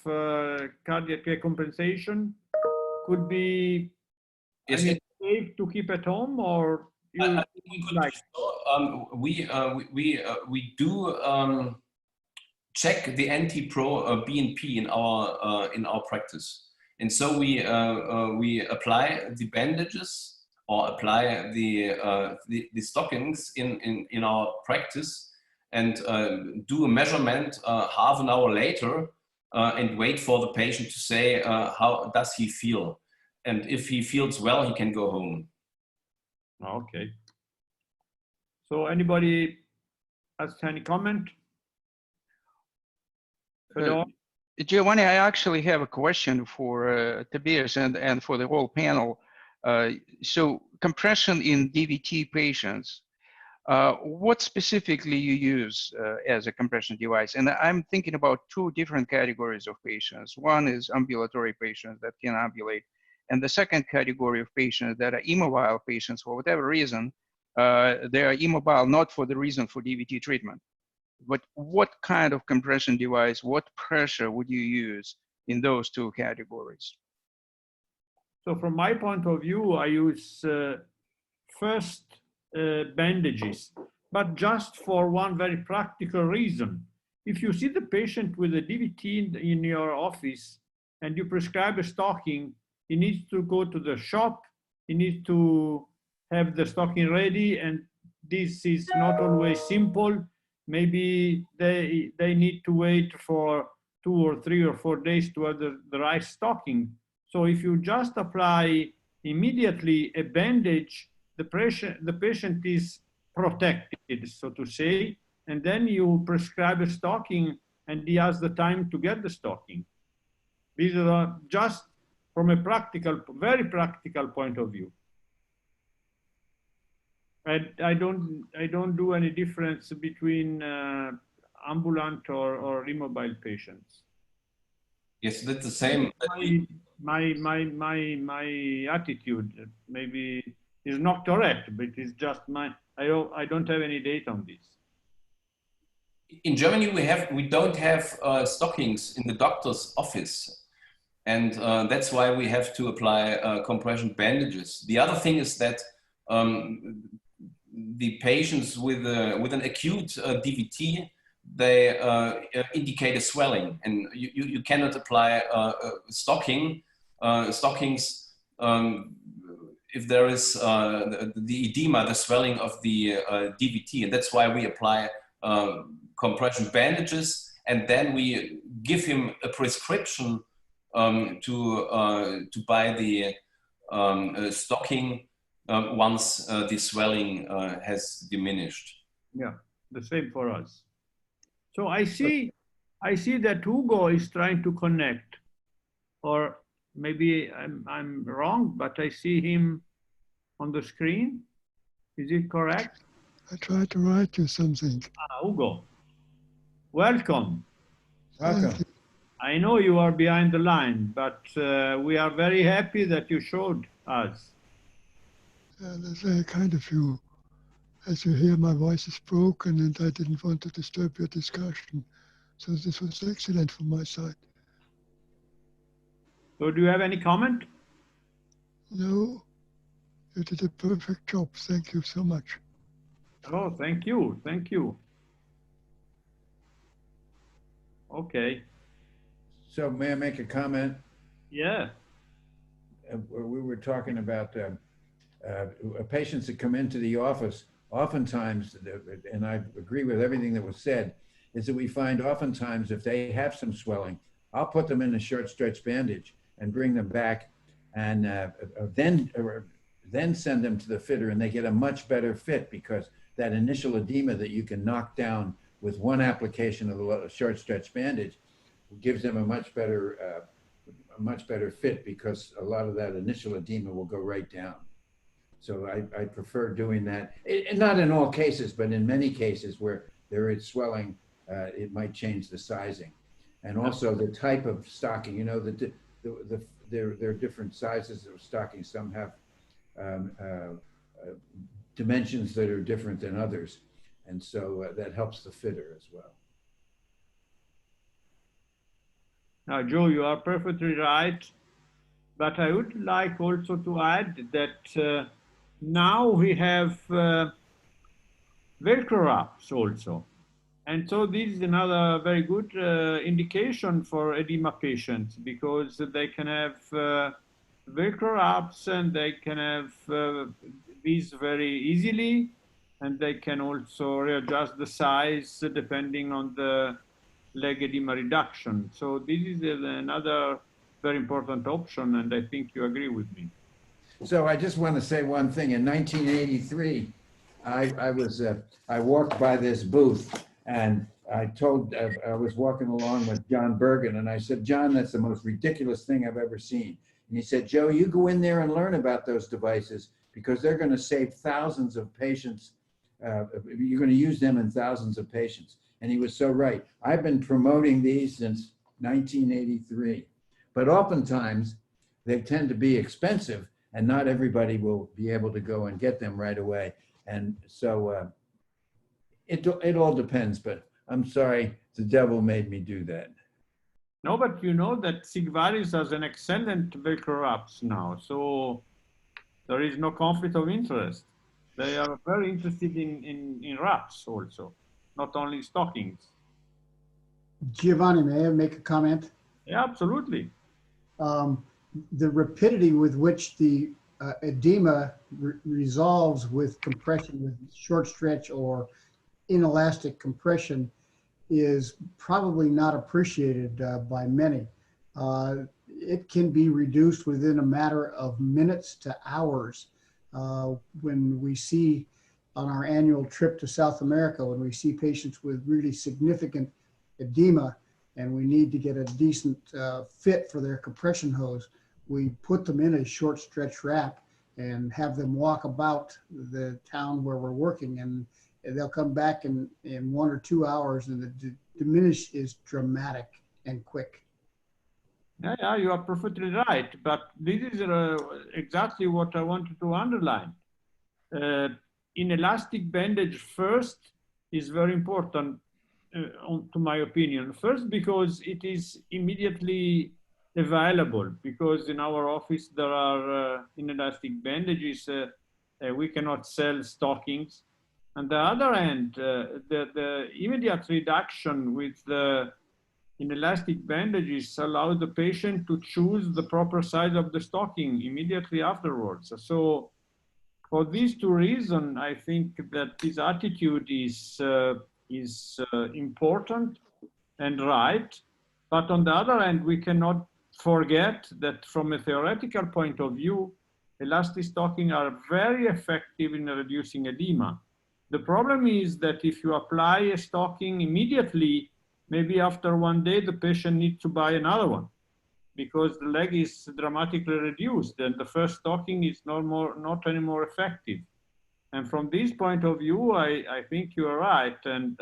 cardiac compensation, could be safe to keep at home, or you like? We do check the anti-pro BNP in our practice, and so we apply the bandages or apply the stockings in our practice, and do a measurement half an hour later, and wait for the patient to say how does he feel, and if he feels well, he can go home. Okay. So anybody has any comment? Giovanni, I actually have a question for Tobias and for the whole panel. So compression in DVT patients, what specifically you use as a compression device? And I'm thinking about two different categories of patients. One is ambulatory patients that can ambulate, and the second category of patients that are immobile patients for whatever reason. They are immobile not for the reason for DVT treatment. But what kind of compression device, what pressure would you use in those two categories? So from my point of view, I use first bandages, but just for one very practical reason. If you see the patient with a DVT in your office and you prescribe a stocking, he needs to go to the shop, he needs to have the stocking ready, and this is not always simple. Maybe they need to wait for 2 or 3 or 4 days to have the right stocking. So if you just apply immediately a bandage, the patient is protected, so to say, and then you prescribe a stocking and he has the time to get the stocking. These are just from a practical, very practical point of view. I don't do any difference between ambulant or immobile patients. Yes, that's the same. My attitude maybe is not correct, but it's just I don't have any data on this. In Germany, we don't have stockings in the doctor's office, and that's why we have to apply compression bandages. The other thing is that the patients with an acute DVT, they indicate a swelling, and you cannot apply stockings if there is the edema, the swelling of the DVT, and that's why we apply compression bandages, and then we give him a prescription to buy the stocking once the swelling has diminished. Yeah, the same for us. So I see that Hugo is trying to connect, or maybe I'm wrong, but I see him on the screen. Is it correct? I tried to write you something. Hugo, welcome. Welcome. I know you are behind the line, but we are very happy that you showed us. That's very kind of you. As you hear, my voice is broken and I didn't want to disturb your discussion. So this was excellent from my side. So do you have any comment? No, you did a perfect job. Thank you so much. Oh, thank you. Thank you. Okay. So may I make a comment? Yeah. We were talking about patients that come into the office oftentimes, and I agree with everything that was said, is that we find oftentimes if they have some swelling, I'll put them in a short stretch bandage and bring them back, and then send them to the fitter, and they get a much better fit because that initial edema that you can knock down with one application of the short stretch bandage gives them a much better fit, because a lot of that initial edema will go right down. So I prefer doing that. Not in all cases, but in many cases where there is swelling, it might change the sizing. And also the type of stocking, you know, there are different sizes of stockings. Some have dimensions that are different than others. And so that helps the fitter as well. Now, Joe, you are perfectly right. But I would like also to add that now we have Velcro wraps also. And so this is another very good indication for edema patients, because they can have Velcro wraps and they can have these very easily, and they can also readjust the size depending on the leg edema reduction. So this is another very important option, and I think you agree with me. So I just want to say one thing. In 1983, I walked by this booth, and I was walking along with John Bergen, and I said, John, that's the most ridiculous thing I've ever seen. And he said, Joe, you go in there and learn about those devices, because they're going to save thousands of patients. You're going to use them in thousands of patients. And he was so right. I've been promoting these since 1983, but oftentimes they tend to be expensive, and not everybody will be able to go and get them right away. And so it all depends, but I'm sorry, the devil made me do that. No, but you know that Sigvaris has an excellent Velcro wraps now, so there is no conflict of interest. They are very interested in wraps also, not only stockings. Giovanni, may I make a comment? Yeah, absolutely. The rapidity with which the edema resolves with compression, with short stretch or inelastic compression, is probably not appreciated by many. It can be reduced within a matter of minutes to hours. When we see on our annual trip to South America, when we see patients with really significant edema and we need to get a decent fit for their compression hose, we put them in a short stretch wrap and have them walk about the town where we're working, and they'll come back in 1 or 2 hours, and the diminish is dramatic and quick. Yeah, you are perfectly right. But this is exactly what I wanted to underline. Inelastic bandage first is very important, to my opinion. First, because it is immediately available, because in our office there are inelastic bandages. We cannot sell stockings. On the other hand, the immediate reduction with the inelastic bandages allow the patient to choose the proper size of the stocking immediately afterwards. So for these two reasons, I think that this attitude is important and right. But on the other hand, we cannot forget that from a theoretical point of view, elastic stockings are very effective in reducing edema. The problem is that if you apply a stocking immediately, maybe after 1 day, the patient needs to buy another one because the leg is dramatically reduced and the first stocking is not anymore effective. And from this point of view, I think you are right. And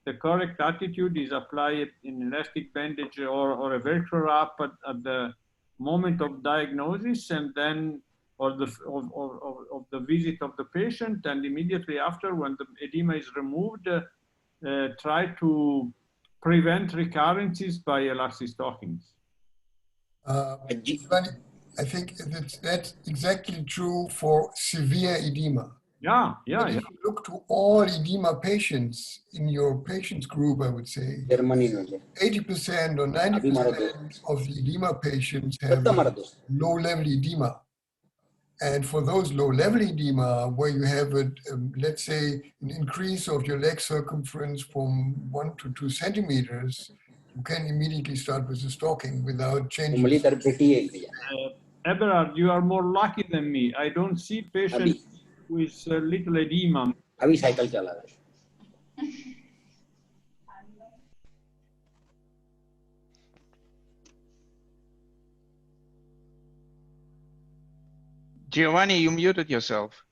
the correct attitude is apply it in elastic bandage or a Velcro wrap at the moment of diagnosis, and then of the visit of the patient, and immediately after, when the edema is removed, try to prevent recurrences by elastic stockings. I think that's exactly true for severe edema. Yeah. If you look to all edema patients in your patients group, I would say 80% or 90% of the edema patients have low-level edema. And for those low-level edema, where you have, let's say, an increase of your leg circumference from 1 to 2 centimeters, you can immediately start with the stocking without changing. Eberhard, you are more lucky than me. I don't see patients with little edema. Giovanni, you muted yourself.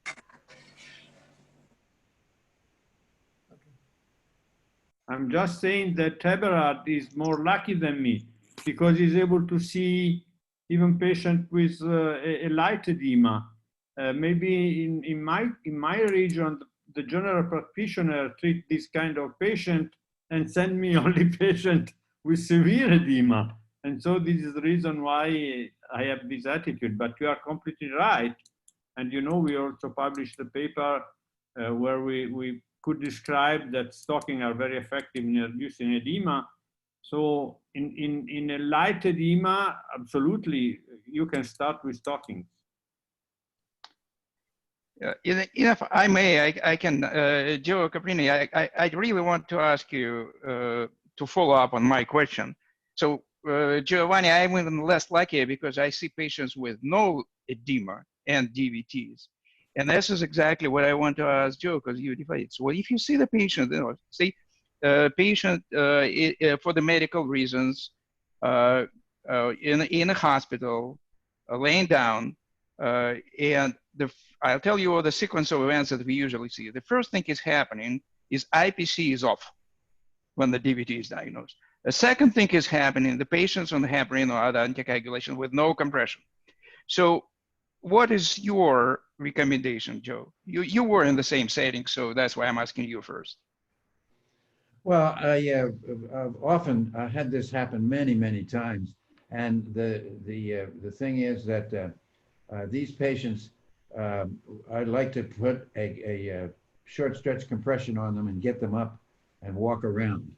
I'm just saying that Eberhard is more lucky than me because he's able to see even patients with a light edema. Maybe in my region, the general practitioner treat this kind of patient and send me only patient with severe edema. And so this is the reason why I have this attitude, but you are completely right. And you know, we also published a paper where we could describe that stockings are very effective in reducing edema. So in a light edema, absolutely, you can start with stockings. If I may, I can, Joe Caprini, I really want to ask you to follow up on my question. So Giovanni, I'm even less lucky because I see patients with no edema and DVTs. And this is exactly what I want to ask Joe, because you divide. So if you see the patient, you know, say patient for the medical reasons in a hospital, laying down, and I'll tell you the sequence of events that we usually see. The first thing is happening is IPC is off when the DVT is diagnosed. The second thing is happening, the patient's on the heparin or other anticoagulation with no compression. So what is your recommendation, Joe? You were in the same setting, so that's why I'm asking you first. Well, I've often had this happen many times, and the thing is that these patients, I'd like to put a short stretch compression on them and get them up and walk around,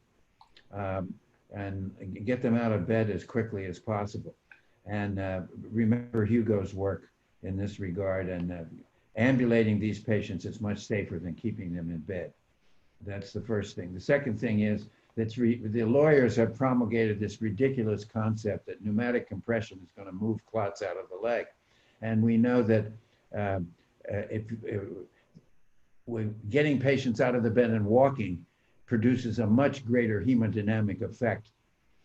and get them out of bed as quickly as possible. And remember Hugo's work in this regard, and ambulating these patients is much safer than keeping them in bed. That's the first thing. The second thing is that the lawyers have promulgated this ridiculous concept that pneumatic compression is going to move clots out of the leg. And we know that getting patients out of the bed and walking produces a much greater hemodynamic effect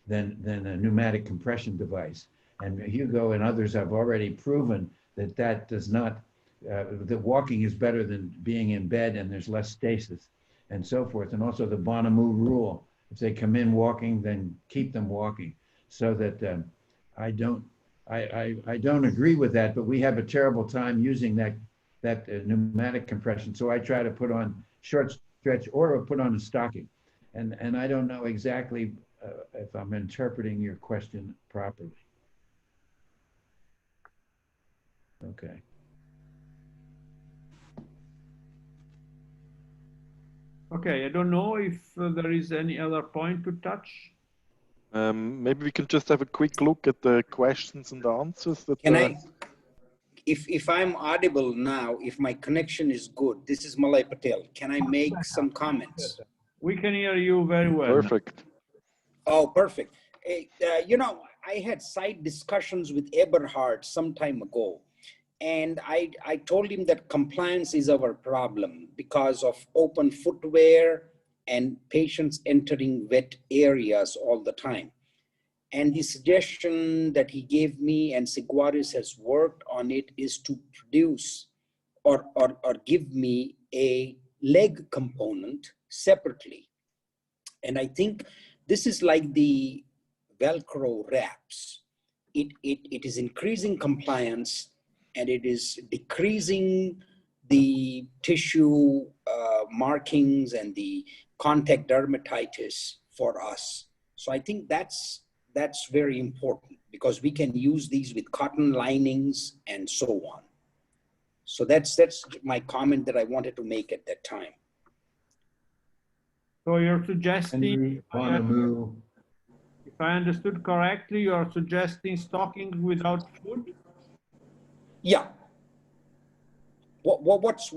than a pneumatic compression device. And Hugo and others have already proven that that does not, that walking is better than being in bed, and there's less stasis and so forth. And also the Bonamou rule, if they come in walking, then keep them walking. So that I don't agree with that, but we have a terrible time using that pneumatic compression. So I try to put on short stretch or put on a stocking. And I don't know exactly if I'm interpreting your question properly. Okay. Okay, I don't know if there is any other point to touch. Maybe we can just have a quick look at the questions and answers. That, can I, if I'm audible now, if my connection is good, this is Malay Patel. Can I make some comments? We can hear you very well. Perfect. Oh, perfect. You know, I had side discussions with Eberhard some time ago. And I told him that compliance is our problem because of open footwear and patients entering wet areas all the time. And the suggestion that he gave me, and Sigvaris has worked on it, is to produce or give me a leg component separately. And I think this is like the Velcro wraps. It is increasing compliance, and it is decreasing the tissue markings and the contact dermatitis for us. So I think that's very important because we can use these with cotton linings and so on. So that's my comment that I wanted to make at that time. So you're suggesting, if I understood correctly, you are suggesting stockings without foot? Yeah. What's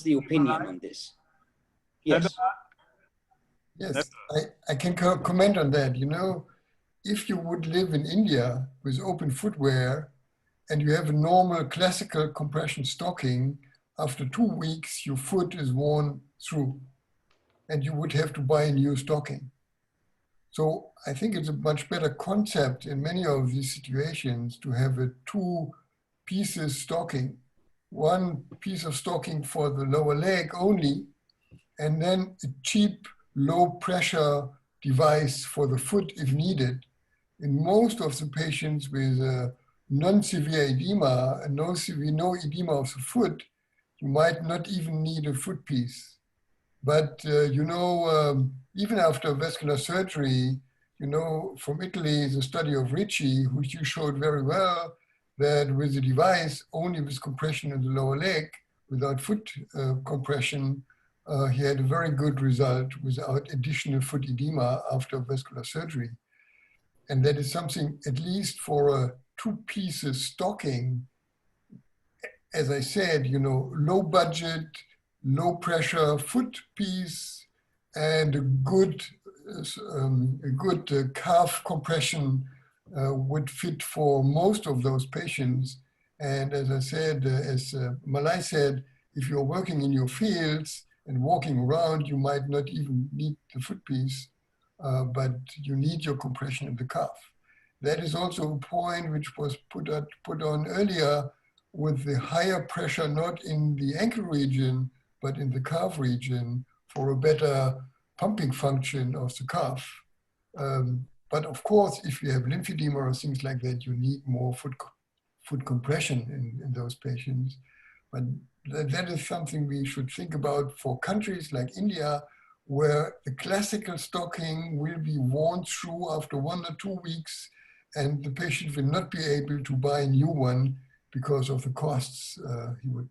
the opinion on this? Yes. Yes, I can comment on that. You know, if you would live in India with open footwear and you have a normal classical compression stocking, after 2 weeks, your foot is worn through and you would have to buy a new stocking. So I think it's a much better concept in many of these situations to have a 2 pieces stocking, 1 piece of stocking for the lower leg only, and then a cheap low pressure device for the foot if needed. In most of the patients with non-severe edema and no edema of the foot, you might not even need a foot piece. But you know, even after vascular surgery, you know, from Italy, the study of Ricci, which you showed very well, that with the device, only with compression in the lower leg, without foot compression, he had a very good result without additional foot edema after vascular surgery. And that is something, at least for a 2 pieces stocking, as I said, you know, low budget, low pressure foot piece, and a good calf compression would fit for most of those patients. And as I said, as Malai said, if you're working in your fields and walking around, you might not even need the foot piece, but you need your compression in the calf. That is also a point which was put on earlier with the higher pressure, not in the ankle region, but in the calf region for a better pumping function of the calf. But of course, if you have lymphedema or things like that, you need more foot compression in those patients. But that is something we should think about for countries like India, where the classical stocking will be worn through after 1 or 2 weeks, and the patient will not be able to buy a new one because of the costs it would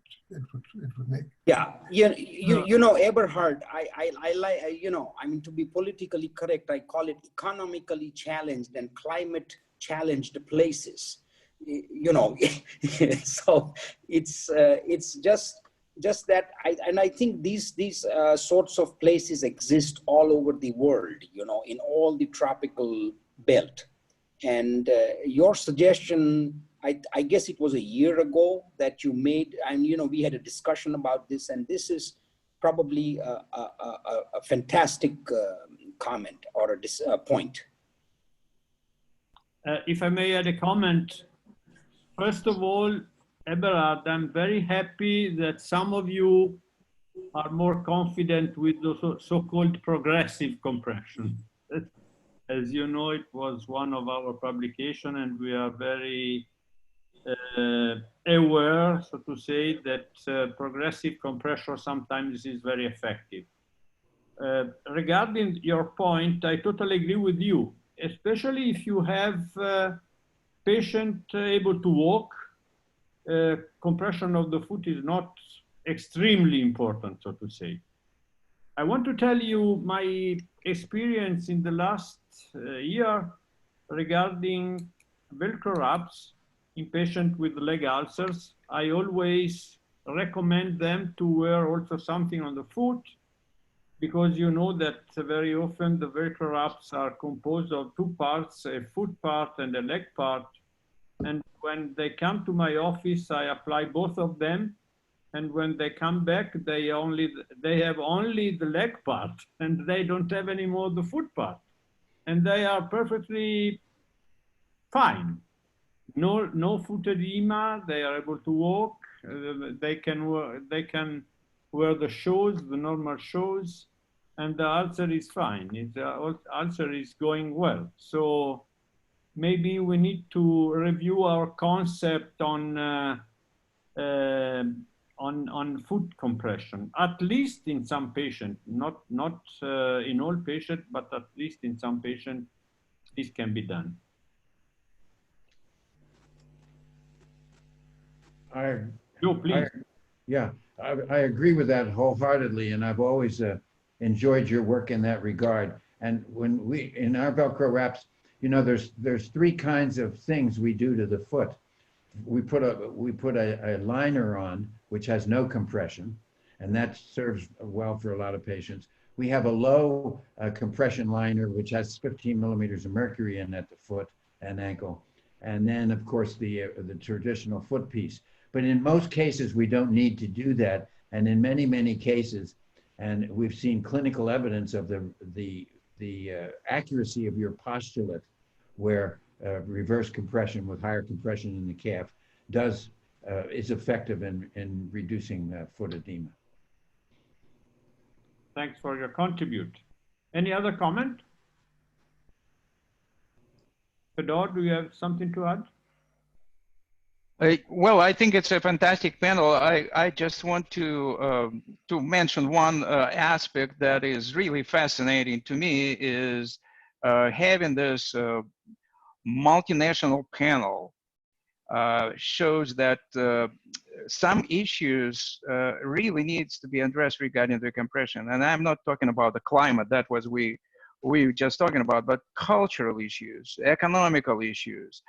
make. Yeah, you know, Eberhard, I like, you know, I mean, to be politically correct, I call it economically challenged and climate challenged places. You know, so it's just that I think these sorts of places exist all over the world, you know, in all the tropical belt. And your suggestion, I guess it was a year ago that you made, and you know, we had a discussion about this, and this is probably a fantastic comment or a point. If I may add a comment, first of all, Eberhard, I'm very happy that some of you are more confident with the so-called progressive compression. As you know, it was one of our publications, and we are very aware, so to say, that progressive compression sometimes is very effective. Regarding your point, I totally agree with you, especially if you have a patient able to walk. Compression of the foot is not extremely important, so to say. I want to tell you my experience in the last year regarding Velcro wraps in patients with leg ulcers. I always recommend them to wear also something on the foot, because you know that very often the Velcro wraps are composed of 2 parts, a foot part and a leg part. And when they come to my office, I apply both of them. And when they come back, they have only the leg part, and they don't have any more the foot part. And they are perfectly fine. No foot edema, they are able to walk, they can wear the shoes, the normal shoes, and the ulcer is fine. The ulcer is going well. So maybe we need to review our concept on foot compression, at least in some patients, not in all patients, but at least in some patients, this can be done. I agree with that wholeheartedly, and I've always enjoyed your work in that regard. And when we, in our Velcro wraps, You know, there's three kinds of things we do to the foot. We put a liner on which has no compression, and that serves well for a lot of patients. We have a low compression liner which has 15 millimeters of mercury in at the foot and ankle, and then of course the traditional foot piece. But in most cases we don't need to do that, and in many cases, and we've seen clinical evidence of the accuracy of your postulate, where reverse compression with higher compression in the calf is effective in reducing foot edema. Thanks for your contribute. Any other comment? Fedor, do you have something to add? Well, I think it's a fantastic panel. I just want to mention one aspect that is really fascinating to me is having this multinational panel shows that some issues really needs to be addressed regarding the compression. And I'm not talking about the climate, that was we were just talking about, but cultural issues, economical issues,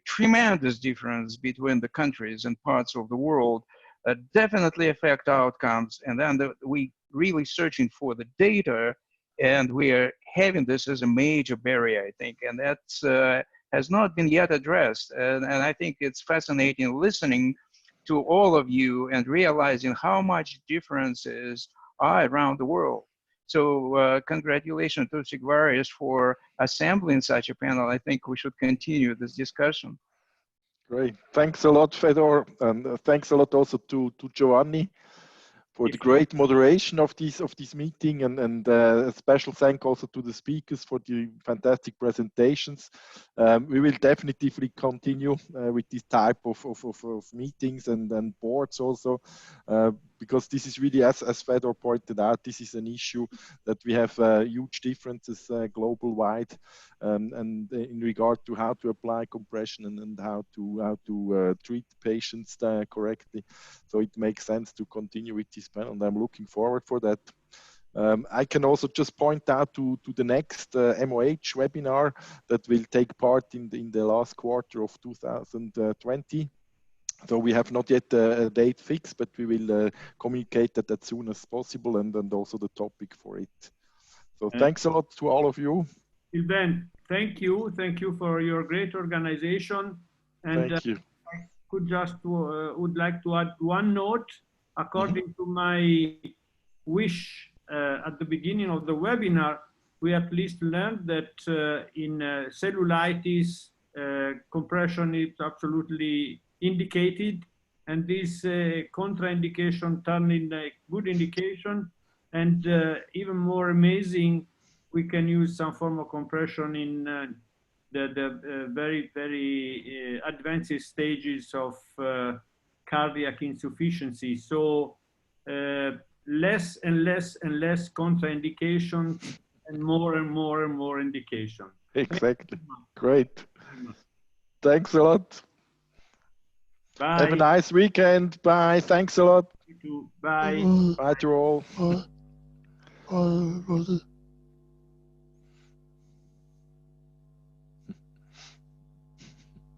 tremendous difference between the countries and parts of the world that definitely affect outcomes. And then we really searching for the data, and we are having this as a major barrier, I think, and that's has not been yet addressed. And I think it's fascinating listening to all of you and realizing how much differences are around the world. So congratulations to Sigvaris for assembling such a panel. I think we should continue this discussion. Great. Thanks a lot, Fedor. And thanks a lot also to Giovanni for the great moderation of this meeting, and a special thank also to the speakers for the fantastic presentations. We will definitely continue with this type of meetings and boards also, because this is really, as Fedor pointed out, this is an issue that we have huge differences global wide, and in regard to how to apply compression and how to treat patients correctly. So it makes sense to continue with this panel, and I'm looking forward for that. I can also just point out to the next MOH webinar that will take part in the last quarter of 2020. So we have not yet a date fixed, but we will communicate that as soon as possible, and also the topic for it. So thanks a lot to all of you. Sylvain, thank you. Thank you for your great organization. And thank you. I could just would like to add one note. According to my wish at the beginning of the webinar, we at least learned that in cellulitis, compression is absolutely indicated, and this contraindication turned in a good indication. And even more amazing, we can use some form of compression in the very advanced stages of cardiac insufficiency. So less and less contraindications, and more indication. Exactly. Great. Thanks a lot. Bye. Have a nice weekend. Bye. Thanks a lot. You too. Bye. Bye to all. Was it